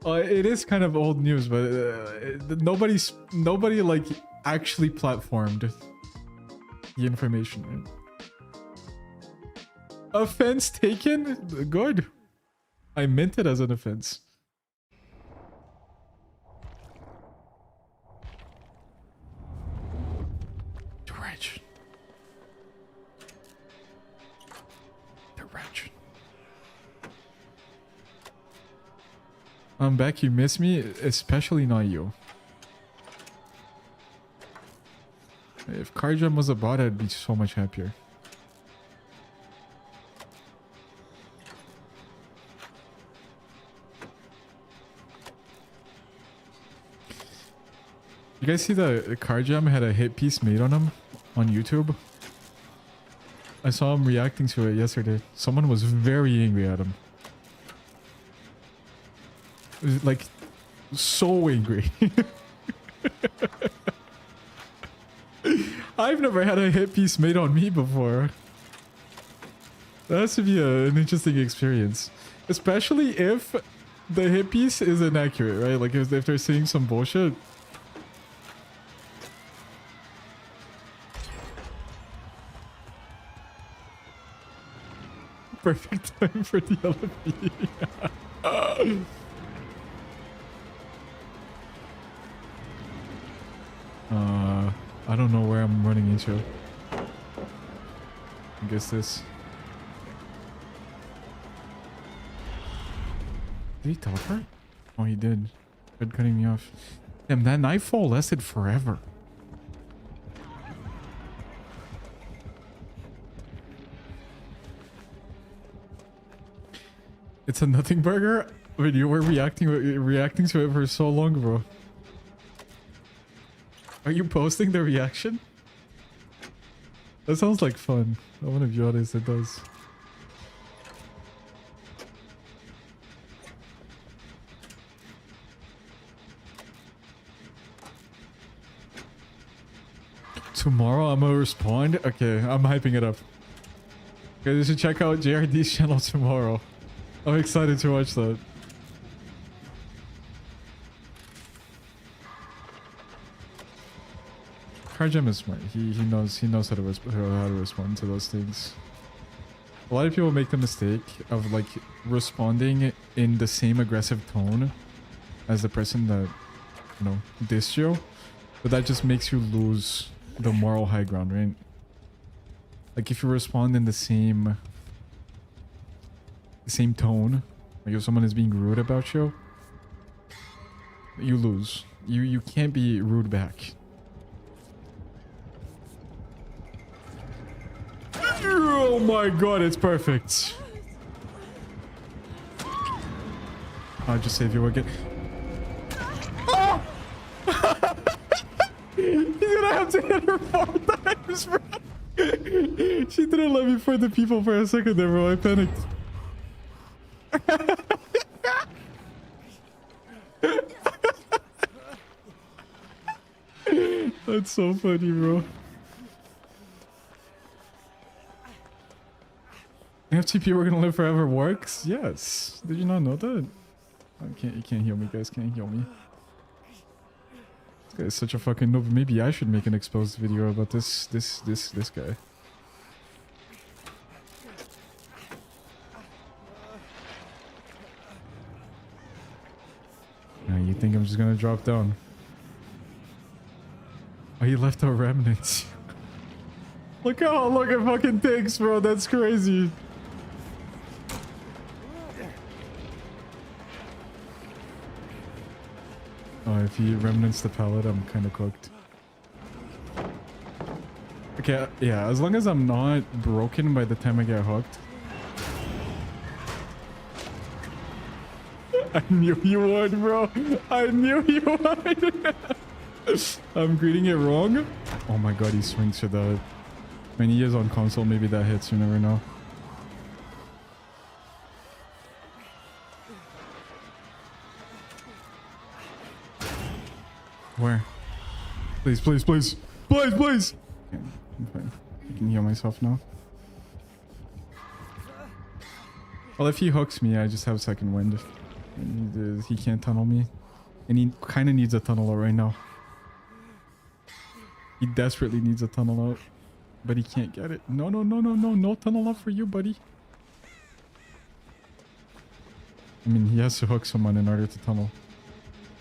It is kind of old news, but nobody like actually platformed the information. Right? Offense taken? Good. I meant it as an offense. Dredge. Dredge. I'm back, you miss me? Especially not you. If Cardjam was a bot, I'd be so much happier. You guys see the Cardjam had a hit piece made on him on YouTube? I saw him reacting to it yesterday. Someone was very angry at him. Like, so angry. I've never had a hit piece made on me before. That has to be an interesting experience. Especially if the hit piece is inaccurate, right? Like if they're saying some bullshit. Perfect time for the LFP. I don't know where I'm running into. I guess this. Did he teleport? Oh, he did. Good cutting me off. Damn, that nightfall lasted forever. It's a nothing burger? Wait, you were reacting to it for so long, bro. Are you posting the reaction? That sounds like fun. I want to be honest, it does. Tomorrow I'm gonna respond? Okay, I'm hyping it up. Okay, you should check out JRD's channel tomorrow. I'm excited to watch that. Cardjam is smart. He knows how to respond to those things. A lot of people make the mistake of like responding in the same aggressive tone as the person that, you know, dissed you, but that just makes you lose the moral high ground, right? Like if you respond in the same tone, like if someone is being rude about you, you lose. You can't be rude back. Oh my god, it's perfect. I'll just save you again. Oh! He's gonna have to hit her 4 times, bro. She didn't let me fight the people for a second there, bro. I panicked. That's so funny, bro. FTP we're gonna live forever works? Yes. Did you not know that? You can't heal me, guys. Can't heal me. This guy is such a fucking noob. Maybe I should make an exposed video about this guy. Now you think I'm just gonna drop down? Oh, he left our remnants. Look how long it fucking takes, bro. That's crazy. Oh, if he remnants the pallet, I'm kind of cooked. Okay, yeah, as long as I'm not broken by the time I get hooked. I knew you would, bro. I knew you would. I'm greeting it wrong. Oh my god, he swings to that. When he is on console, maybe that hits, you never know. Where? Please, please, please. Please, please. Okay, I'm fine. I can heal myself now. Well, if he hooks me, I just have second wind. And he can't tunnel me. And he kind of needs a tunnel out right now. He desperately needs a tunnel out. But he can't get it. No, no, no, no, no. No tunnel out for you, buddy. I mean, he has to hook someone in order to tunnel.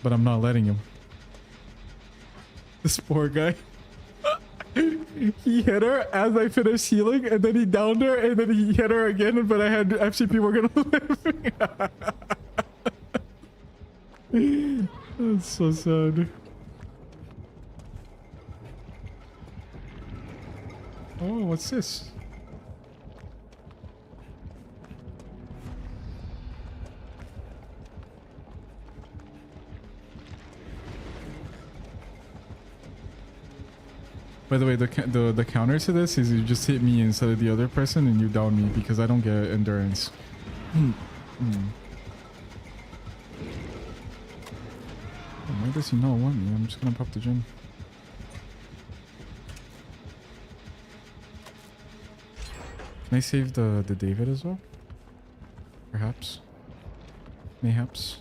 But I'm not letting him. This poor guy. He hit her as I finished healing, and then he downed her, and then he hit her again, but I had FCP were gonna live. That's so sad. Oh, what's this? By the way, the counter to this is you just hit me instead of the other person and you down me because I don't get endurance. Why does he not want me? I'm just gonna pop the gym. Can I save the David as well? Perhaps. Mayhaps.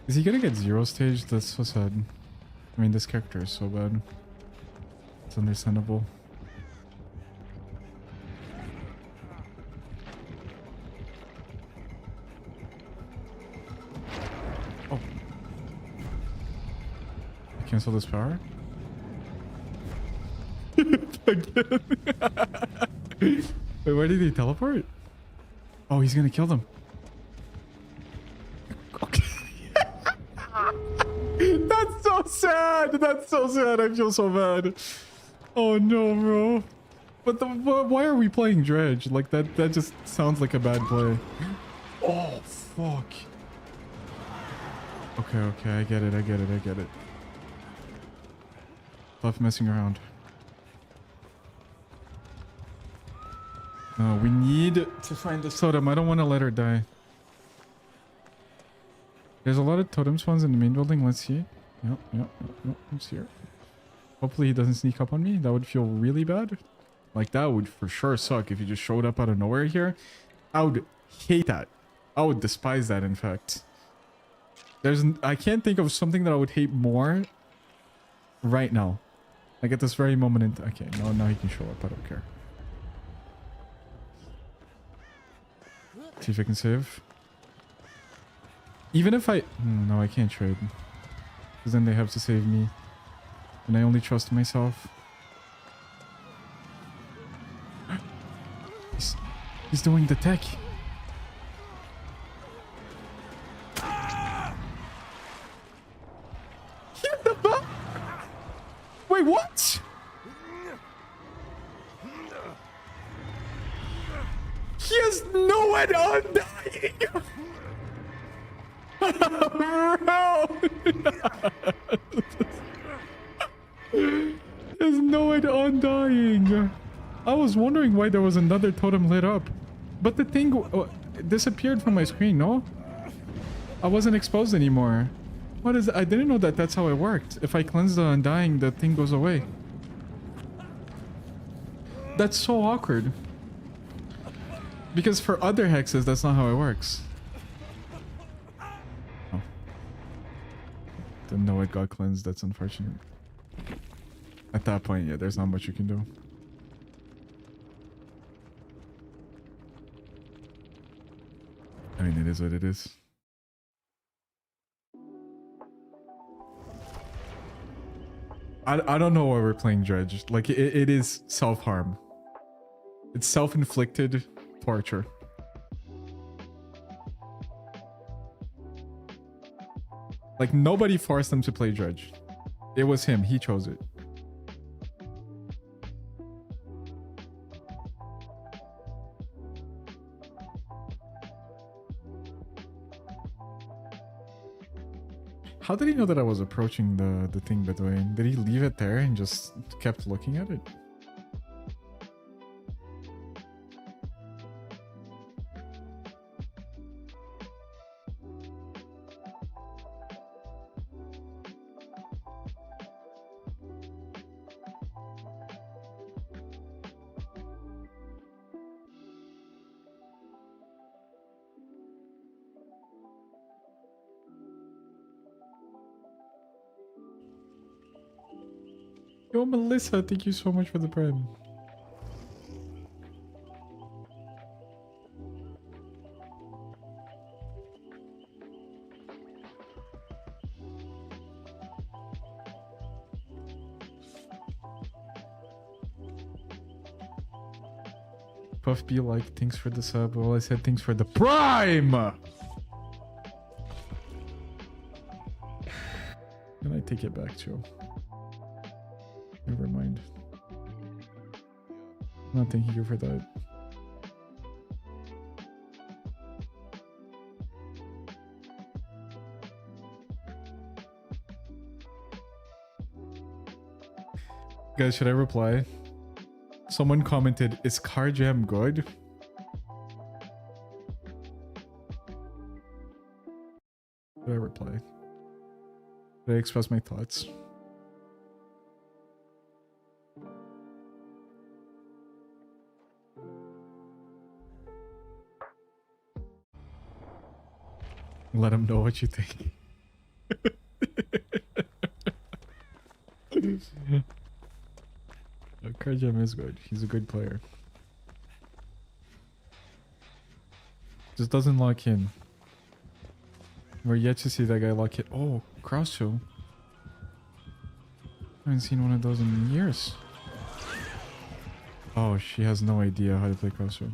Is he gonna get 0 stage? That's so sad. I mean, this character is so bad. It's understandable. Oh. I cancel this power? Again. Wait, where did he teleport? Oh, he's gonna kill them. Okay. That's so sad. That's so sad. I feel so bad. Oh no, bro. But why are we playing Dredge? Like that just sounds like a bad play. Oh fuck. Okay, okay, I get it. Stop messing around. No, we need to find the totem. I don't want to let her die. There's a lot of totem spawns in the main building. Let's see. Yep. It's here. Hopefully he doesn't sneak up on me. That would feel really bad. Like, that would for sure suck if he just showed up out of nowhere here. I would hate that. I would despise that, in fact. I can't think of something that I would hate more right now. Like, at this very moment in... Okay, now he can show up. I don't care. See if I can save. Even if I... No, I can't trade. Because then they have to save me. And I only trust myself. He's doing the tech. Hit the butt! Wait, what? He has no one undying! There's no one undying. I was wondering why there was another totem lit up. But the thing disappeared from my screen, no? I wasn't exposed anymore. What is it? I didn't know that that's how it worked. If I cleanse the undying, the thing goes away. That's so awkward. Because for other hexes, that's not how it works. Oh. Didn't know it got cleansed. That's unfortunate. At that point, yeah, there's not much you can do. I mean, it is what it is. I don't know why we're playing Dredge. Like, it is self-harm. It's self-inflicted torture. Like, nobody forced him to play Dredge. It was him. He chose it. How did he know that I was approaching the thing, by the way? Did he leave it there and just kept looking at it? Yo, Melissa, thank you so much for the prime. Puff be like, thanks for the sub. Well, I said thanks for the prime! Can I take it back, Joe? Never mind. Not thanking you for that. Guys, should I reply? Someone commented, is Car Jam good? Should I reply? Should I express my thoughts? Let him know what you think. Car Jam is good. He's a good player. Just doesn't lock in. We're yet to see that guy lock in. Oh, cross show. I haven't seen one of those in years. Oh, she has no idea how to play cross show.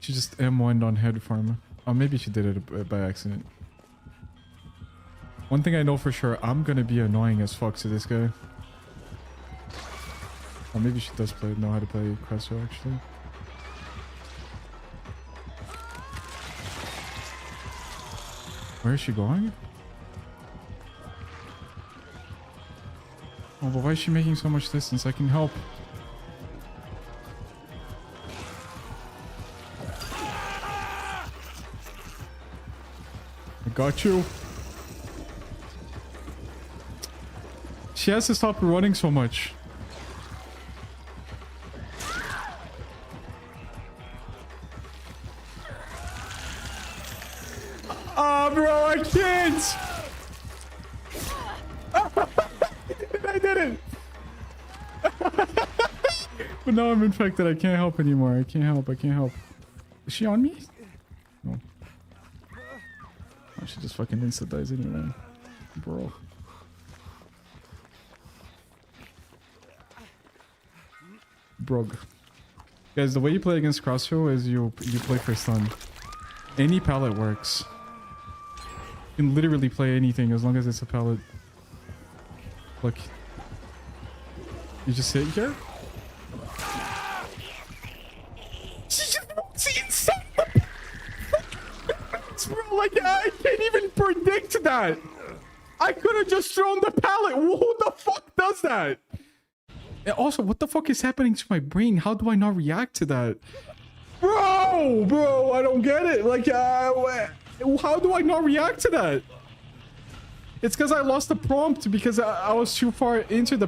She just M1'd on head farm. Oh, maybe she did it by accident. One thing I know for sure, I'm gonna be annoying as fuck to this guy. Or maybe she does know how to play cross show actually. Where is she going? Oh, but why is she making so much distance? I can help. I got you. She has to stop running so much. Oh, bro, I can't! I did it! But now I'm infected. I can't help anymore. I can't help. I can't help. Is she on me? No. Oh, she just fucking insta-dies anyway. Bro. Brog. Guys, the way you play against Crossbow is you play for stun. Any pallet works. You can literally play anything as long as it's a pallet. Look. You just sit here. She just walks inside the bro, like, I can't even predict that. I could have just thrown the pallet. Who the fuck does that? And also, what the fuck is happening to my brain? How do I not react to that? Bro, I don't get it. Like, how do I not react to that? It's because I lost the prompt because I was too far into the...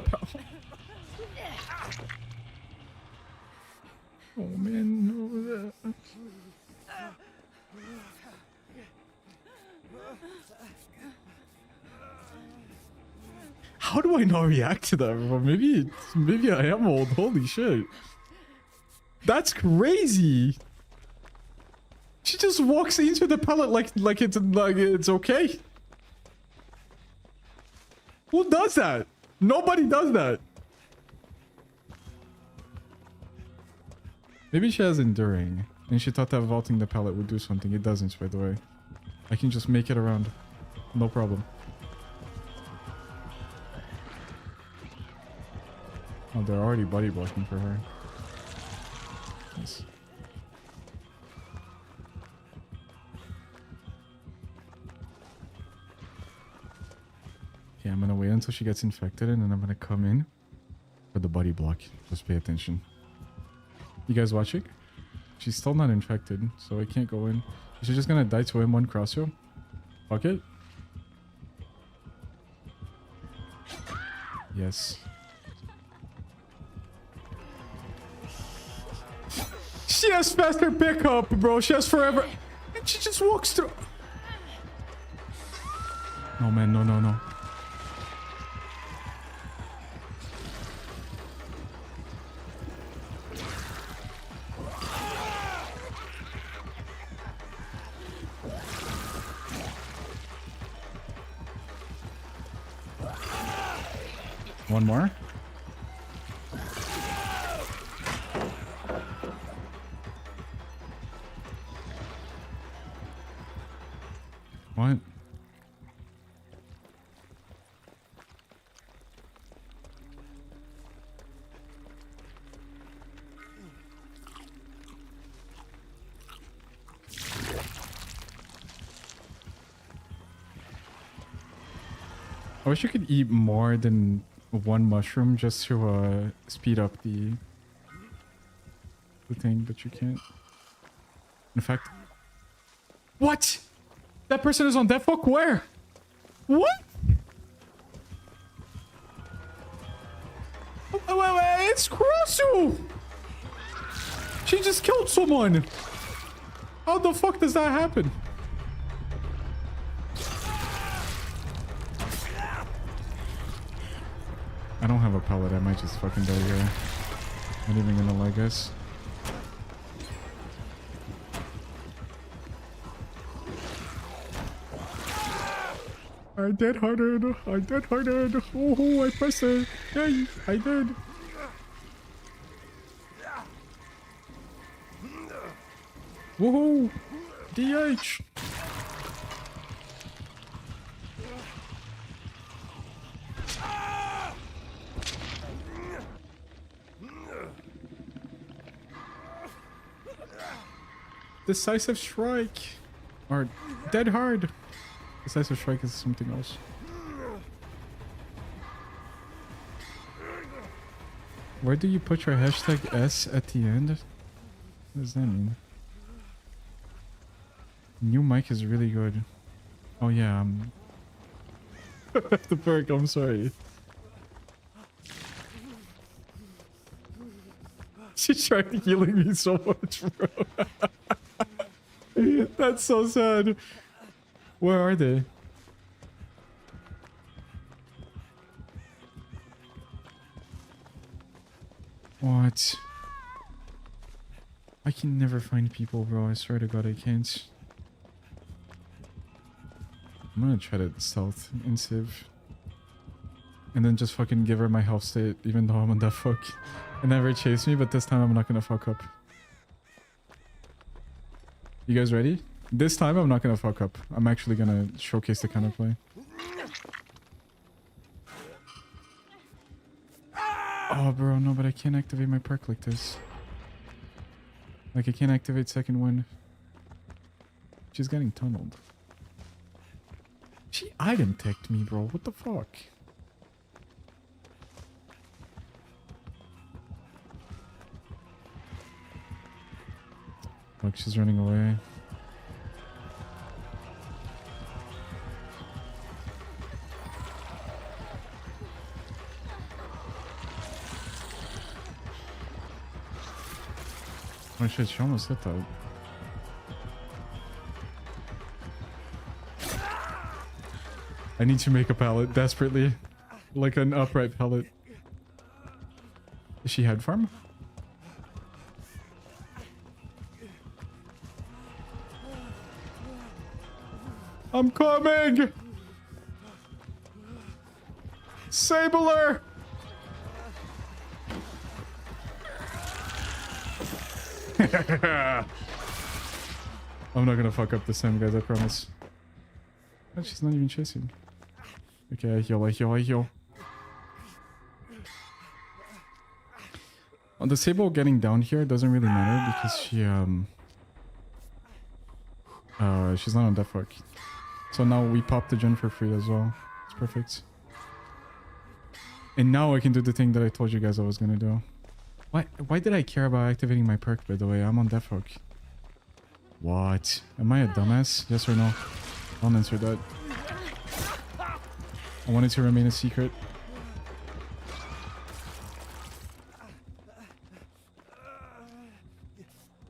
Oh, man. No. How do I not react to that? Bro? Maybe I am old. Holy shit. That's crazy. She just walks into the pallet like it's okay. Who does that? Nobody does that. Maybe she has enduring and she thought that vaulting the pallet would do something. It doesn't, by the way. I can just make it around. No problem. Oh, they're already body blocking for her. Nice. Okay, I'm gonna wait until she gets infected and then I'm gonna come in for the body block. Just pay attention. You guys watching? She's still not infected, so I can't go in. She's just gonna die to M1 cross you. Fuck it. Yes. She has faster pickup, bro. She has forever. And she just walks through. No, man. No. One more. What? I wish you could eat more than one mushroom just to speed up the thing, but you can't. In fact, what? That person is on death hook? Where? What? Wait, it's Kurosu! She just killed someone! How the fuck does that happen? I don't have a pellet. I might just fucking die here. Not even gonna lie, guys. I dead hearted. I dead hearted. Oh, I pressed it. Yay, I did. Woohoo! DH! Decisive strike! Or dead hard! Decisive strike is something else. Where do you put your hashtag S at the end? What does that mean? New mic is really good. Oh yeah, the perk, I'm sorry. She tried healing me so much, bro. That's so sad. Where are they? What? I can never find people, bro. I swear to God, I can't. I'm gonna try to stealth and save. And then just fucking give her my health state, even though I'm on that fuck. And never chase me, but this time I'm not gonna fuck up. You guys ready? This time I'm not gonna fuck up. I'm actually gonna showcase the kind of play. Oh, bro, no, but I can't activate my perk like this. Like, I can't activate second wind. She's getting tunneled. She item teched me, bro. What the fuck? Look, she's running away. Oh shit, she almost hit that. I need to make a pallet desperately. Like an upright pallet. Is she head farm? I'm coming! Sabler! I'm not gonna fuck up this time, guys, I promise. Oh, she's not even chasing. Okay, I heal, I heal, I heal. On the Sable getting down here doesn't really matter because she's not on death hook. So now we pop the gen for free as well. It's perfect. And now I can do the thing that I told you guys I was gonna do. Why did I care about activating my perk, by the way? I'm on death hook. What? Am I a dumbass? Yes or no? Don't answer that. I want it to remain a secret.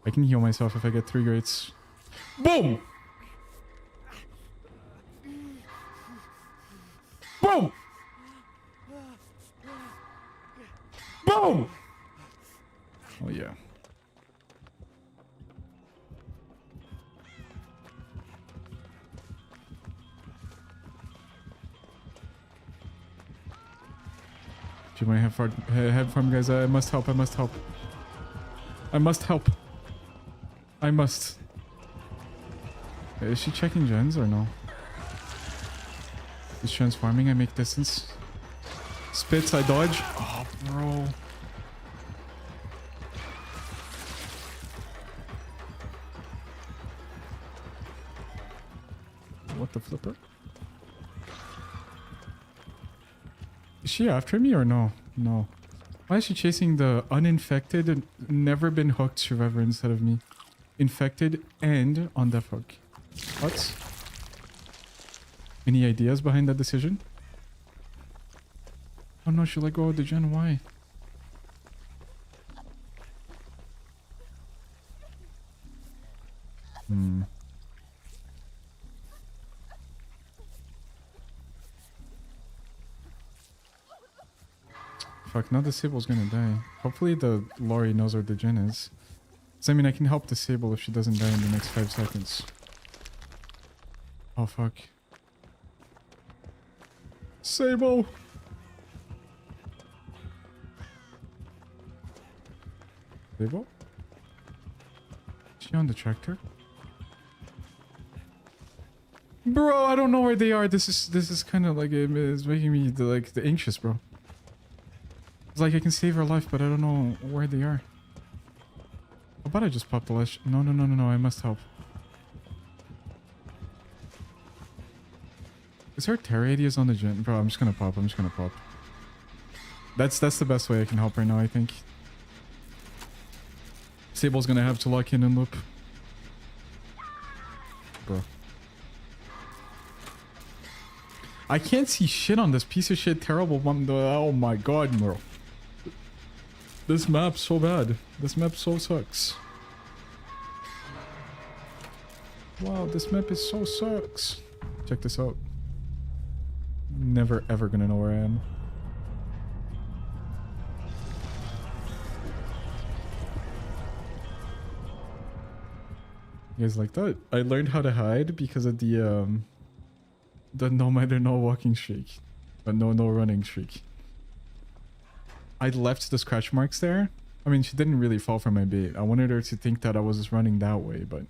I can heal myself if I get 3 greats. Boom! Boom! Boom! Oh yeah. Do my head farm, guys. I must help. I must help. I must help. I must. Is she checking gens or no? Is transforming? I make distance. Spits, I dodge. Oh, bro. What the flipper? Is she after me or no? No. Why is she chasing the uninfected and never been hooked survivor instead of me? Infected and on death hook. What? Any ideas behind that decision? Oh no, she let go of the gen. Why? Fuck, now Disable's gonna die. Hopefully the Lori knows where the gen is. So, I mean, I can help Disable if she doesn't die in the next 5 seconds. Oh, fuck. Sable! Sable? Is she on the tractor? Bro, I don't know where they are. This is kind of like, it's making me the anxious, bro. It's like I can save her life, but I don't know where they are. How about I just pop the lash? No, I must help. Is her terror radius on the gen? Bro, I'm just gonna pop. That's the best way I can help right now, I think. Sable's gonna have to lock in and loop. Bro. I can't see shit on this piece of shit terrible one. Oh my god, bro. This map's so bad. This map so sucks. Wow, this map is so sucks. Check this out. Never ever gonna know where I am. You guys like that? I learned how to hide because of the no matter no walking streak. But no running streak. I left the scratch marks there. I mean, she didn't really fall for my bait. I wanted her to think that I was just running that way, but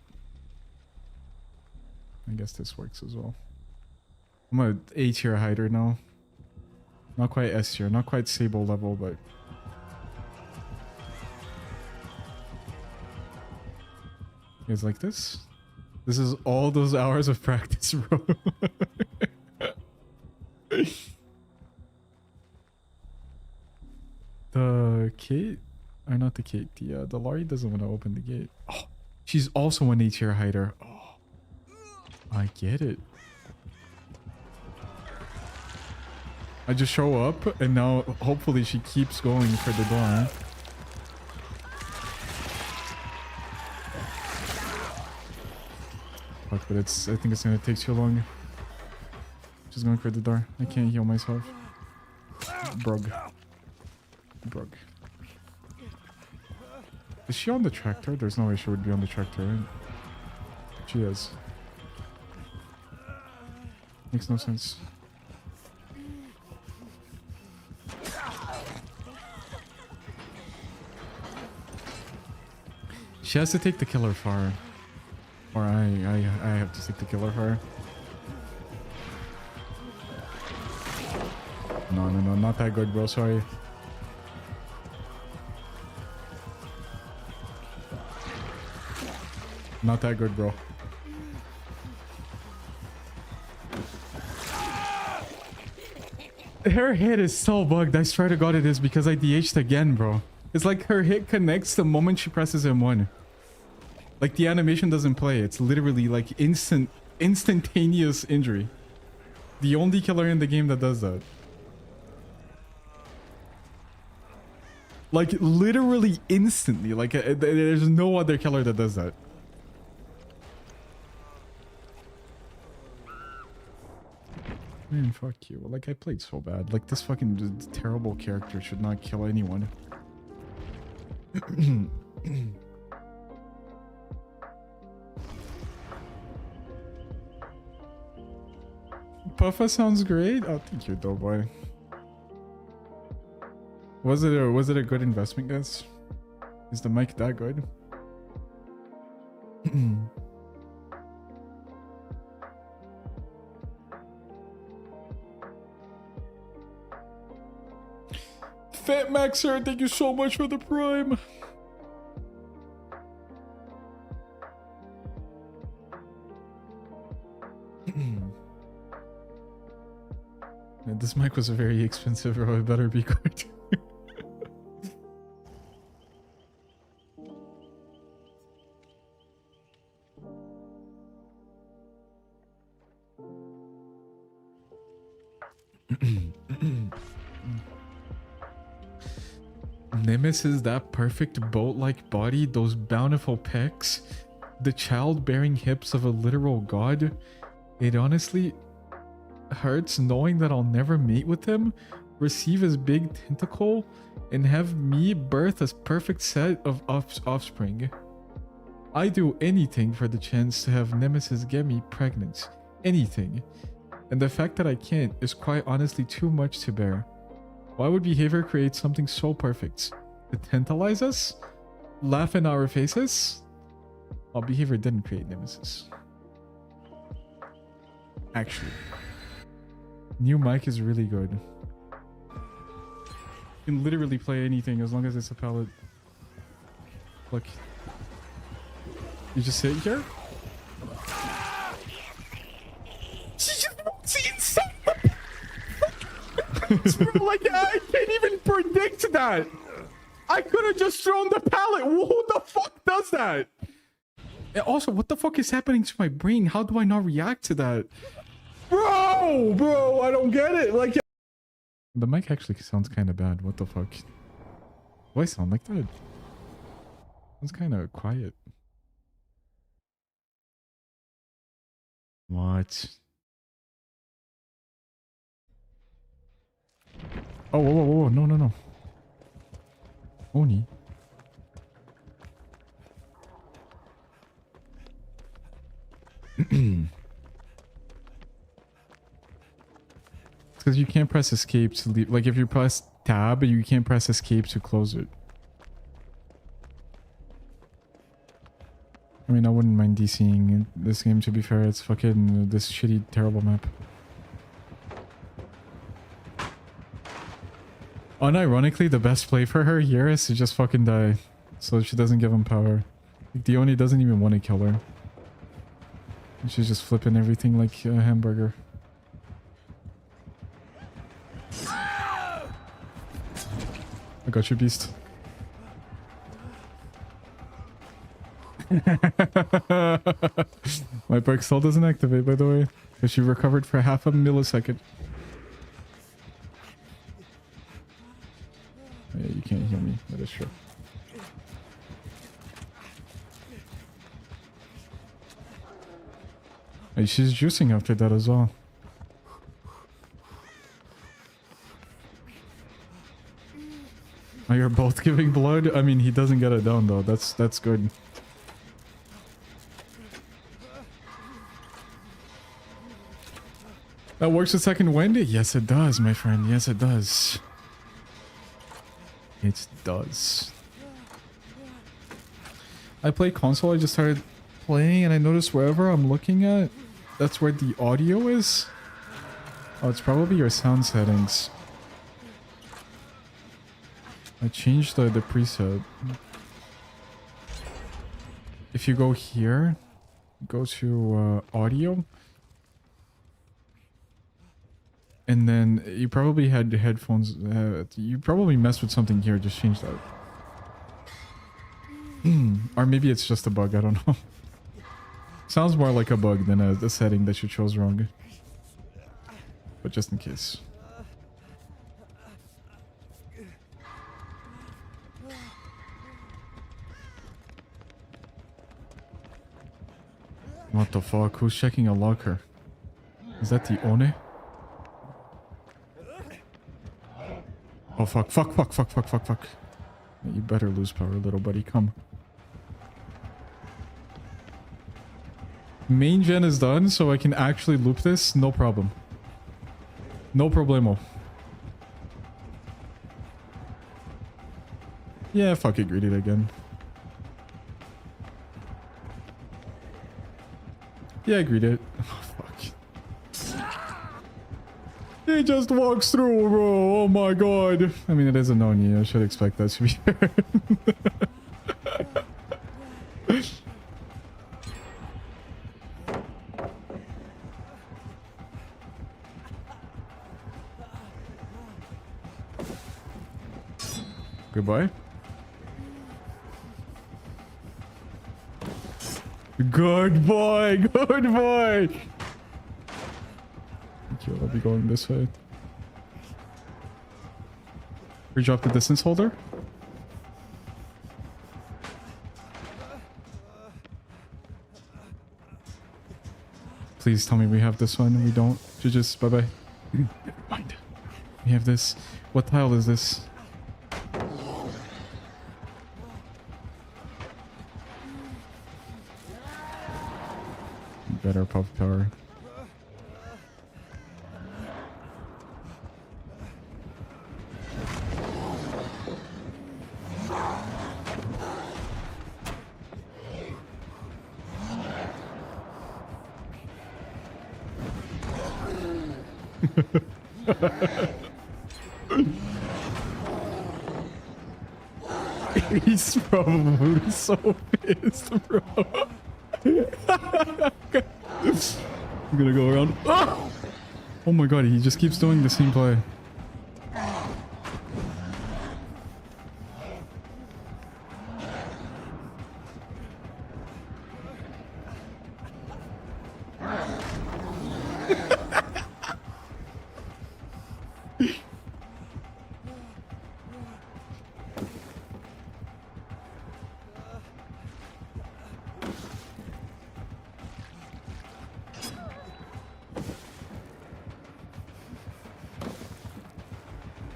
I guess this works as well. I'm a A tier hider now. Not quite S tier, not quite Sable level, but you guys like this? This is all those hours of practice, bro. The Kate, or not the Kate, the Lori doesn't want to open the gate. Oh, she's also an A tier hider. Oh, I get it. I just show up and now hopefully she keeps going for the door. Fuck, but I think it's gonna take too long. She's going for the door. I can't heal myself. Brug. Is she on the tractor? There's no way she would be on the tractor, right? She is. Makes no sense. She has to take the killer far. Or I have to take the killer far. No, not that good, bro. Sorry. Not that good, bro. Her hit is so bugged. I swear to God it is because I DH'd again, bro. It's like her hit connects the moment she presses M1. Like the animation doesn't play. It's literally like instantaneous injury. The only killer in the game that does that. Like literally instantly. Like there's no other killer that does that. Man, fuck you. Like, I played so bad. Like, this fucking terrible character should not kill anyone. Puffa sounds great. Oh, thank you, Doughboy. Was it a good investment, guys? Is the mic that good? Fat Maxer, thank you so much for the prime. Man, this mic was very expensive, bro. It better be good. Nemesis, that perfect boat-like body, those bountiful pecs, the childbearing hips of a literal god. It honestly hurts knowing that I'll never mate with him, receive his big tentacle, and have me birth a perfect set of offspring. I do anything for the chance to have Nemesis get me pregnant. Anything. And the fact that I can't is quite honestly too much to bear. Why would behavior create something so perfect? To tantalize us? Laugh in our faces? Well, behavior didn't create Nemesis. Actually. New mic is really good. You can literally play anything as long as it's a palette. Look. You just sit here? Like, I can't even predict that. I could have just thrown the pallet. Who the fuck does that? And also, what the fuck is happening to my brain? How do I not react to that? Bro, I don't get it. Like, the mic actually sounds kind of bad. What the fuck? Do I sound like that? It's kind of quiet. What? Oh, whoa, no. Oni. It's because you can't press escape to leave. Like, if you press tab, you can't press escape to close it. I mean, I wouldn't mind DCing this game, to be fair. It's fucking this shitty, terrible map. Unironically, the best play for her here is to just fucking die, so she doesn't give him power. Like, the Oni doesn't even want to kill her. And she's just flipping everything like a hamburger. I got you, beast. My perk still doesn't activate, by the way, because she recovered for half a millisecond. Yeah, you can't heal me. That is true. Hey, she's juicing after that as well. Oh, you're both giving blood? I mean, he doesn't get it down though. That's good. That works with second wind? Yes, it does, my friend. Yes, it does. It does. I play console. I just started playing and I noticed wherever I'm looking at, that's where the audio is. Oh, it's probably your sound settings. I changed the preset. If you go here, go to audio. And then you probably had the headphones. You probably messed with something here. Just change that. Or maybe it's just a bug. I don't know. Sounds more like a bug than a setting that you chose wrong. But just in case. What the fuck? Who's checking a locker? Is that the Oni? Oh, fuck. You better lose power, little buddy. Come. Main gen is done, so I can actually loop this. No problem. No problemo. Yeah, fuck it, greet it again. Yeah, greet it. Oh, fuck. He just walks through, bro. Oh my god. I mean, it is an Oni. I should expect that to be fair. Goodbye. Good boy. Good boy. Thank you. I'll be going this way. We drop the distance holder. Please tell me we have this one. We don't. Just bye bye. Never mind. We have this. What tile is this? Better pop tower. He's probably so pissed, bro. I'm gonna go around. Ah! Oh my god, he just keeps doing the same play.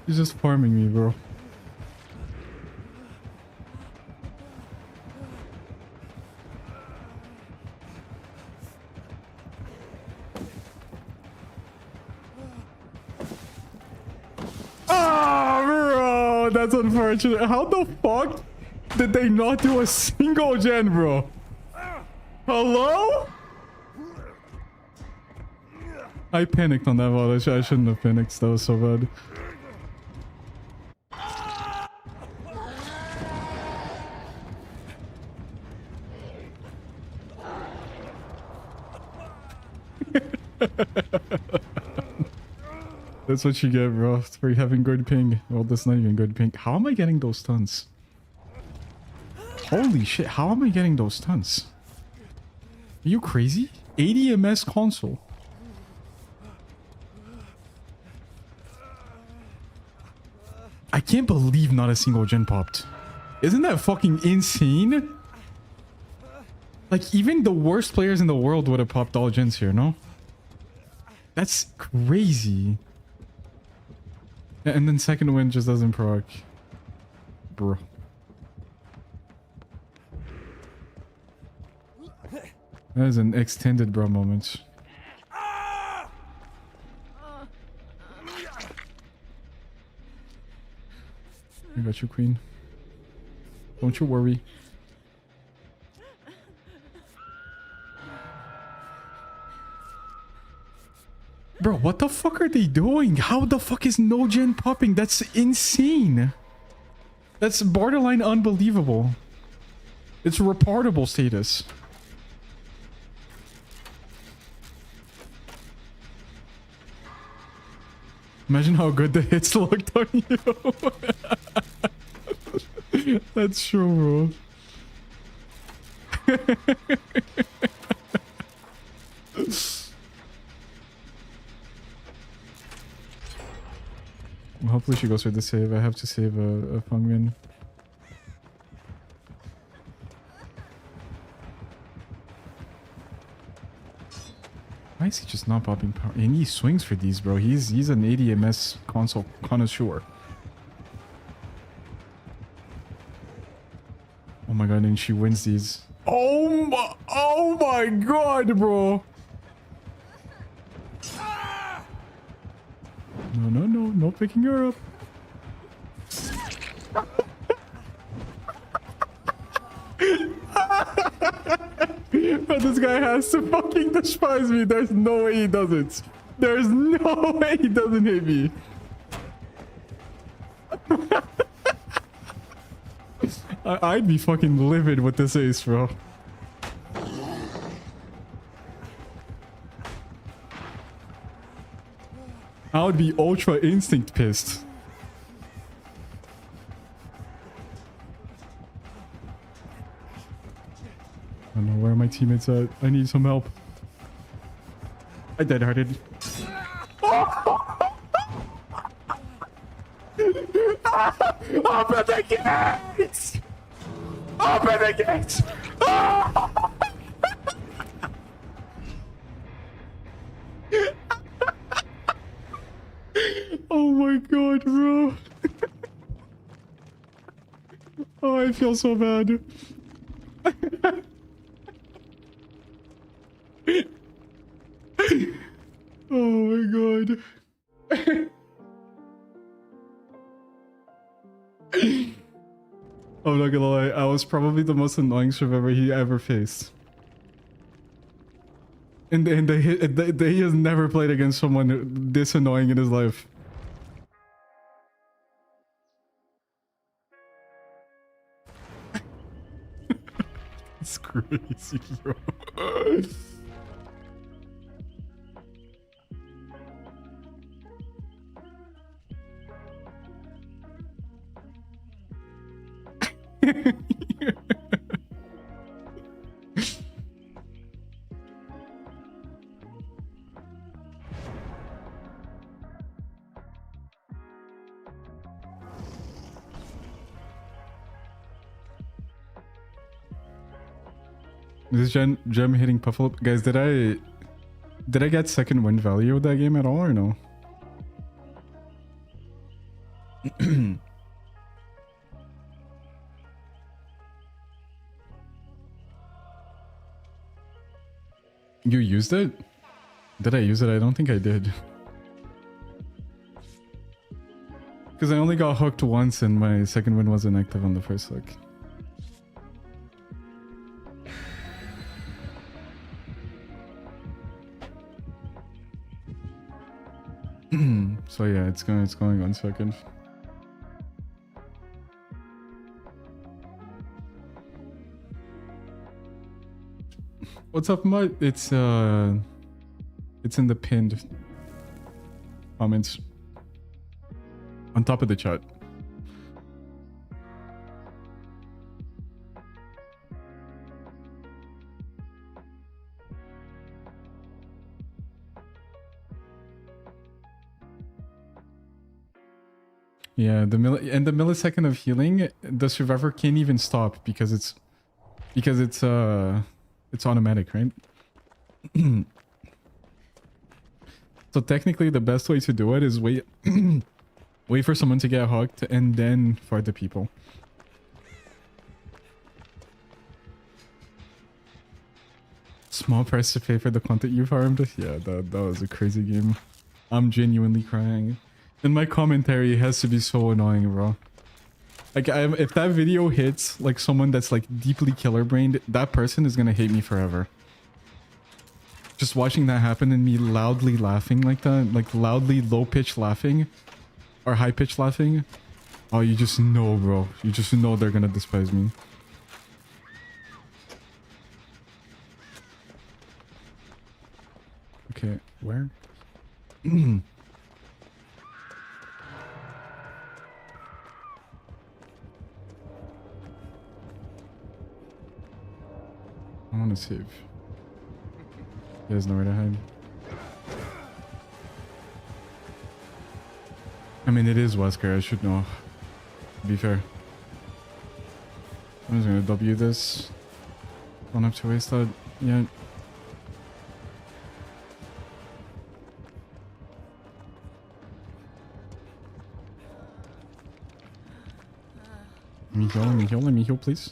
He's just farming me, bro. Ah, bro, that's unfortunate. How the fuck did they not do a single gen, bro? Hello? I panicked on that one. I shouldn't have panicked. That was so bad. That's what you get, bro, for having good ping. Well, that's not even good ping. How am I getting those stuns? Holy shit, how am I getting those stuns? Are you crazy? 80 MS console. I can't believe not a single gen popped. Isn't that fucking insane? Like, even the worst players in the world would have popped all gens here, no? That's crazy. And then second win just doesn't proc. Bro. That is an extended bro moment. I got you, queen. Don't you worry. Bro, what the fuck are they doing? How the fuck is no gen popping? That's insane. That's borderline unbelievable. It's reportable status. Imagine how good the hits looked on you. That's true, bro. Well, hopefully she goes for the save. I have to save a Fungmin. Why is he just not popping power? And he swings for these, bro. He's an 80 MS console connoisseur. Oh my god, and she wins these. Oh my god, bro. No picking her up. But this guy has to fucking despise me. There's no way he doesn't. There's no way he doesn't hate me. I'd be fucking livid with this ace, bro. I would be ultra instinct pissed. I don't know where my teammates at. I need some help. I dead-hearted. Open the gates! Open the gates! Oh my god, bro. Oh, I feel so bad. Oh my god. I'm not gonna lie, I was probably the most annoying survivor he ever faced. And he has never played against someone this annoying in his life. It's crazy, bro. This gem hitting Puffle. Guys, did I get second win value with that game at all or no? You used it? Did I use it? I don't think I did. Because I only got hooked once and my second win wasn't active on the first hook. So yeah, it's going on second. What's up, Mud? It's in the pinned comments on top of the chat. Yeah, the millisecond of healing, the survivor can't even stop because it's automatic, right? So technically the best way to do it is wait wait for someone to get hooked and then fight the people. Small price to pay for the content you farmed. Yeah, that was a crazy game. I'm genuinely crying. And my commentary has to be so annoying, bro. Like, if that video hits, like, someone that's, like, deeply killer-brained, that person is gonna hate me forever. Just watching that happen and me loudly laughing like that, like, loudly low-pitch laughing, or high-pitch laughing, oh, you just know, bro. You just know they're gonna despise me. Okay, where? I want to save. He has nowhere to hide. I mean, it is Wesker. I should know. To be fair. I'm just gonna W this. Don't have to waste that yet. Let me heal, please.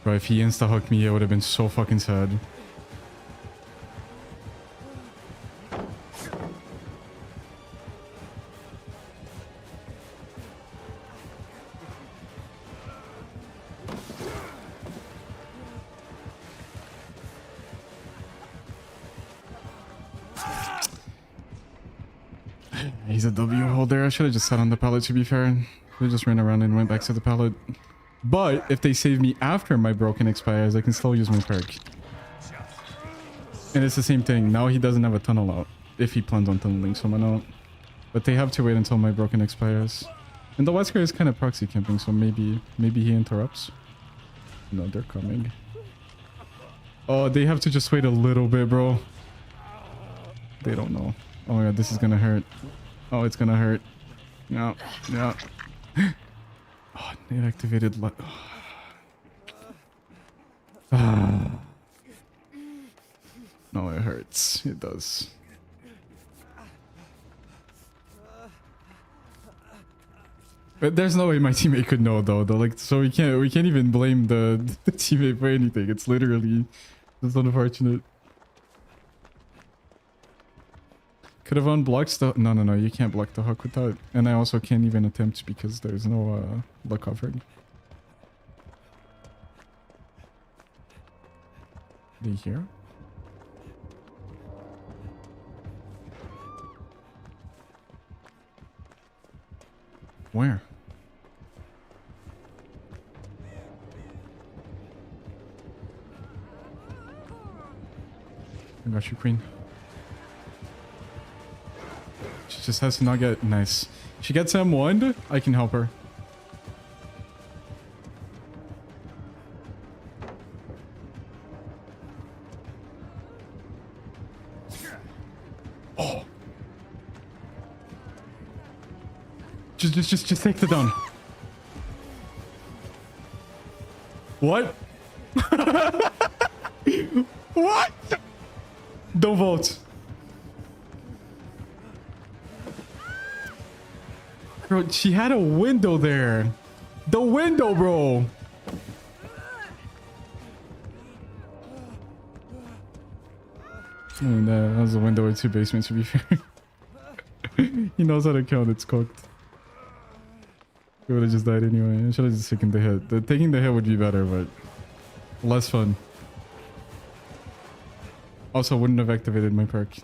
Bro, if he insta-hooked me, it would have been so fucking sad. He's a W holder. I should have just sat on the pallet, to be fair. We just ran around and went back to the pallet. But if they save me after my broken expires, I can still use my perk. And it's the same thing. Now he doesn't have a tunnel out. If he plans on tunneling someone out. But they have to wait until my broken expires. And the Wesker is kind of proxy camping, so maybe he interrupts. No, they're coming. Oh, they have to just wait a little bit, bro. They don't know. Oh my god, this is gonna hurt. Oh, it's gonna hurt. No, no. Oh, it activated. No, it hurts. It does. But there's no way my teammate could know though. Like, so we can't even blame the teammate for anything. It's literally just unfortunate. Could have unblocked the... No, you can't block the hook with that. And I also can't even attempt because there's no luck covering. Are they here? Where? I got you, queen. She just has to not get... Nice. She gets M1. I can help her. Oh. Just take the down. What? What? Don't vote. Bro, she had a window there. The window, bro. And that was a window or two basements, to be fair. He knows how to count. It's cooked. He would have just died anyway. I should have just taken the hit. Taking the hit would be better, but less fun. Also, wouldn't have activated my perk.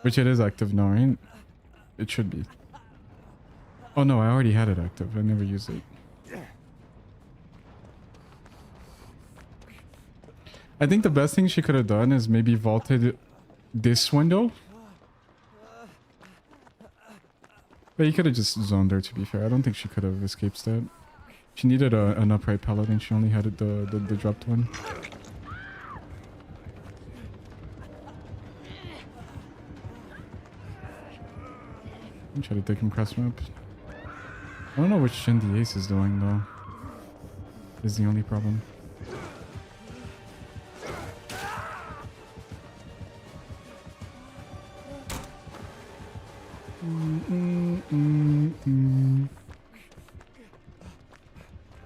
Which it is active now, right? It should be. Oh no, I already had it active. I never used it. I think the best thing she could have done is maybe vaulted this window. But you could have just zoned her, to be fair. I don't think she could have escaped that. She needed an upright pallet and she only had it the dropped one. I'm trying to take him cross map. I don't know which gen the ace is doing though. Is the only problem.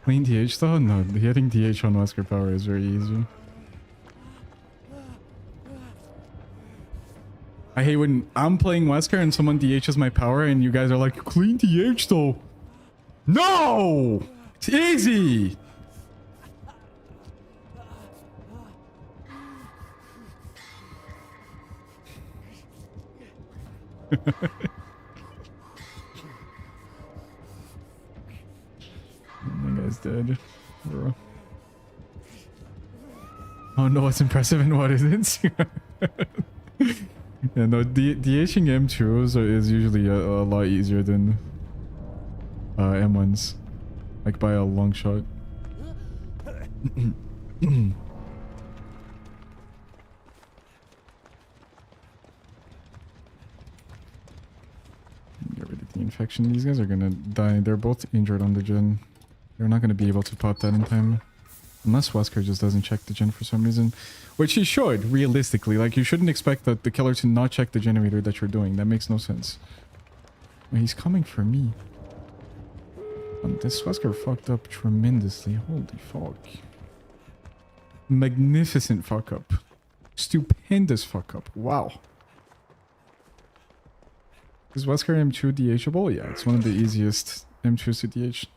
Playing DH though? No, hitting DH on Wesker power is very easy. I hate when I'm playing Wesker and someone DHs my power and you guys are like, clean DH though. No! It's easy! My guy's dead. Bro. Oh no, what's impressive and what isn't? Yeah, no, DHing M2s is usually a lot easier than M1s. Like by a long shot. Get rid of the infection. These guys are gonna die. They're both injured on the gen. They're not gonna be able to pop that in time. Unless Wesker just doesn't check the gen for some reason. Which he should, realistically. Like, you shouldn't expect the killer to not check the generator that you're doing. That makes no sense. Well, he's coming for me. This Wesker fucked up tremendously. Holy fuck. Magnificent fuck up. Stupendous fuck up. Wow. Is Wesker M2 DHable? Yeah, it's one of the easiest M2s to DH.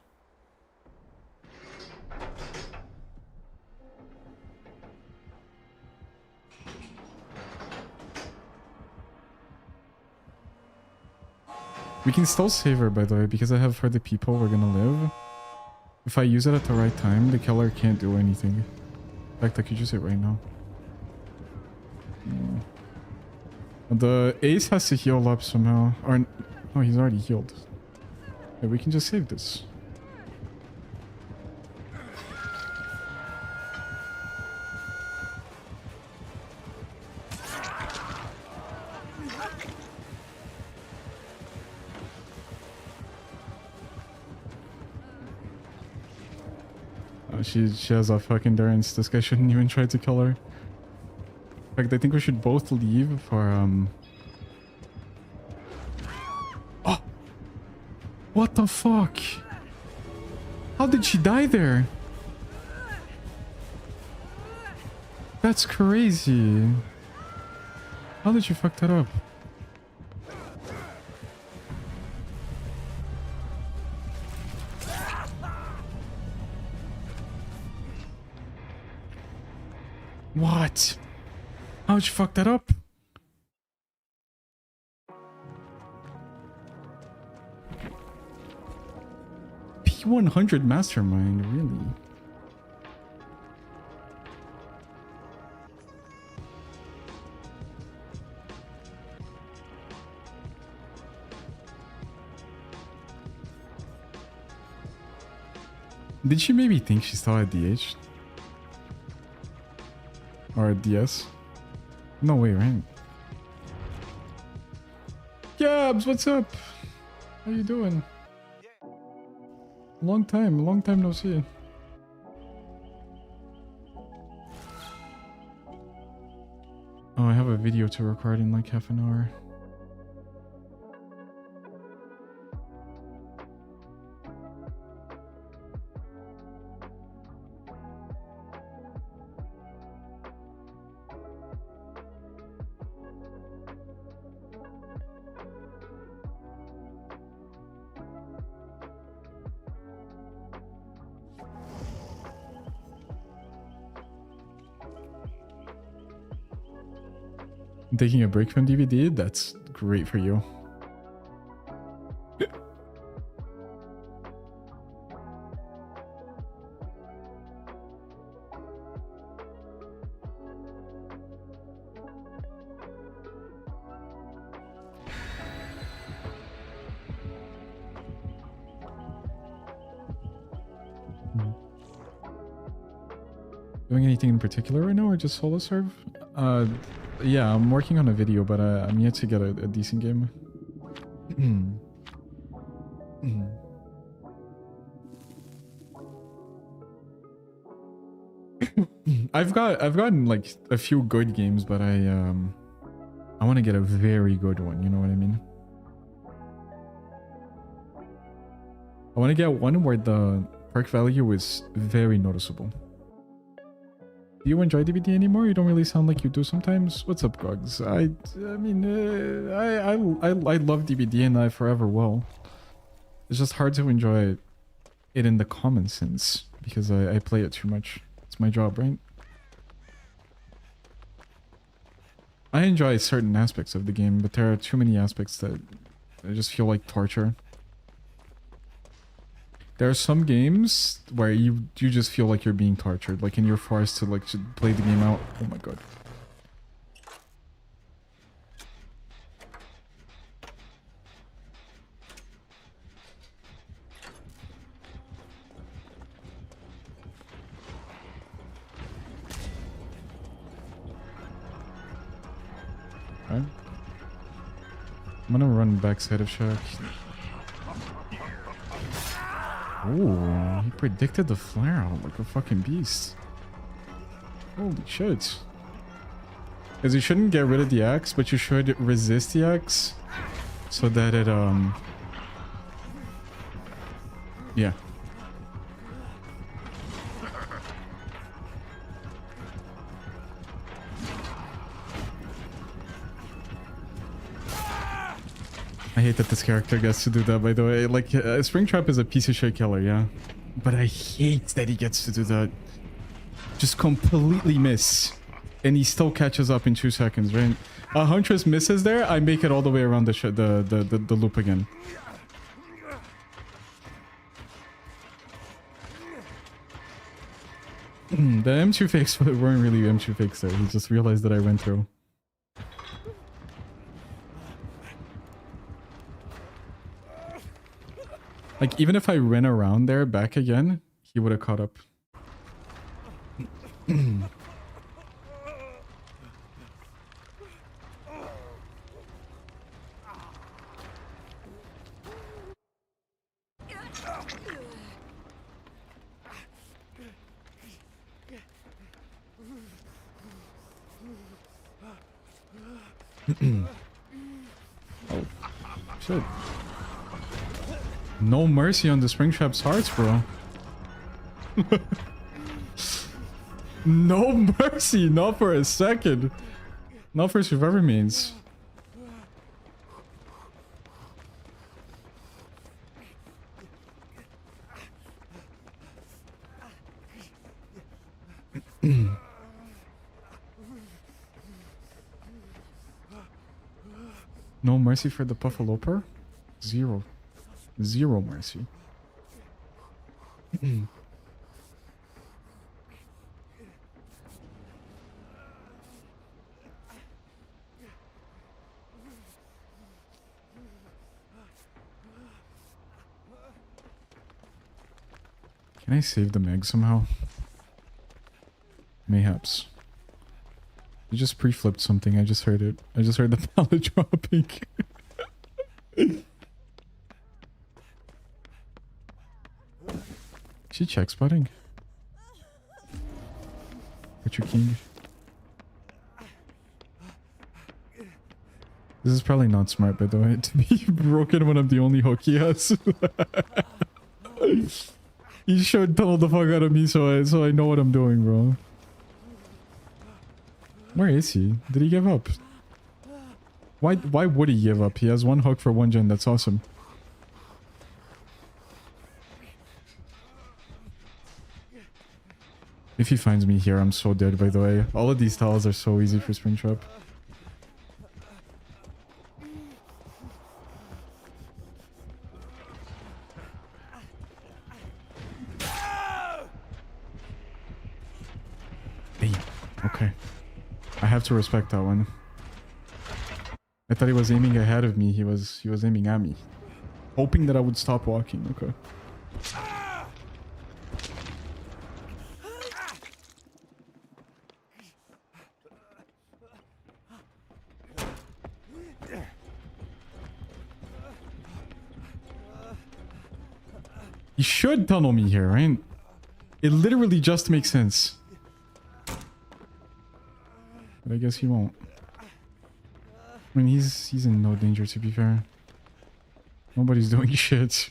We can still save her, by the way, because I have for the people we're gonna live. If I use it at the right time, the killer can't do anything. In fact, I could use it right now. The ace has to heal up somehow. Or, oh, he's already healed. Yeah, we can just save this. She has a fucking endurance. This guy shouldn't even try to kill her. In fact, I think we should both leave for Oh! What the fuck? How did she die there? That's crazy. How did you fuck that up? What? How'd you fuck that up? P100 Mastermind, really? Did she maybe think she saw a DH? Or a DS? No way, right? Gabs, what's up? How you doing? Long time no see. Oh, I have a video to record in like half an hour. Taking a break from DVD? That's great for you. Doing anything in particular right now or just solo serve? Yeah, I'm working on a video, but I'm yet to get a decent game. I've gotten like a few good games, but I want to get a very good one, you know what I mean? I want to get one where the perk value is very noticeable. Do you enjoy DBD anymore? You don't really sound like you do sometimes. What's up, Gogs? I mean, I love DBD and I forever will. It's just hard to enjoy it in the common sense because I play it too much. It's my job, right? I enjoy certain aspects of the game, but there are too many aspects that I just feel like torture. There are some games where you just feel like you're being tortured, like and you're forced to like play the game out. Oh my god. Okay. I'm gonna run backside of Shack. Oh, he predicted the flare out like a fucking beast. Holy shit. Because you shouldn't get rid of the axe, but you should resist the axe so that it, yeah. I hate that this character gets to do that, by the way. Like, Springtrap is a piece of shit killer, yeah? But I hate that he gets to do that. Just completely miss. And he still catches up in 2 seconds, right? Huntress misses there. I make it all the way around the loop again. The M2 fakes weren't really M2 fakes there. He just realized that I went through. Like, even if I ran around there back again, he would have caught up. Oh, shit. No mercy on the Springtrap's hearts, bro. No mercy, not for a second. Not for survivor means. No mercy for the Puffaloper? Zero. Zero mercy. Can I save the Meg somehow? Mayhaps. You just pre-flipped something. I just heard it. I just heard the pallet dropping. She check spotting. Get your king. This is probably not smart, by the way, to be broken when I'm the only hook he has. He showed tunnel the fuck out of me, so I know what I'm doing, bro. Where is he? Did he give up? Why would he give up? He has 1 hook for 1 gen. That's awesome. If he finds me here, I'm so dead, by the way. All of these tiles are so easy for Springtrap. Damn. Okay. I have to respect that one. I thought he was aiming ahead of me. He was aiming at me. Hoping that I would stop walking. Okay. He should tunnel me here, right? It literally just makes sense. But I guess he won't. I mean, he's in no danger, to be fair. Nobody's doing shit.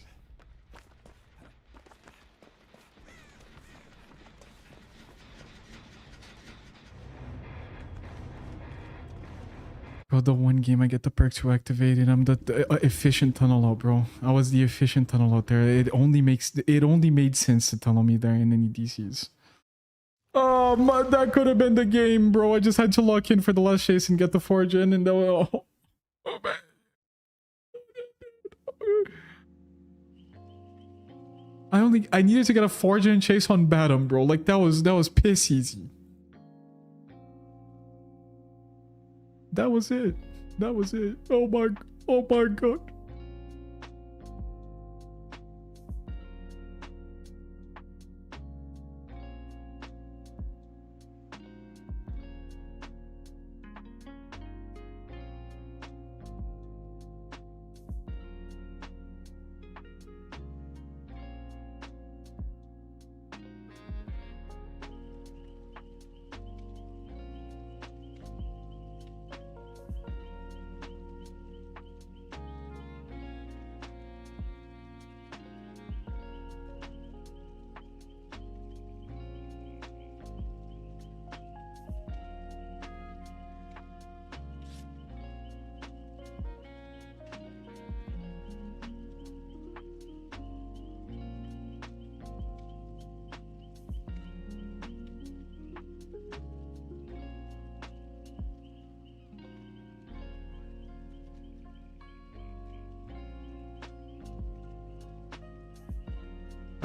Bro, the one game I get the perk to activate it, I'm the efficient tunnel out, bro. I was the efficient tunnel out there. It only made sense to tunnel me there in any DCs. Oh, man, that could have been the game, bro. I just had to lock in for the last chase and get the 4 gen, and oh man. I needed to get a 4 gen chase on Batum, bro. Like that was piss easy. That was it. That was it. Oh my god.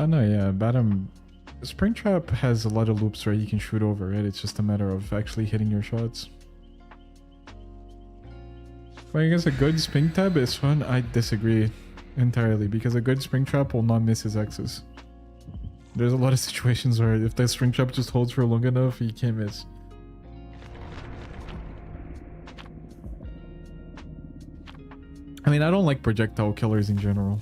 Oh no, yeah, Batum. Springtrap has a lot of loops where you can shoot over it. It's just a matter of actually hitting your shots. Playing as a good Springtrap is fun. I disagree entirely because a good Springtrap will not miss his X's. There's a lot of situations where if the Springtrap just holds for long enough, he can't miss. I mean, I don't like projectile killers in general.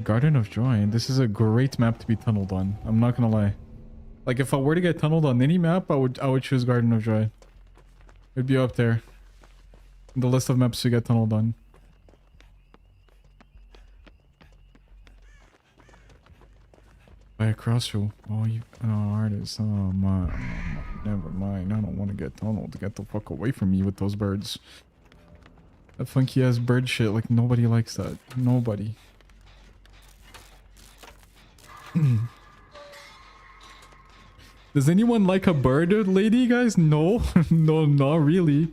Garden of Joy. This is a great map to be tunneled on. I'm not gonna lie. Like if I were to get tunneled on any map, I would choose Garden of Joy. It'd be up there in the list of maps to get tunneled on. By a crossroad. Oh, you artist. Oh my. Never mind. I don't want to get tunneled. Get the fuck away from me with those birds. That funky ass bird shit. Like nobody likes that. Nobody. Does anyone like a bird lady, guys? No. No, not really.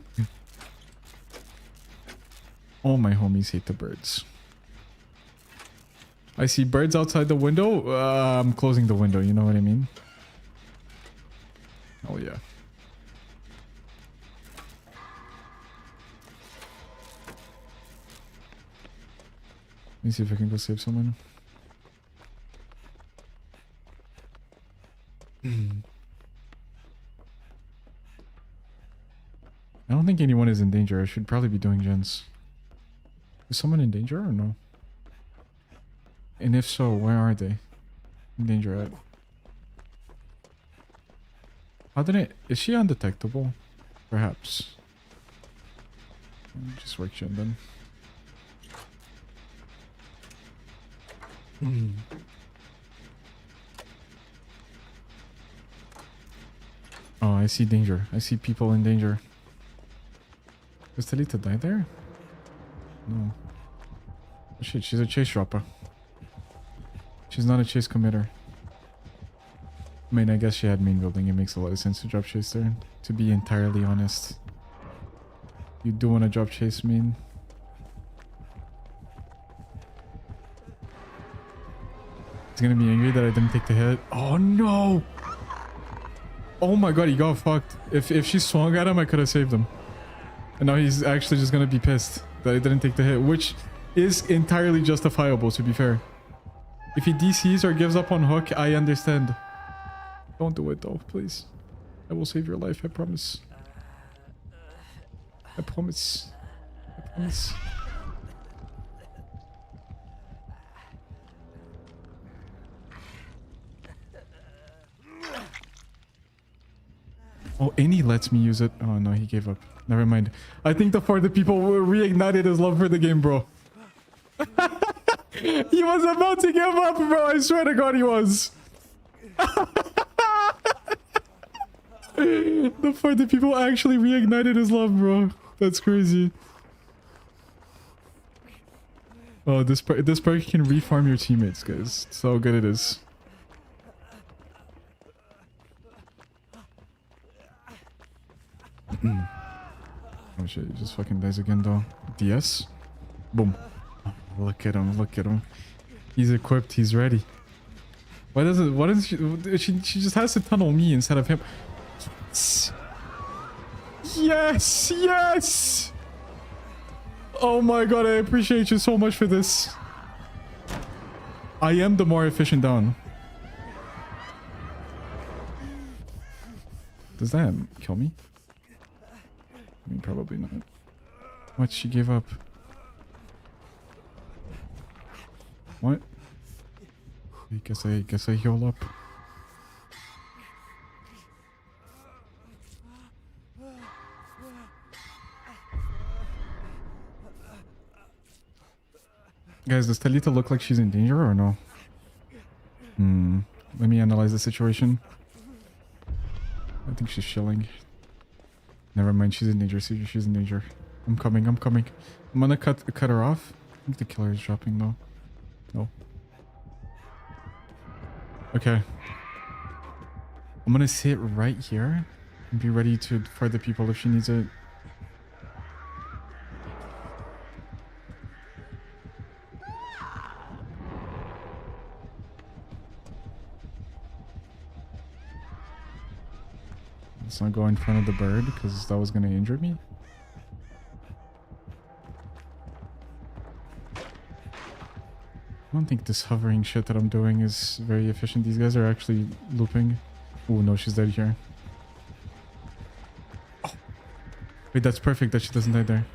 All my homies hate the birds. I see birds outside the window. I'm closing the window, you know what I mean? Oh yeah. Let me see if I can go save someone. I don't think anyone is in danger. I should probably be doing gens. Is someone in danger or no? And if so, where are they in danger at? How did it... Is she undetectable? Perhaps. Just work gen then. Oh, I see danger. I see people in danger. Is Talita die there? No. Oh, shit, she's a chase dropper. She's not a chase committer. I mean, I guess she had main building. It makes a lot of sense to drop chase there. To be entirely honest. You do want to drop chase main. He's gonna be angry that I didn't take the hit. Oh no! Oh my god, he got fucked. If she swung at him, I could have saved him. And now he's actually just gonna be pissed that I didn't take the hit, which is entirely justifiable, to be fair. If he DCs or gives up on hook, I understand. Don't do it though, please. I will save your life, I promise. I promise. I promise. Oh, Any lets me use it. Oh no, he gave up. Never mind. I think the people reignited his love for the game, bro. He was about to give up, bro. I swear to God he was. The people actually reignited his love, bro. That's crazy. Oh, this perk can reform your teammates, guys. That's how good it is. Oh shit, he just fucking dies again though. DS? Boom. Oh, look at him, look at him. He's equipped, he's ready. Why doesn't she just has to tunnel me instead of him. Yes! Yes! Oh my god, I appreciate you so much for this. I am the more efficient down. Does that kill me? I mean, probably not. What? She gave up. What? I guess I heal up. Guys, does Talita look like she's in danger or no? Let me analyze the situation. I think she's chilling. Never mind, she's in danger. She's in danger. I'm coming. I'm gonna cut her off. I think the killer is dropping though. No. Okay. I'm gonna sit right here and be ready to fight the people if she needs it. Let's not go in front of the bird because that was gonna injure me. I don't think this hovering shit that I'm doing is very efficient. These guys are actually looping. Oh no, she's dead here. Oh. Wait, that's perfect that she doesn't die there.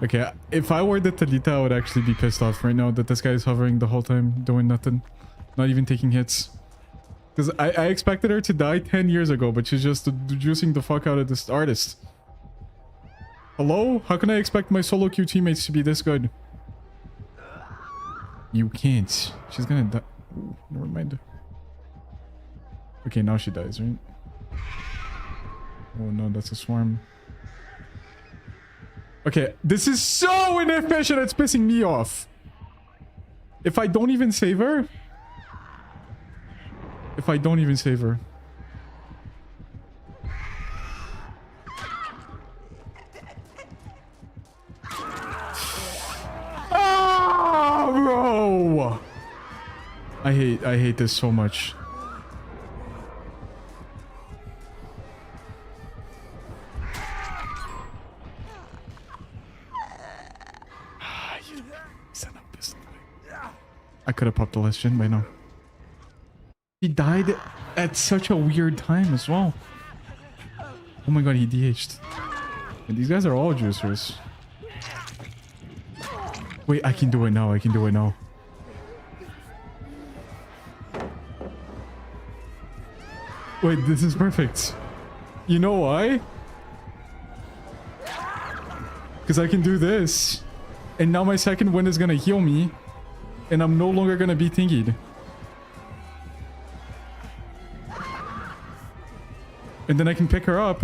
Okay, if I were the Talita, I would actually be pissed off right now that this guy is hovering the whole time, doing nothing. Not even taking hits. Because I expected her to die 10 years ago, but she's just juicing the fuck out of this artist. Hello? How can I expect my solo queue teammates to be this good? You can't. She's gonna die. Ooh, never mind. Okay, now she dies, right? Oh no, that's a swarm. Okay, this is so inefficient, it's pissing me off. If I don't even save her... If I don't even save her... Ah, bro! I hate this so much. I could have popped the last gen by now. He died at such a weird time as well. Oh my god, he DH'd. And these guys are all juicers. Wait, I can do it now. I can do it now. Wait, this is perfect. You know why? Because I can do this. And now my second wind is going to heal me. And I'm no longer going to be thingied. And then I can pick her up.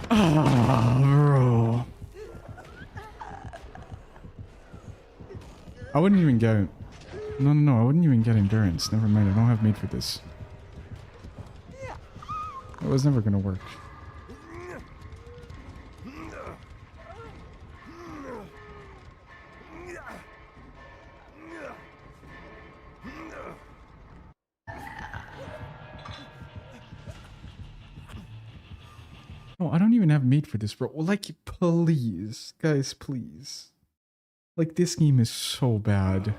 Ah, bro. I wouldn't even get it. No, I wouldn't even get endurance. Never mind, I don't have made for this. It was never gonna work. No, I don't even have made for this, bro. Like, please. Guys, please. Like, this game is so bad.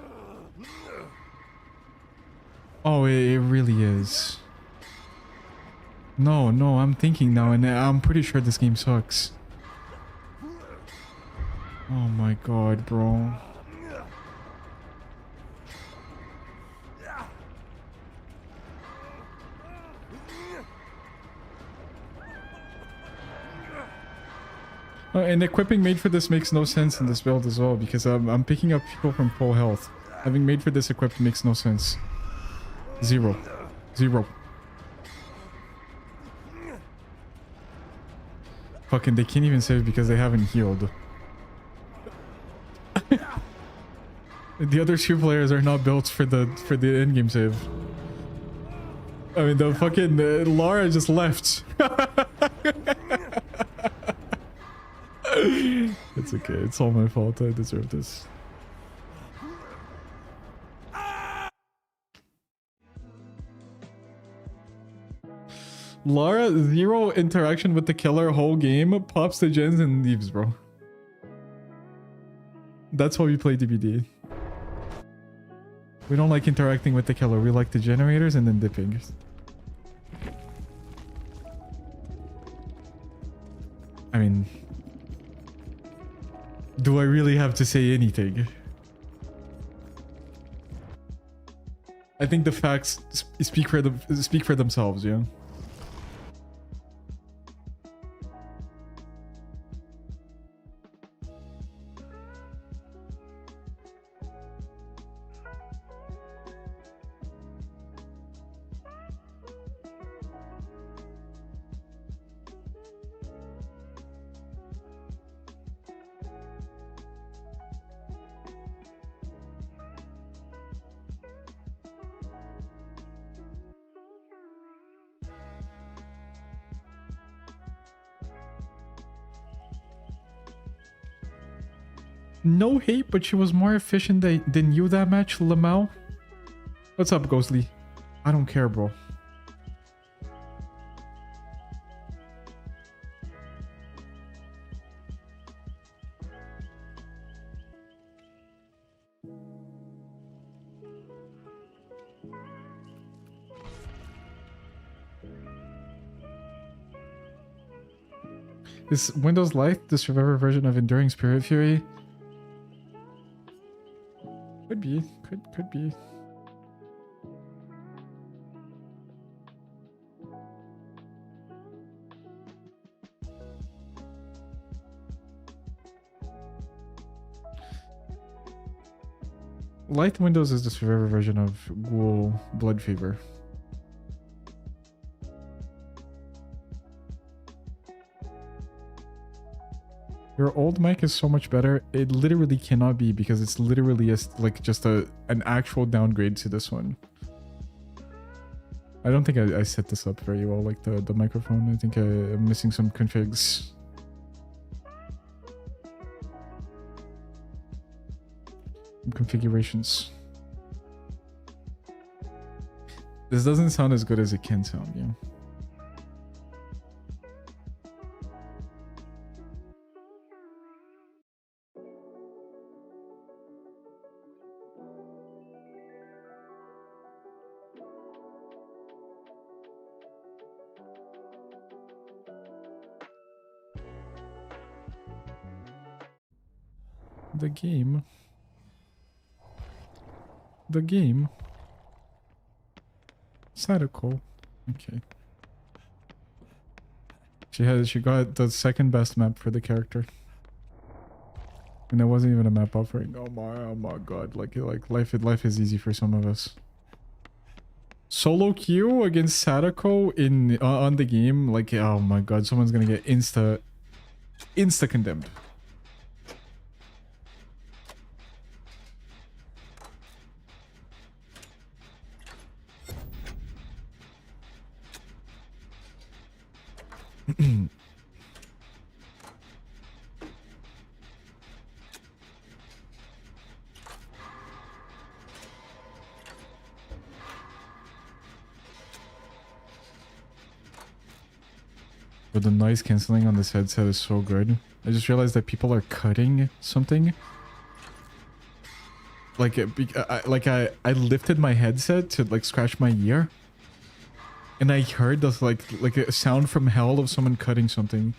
Oh, it really is. No, I'm thinking now, and I'm pretty sure this game sucks. Oh my god, bro. And equipping made for this makes no sense in this build as well, because I'm picking up people from full health. Having made for this equipped makes no sense. Zero. Fucking, they can't even save because they haven't healed. The other two players are not built for the end game save. I mean, the fucking Lara just left. It's okay. It's all my fault. I deserve this. Lara, zero interaction with the killer whole game, pops the gens and leaves, bro. That's why we play DBD. We don't like interacting with the killer. We like the generators and then dipping. I mean, do I really have to say anything? I think the facts speak for themselves, yeah. No hate, but she was more efficient than you that match, Lamau. What's up, Ghostly? I don't care, bro. Is Windows Light the survivor version of Enduring Spirit Fury? Could be. Could be. Light Windows is the survivor version of Ghoul Blood Fever. Your old mic is so much better. It literally cannot be because it's literally just an actual downgrade to this one. I don't think I set this up very well, like the microphone. I think I'm missing some configs. Some configurations. This doesn't sound as good as it can sound, yeah. The game. Sadako. Okay. She got the second best map for the character. And there wasn't even a map offering. Oh my god. Like life is easy for some of us. Solo queue against Sadako in on the game. Like, oh my god, someone's gonna get insta condemned. But the noise cancelling on this headset is so good. I just realized that people are cutting something. Like I lifted my headset to like scratch my ear, and I heard this like a sound from hell of someone cutting something.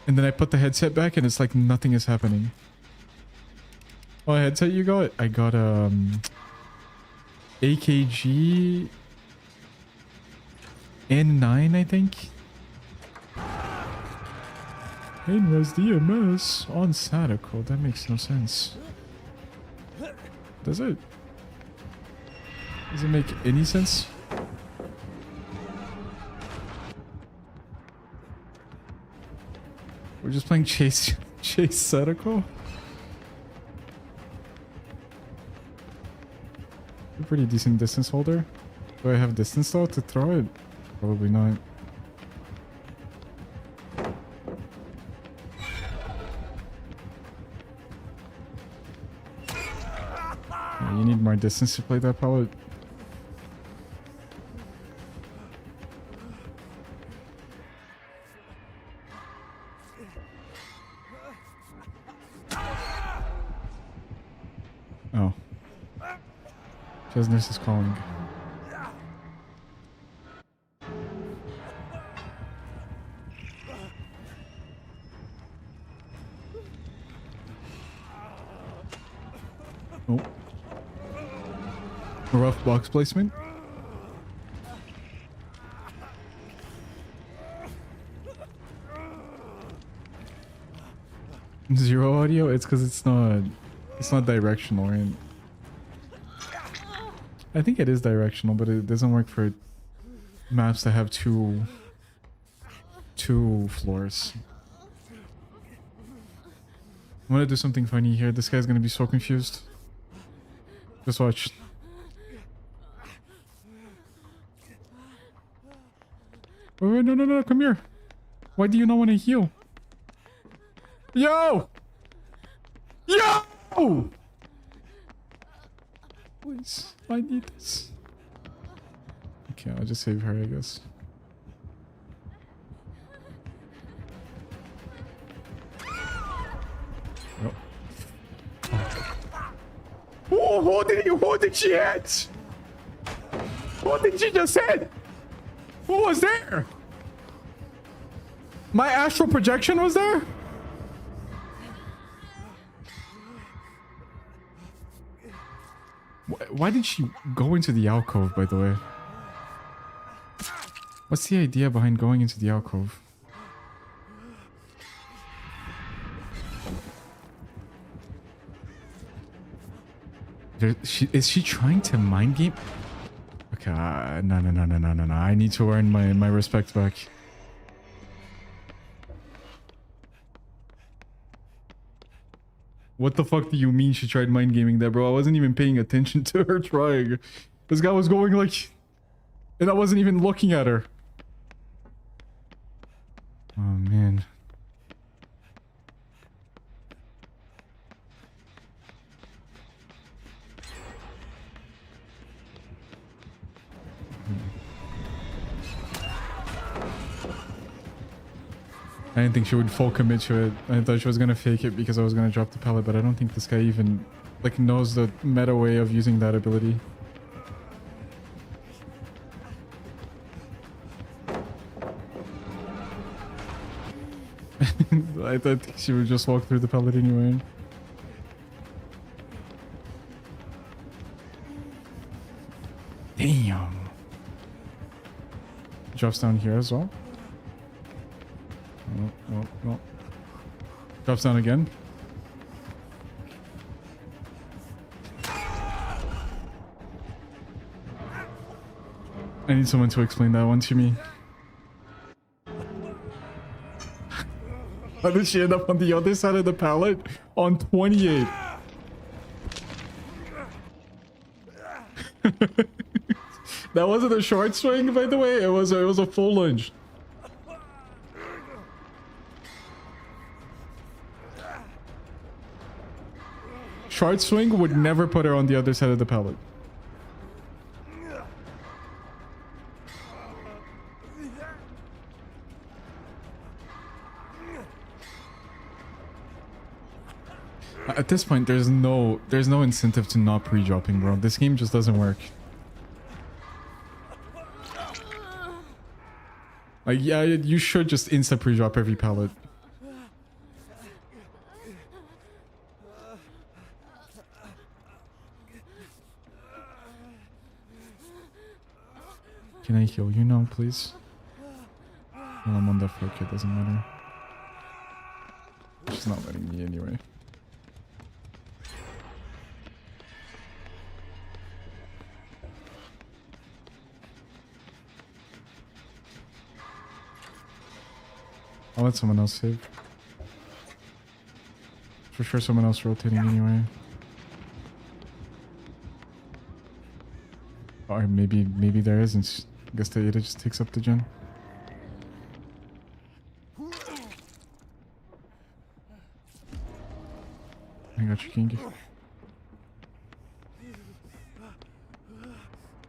And then I put the headset back, and it's like nothing is happening. What headset you got? I got AKG N9, I think. Painres DMS on Sadako. That makes no sense. Does it? Does it make any sense? We're just playing Chase Sadako? A pretty decent distance holder. Do I have distance though to throw it? Probably not. Yeah, you need more distance to play that palette. Business is calling. Oh. Rough box placement. Zero audio? It's because it's not directional, right? I think it is directional, but it doesn't work for maps that have two floors. I'm gonna do something funny here. This guy's gonna be so confused. Just watch. Wait, no, come here. Why do you not want to heal? Yo! Yo! Please, I need this. Okay, I'll just save her, I guess. Oh. Oh, who did she hit? What did she just hit? Who was there? My astral projection was there? Why did she go into the alcove, by the way? What's the idea behind going into the alcove? Is she trying to mind game? Okay, no. I need to earn my respect back. What the fuck do you mean she tried mind gaming that, bro? I wasn't even paying attention to her trying. This guy was going like... And I wasn't even looking at her. Oh, man. I didn't think she would full commit to it. I thought she was gonna fake it because I was gonna drop the pallet, but I don't think this guy even like knows the meta way of using that ability. I thought she would just walk through the pallet anyway. Damn. Drops down here as well. Oh. Drops down again. I need someone to explain that one to me. How did she end up on the other side of the pallet on 28? That wasn't a short swing, by the way. It was a full lunge. Short swing would never put her on the other side of the pallet. At this point, there's no incentive to not pre-dropping, bro. This game just doesn't work. Like, yeah, you should just insta pre-drop every pallet. Can I heal you now, please? Well, I'm on the fuck, it doesn't matter. She's not letting me anyway. I'll let someone else save. For sure someone else rotating anyway. Or maybe there isn't. I guess the Ada just takes up the gen. I got you, King.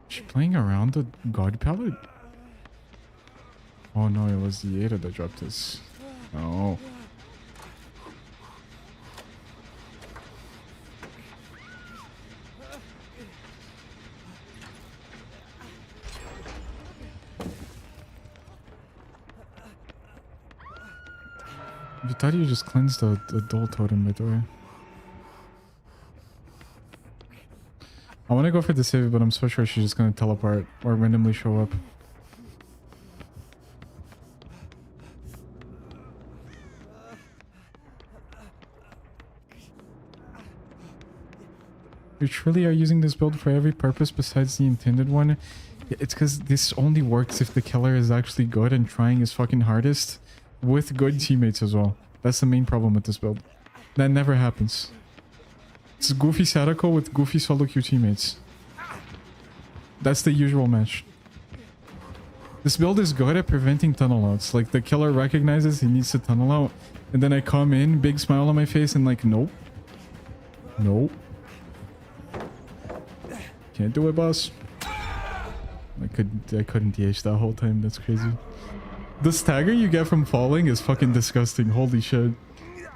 She playing around the God palette? Oh no, it was the Ada that dropped this. Oh. You thought you just cleansed the dual totem, by the way. I want to go for the save, but I'm so sure she's just going to teleport or randomly show up. You truly are using this build for every purpose besides the intended one? It's because this only works if the killer is actually good and trying his fucking hardest with good teammates as well. That's the main problem with this build. That never happens. It's goofy Sadako with goofy solo queue teammates. That's the usual match. This build is good at preventing tunnel outs. Like, the killer recognizes he needs to tunnel out, and then I come in, big smile on my face, and like, nope. Nope. Can't do it, boss. I couldn't DH that whole time. That's crazy. The stagger you get from falling is fucking disgusting. Holy shit.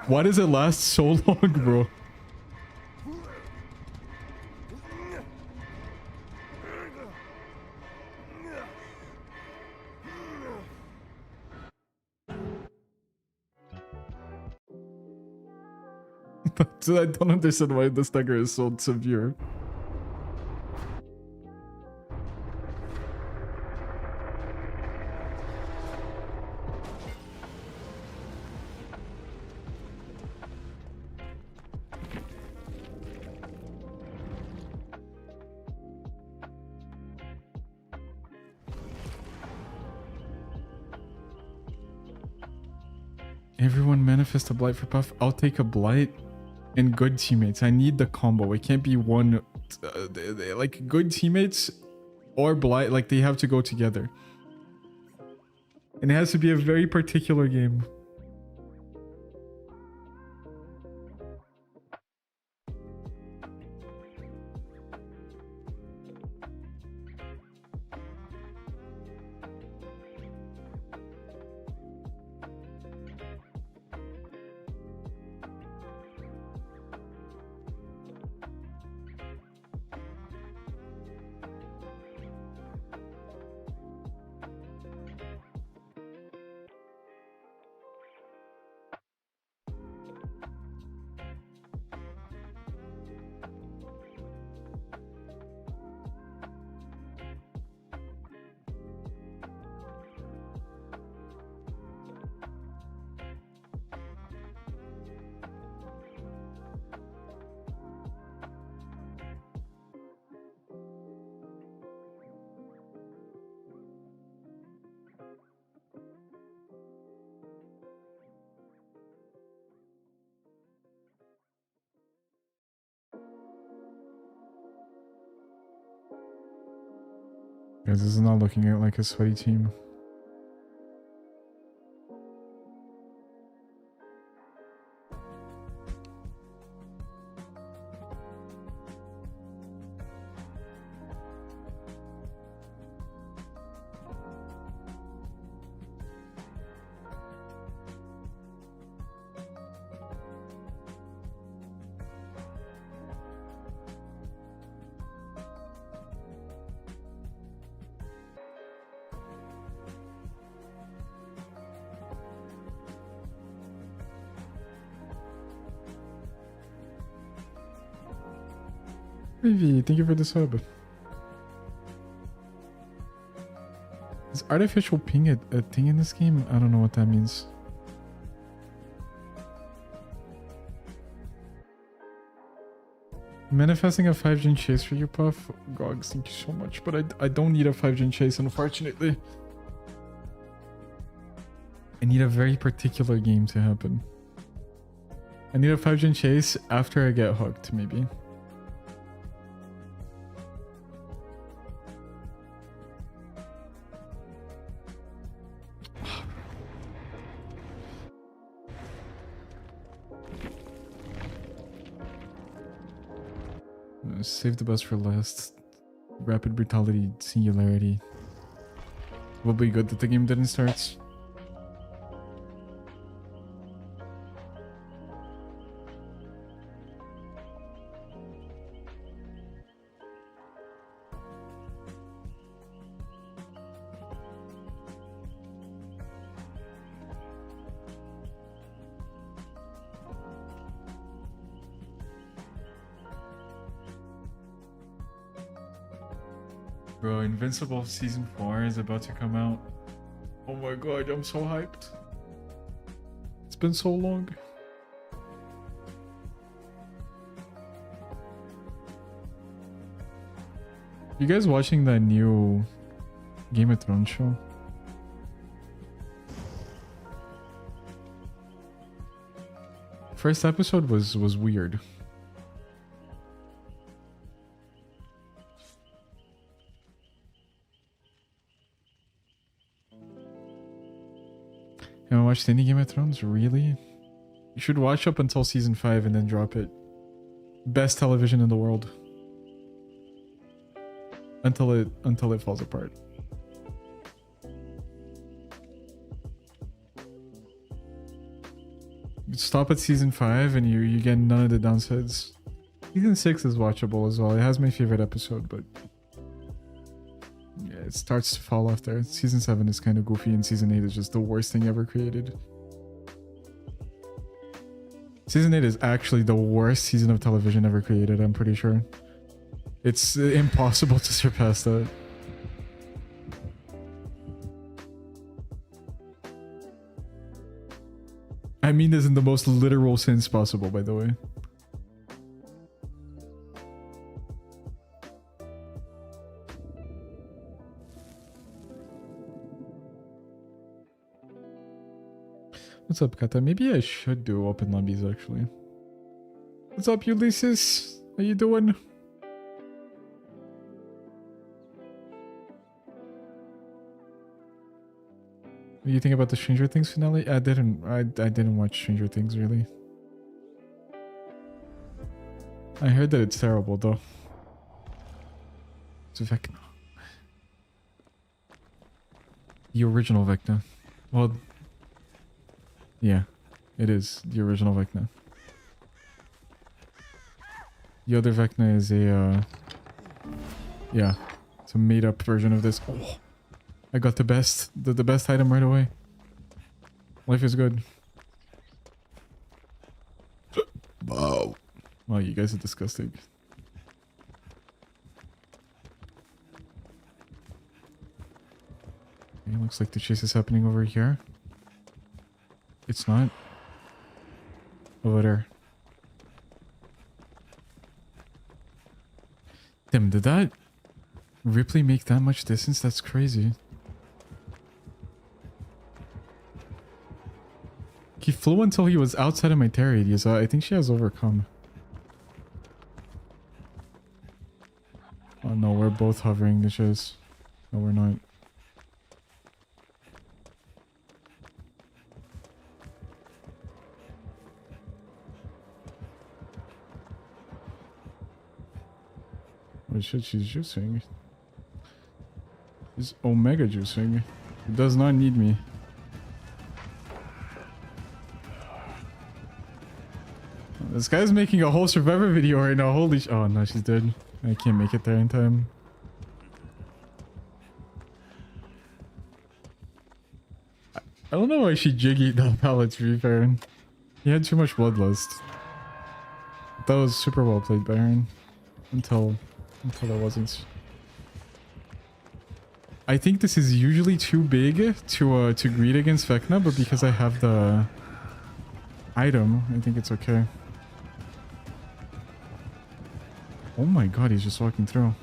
Why does it last so long, bro? I don't understand why the stagger is so severe. Everyone manifest a blight for buff. I'll take a blight and good teammates. I need the combo. It can't be one like good teammates or blight. Like, they have to go together. And it has to be a very particular game. Guys, this is not looking like a sweaty team. Vivi, thank you for the sub. Is artificial ping a thing in this game? I don't know what that means. Manifesting a 5-gen chase for you, Puff. Gogs, thank you so much. But I don't need a 5-gen chase, unfortunately. I need a very particular game to happen. I need a 5-gen chase after I get hooked, maybe. Save the best for last. Rapid brutality, singularity. Will be good that the game didn't start. Bro, Invincible season 4 is about to come out. Oh my god, I'm so hyped. It's been so long. You guys watching that new Game of Thrones show? First episode was weird. Haven't watched any Game of Thrones? Really? You should watch up until season 5 and then drop it. Best television in the world. Until it falls apart. Stop at season 5 and you get none of the downsides. Season 6 is watchable as well. It has my favorite episode, but yeah, it starts to fall off there. Season 7 is kind of goofy and season 8 is just the worst thing ever created. Season 8 is actually the worst season of television ever created, I'm pretty sure. It's impossible to surpass that. I mean this in the most literal sense possible, by the way. What's up, Kata? Maybe I should do open lobbies, actually. What's up, Ulysses? How you doing? What do you think about the Stranger Things finale? I didn't watch Stranger Things, really. I heard that it's terrible, though. It's Vecna. The original Vecna. Well, yeah, it is the original Vecna. The other Vecna is a, yeah, it's a made-up version of this. Oh. I got the best item right away. Life is good. Wow. Wow, you guys are disgusting. Okay, looks like the chase is happening over here. It's not. Over there. Damn, did that Ripley make that much distance? That's crazy. He flew until he was outside of my terror radius, so I think she has overcome. Oh no, we're both hovering the chase. No, we're not. Oh shit, she's juicing. She's omega juicing. It does not need me. This guy's making a whole Survivor video right now. Holy oh no, she's dead. I can't make it there in time. I don't know why she jiggied that pallet, to be fair. He had too much bloodlust. That was super well played by her. Until that wasn't. I think this is usually too big to greed against Vecna, but because I have the item, I think it's okay. Oh my god, he's just walking through.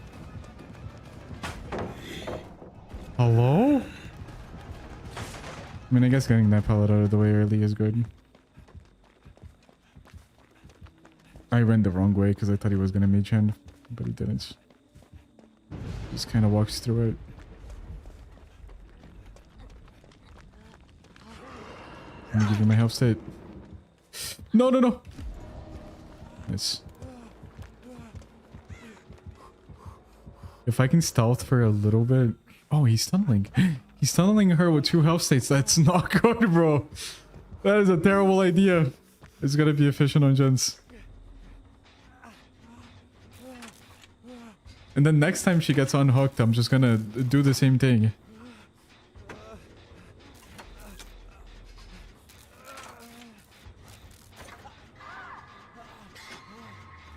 Hello? I mean, I guess getting that pallet out of the way early is good. I ran the wrong way because I thought he was going to mage hand, but he didn't. Just kind of walks through it. Let me give you my health state. No, no, no! Nice. If I can stealth for a little bit... Oh, he's tunneling. He's tunneling her with 2 health states. That's not good, bro. That is a terrible idea. It's gotta be efficient on gens. And then next time she gets unhooked, I'm just gonna do the same thing.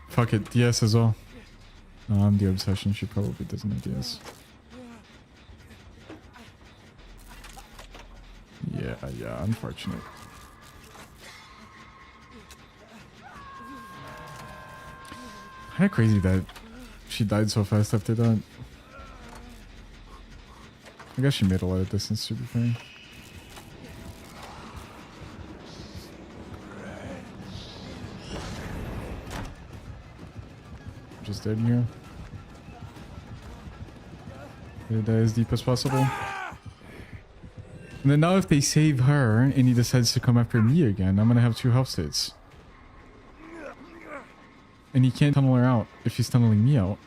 Fuck it, DS as well. No, I'm the obsession. She probably doesn't have DS. Yeah, unfortunate. Kinda crazy that she died so fast after that. I guess she made a lot of distance, to be fair. Just dead here. Gonna die as deep as possible. And then now if they save her and he decides to come after me again, I'm gonna have 2 health states. And he can't tunnel her out if he's tunneling me out.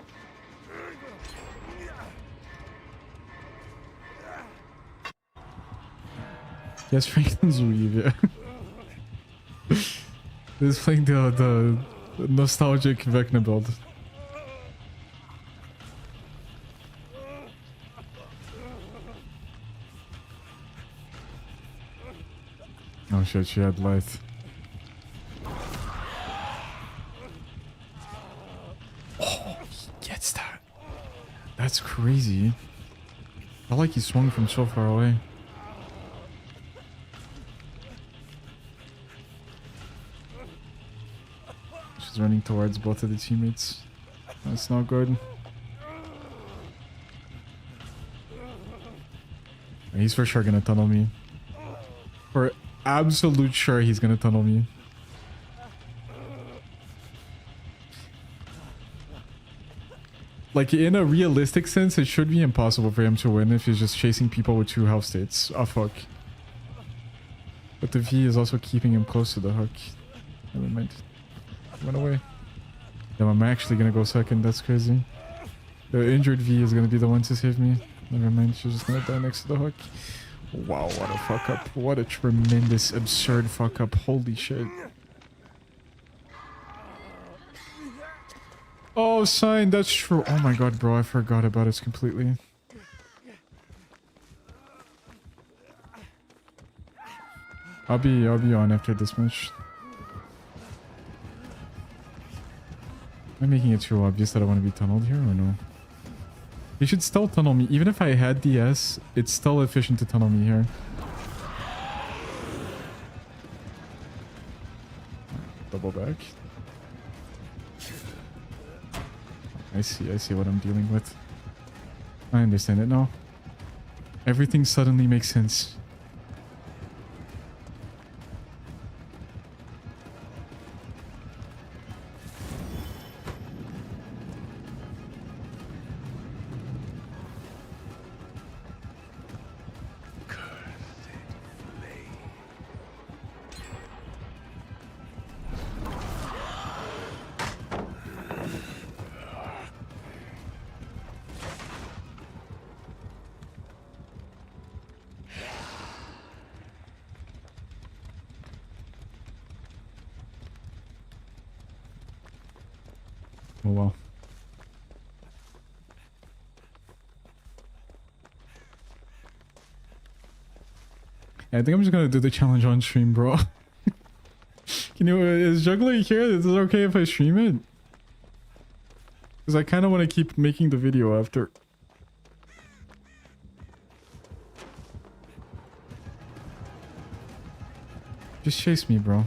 Yes, Franklin's weave, yeah. This is playing the nostalgic Vecna build. Oh shit, she had light. Oh, he gets that. That's crazy. I felt like he swung from so far away. She's running towards both of the teammates. That's not good. He's for sure gonna tunnel me. For absolute sure he's gonna tunnel me. Like, in a realistic sense, it should be impossible for him to win if he's just chasing people with 2 health states off hook. But the V is also keeping him close to the hook. Never mind. Run away. Damn, I'm actually gonna go second. That's crazy. The injured V is gonna be the one to save me. Never mind. She's just gonna die next to the hook. Wow, what a fuck up. What a tremendous, absurd fuck up. Holy shit. Oh, sign, that's true. Oh my god, bro, I forgot about it completely. I'll be on after this match. Am I making it too obvious that I want to be tunneled here or no? He should still tunnel me. Even if I had DS, it's still efficient to tunnel me here. Double back. I see what I'm dealing with. I understand it now. Everything suddenly makes sense. Oh well. Yeah, I think I'm just gonna do the challenge on stream, bro. Can you, is Juggler here? Is it okay if I stream it? Because I kind of want to keep making the video after. Just chase me, bro.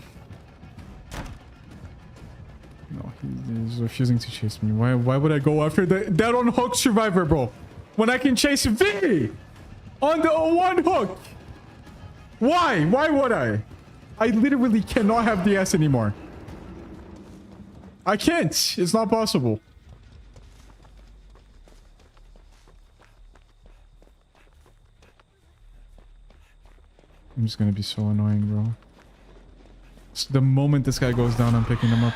No, he's refusing to chase me. Why would I go after the dead on hook survivor, bro? When I can chase V on the 1 hook. Why? Why would I? I literally cannot have DS anymore. I can't. It's not possible. I'm just gonna be so annoying, bro. The moment this guy goes down, I'm picking him up.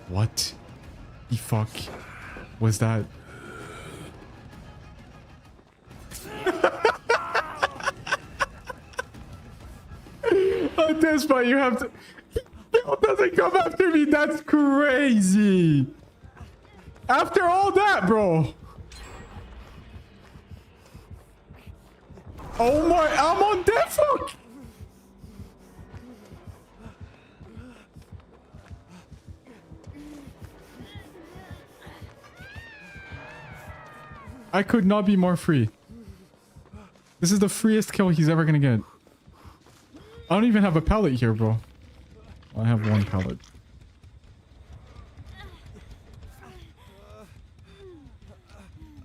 What the fuck was that? On this part, you have to... Bill doesn't come after me. That's crazy. After all that, bro. Oh my... I'm on death hook. I could not be more free. This is the freest kill he's ever gonna get. I don't even have a pallet here, bro. I have one pallet.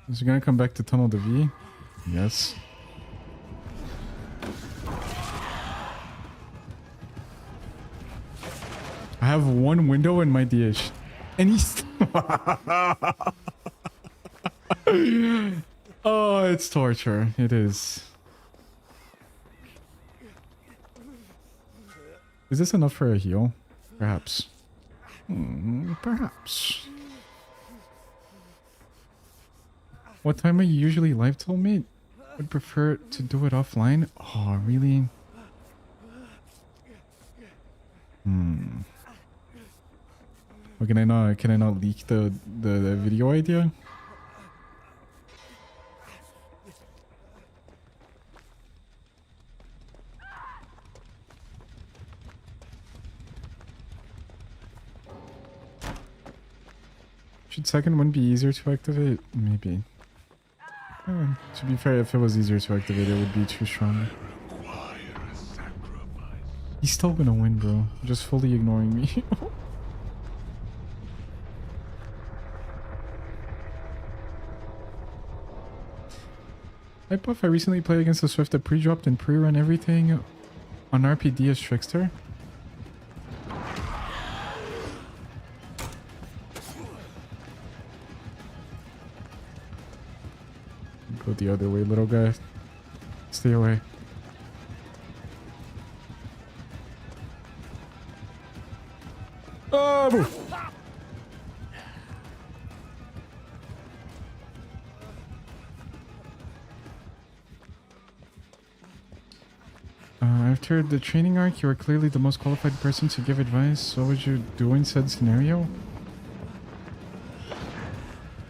Is he gonna come back to tunnel the V? Yes. I have one window in my DH. And he's... Oh, it's torture. It is. Is this enough for a heal? Perhaps. Perhaps. What time are you usually live till, mate? Would prefer to do it offline. Oh, really? Well, can I not leak the video idea? Should second one be easier to activate? Maybe. To be fair, if it was easier to activate, it would be too strong. He's still gonna win, bro. Just fully ignoring me. Hi Puff, I recently played against a Swift that pre-dropped and pre-run everything on RPD as Trickster. Go the other way, little guy. Stay away. Oh! After the training arc, you are clearly the most qualified person to give advice. What would you do in said scenario?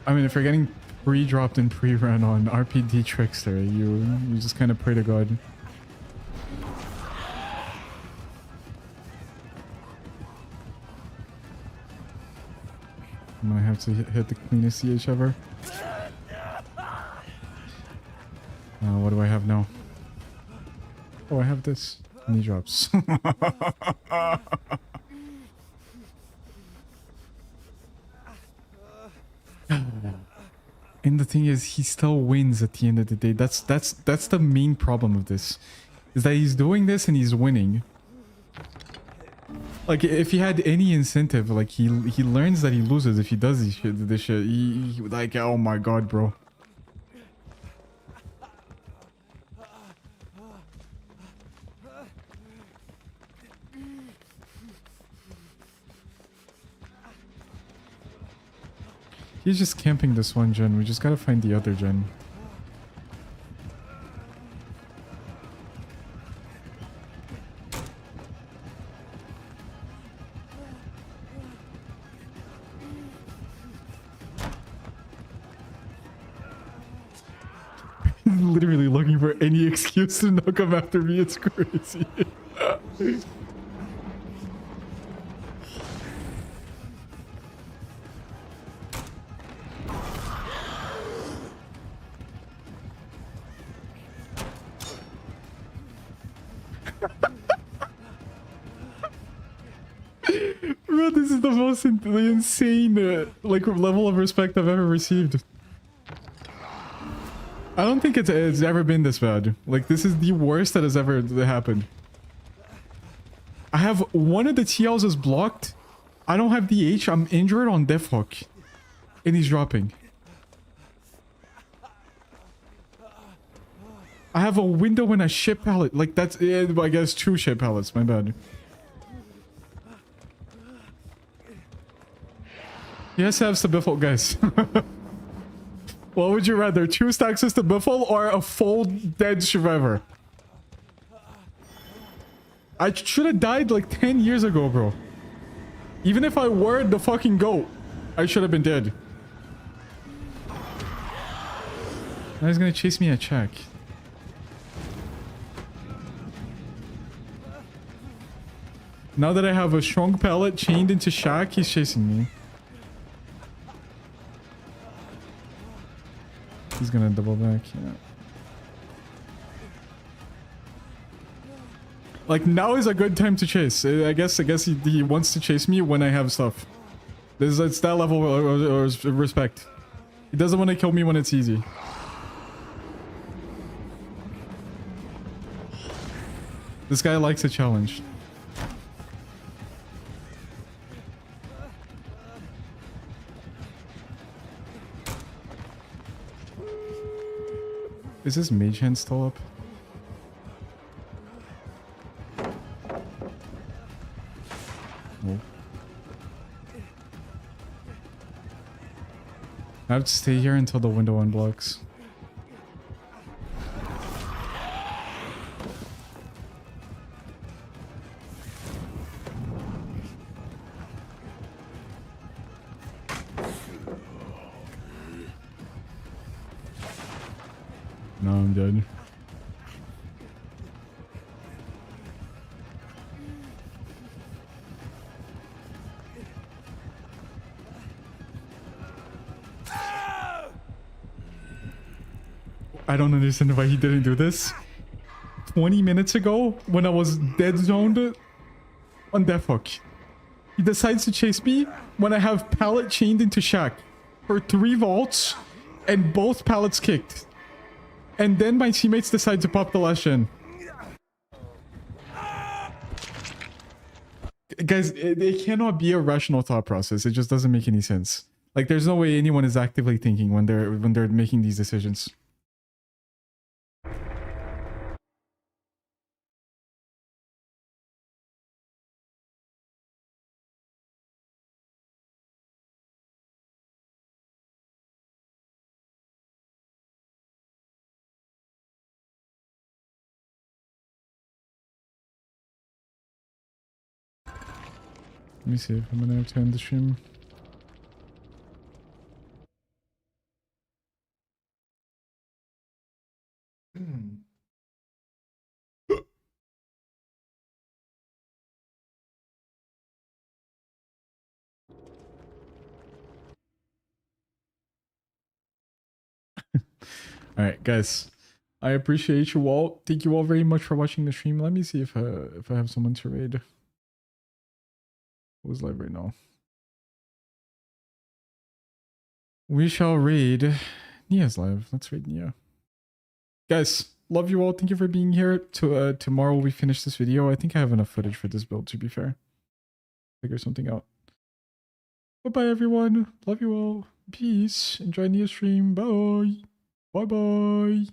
I mean, if you're getting pre-dropped and pre-run on RPD Trickster, you just kind of pray to God. I'm gonna have to hit the cleanest CH ever. What do I have now? Oh, I have this. Knee drops. And the thing is, he still wins at the end of the day. That's the main problem of this. Is that he's doing this and he's winning. Like, if he had any incentive, like, he learns that he loses if he does this shit. He like, oh my god, bro. He's just camping this one gen. We just gotta find the other gen. Literally looking for any excuse to not come after me. It's crazy. Bro, this is the most insane like level of respect I've ever received. I don't think it's ever been this bad. Like, this is the worst that has ever happened. I have one of the TLs is blocked. I don't have DH. I'm injured on Death Hook. And he's dropping. I have a window and a ship pallet. Like, that's it. I guess 2 ship pallets. My bad. Yes, I have Stabiffle, guys. What would you rather? 2 stacks of Stabiffle or a full dead survivor? I should have died like 10 years ago, bro. Even if I were the fucking GOAT, I should have been dead. Now he's gonna chase me a check. Now that I have a strong pallet chained into Shack, he's chasing me. He's gonna double back, yeah. Like, now is a good time to chase. I guess he wants to chase me when I have stuff. It's that level of respect. He doesn't want to kill me when it's easy. This guy likes a challenge. Is this mage hand still up? No. I have to stay here until the window unblocks. No, I'm dead. I don't understand why he didn't do this. 20 minutes ago, when I was dead zoned on Death Hook, he decides to chase me when I have pallet chained into shack for 3 vaults and both pallets kicked. And then my teammates decide to pop the last gen. Guys, it cannot be a rational thought process. It just doesn't make any sense. Like, there's no way anyone is actively thinking when they're making these decisions. Let me see if I'm gonna have to end the stream. Alright, guys. I appreciate you all. Thank you all very much for watching the stream. Let me see if I have someone to raid. Who's live right now? We shall raid. Nia's live. Let's raid Nia. Guys, love you all. Thank you for being here. Tomorrow we finish this video. I think I have enough footage for this build, to be fair. Figure something out. Bye-bye, everyone. Love you all. Peace. Enjoy Nia's stream. Bye. Bye-bye.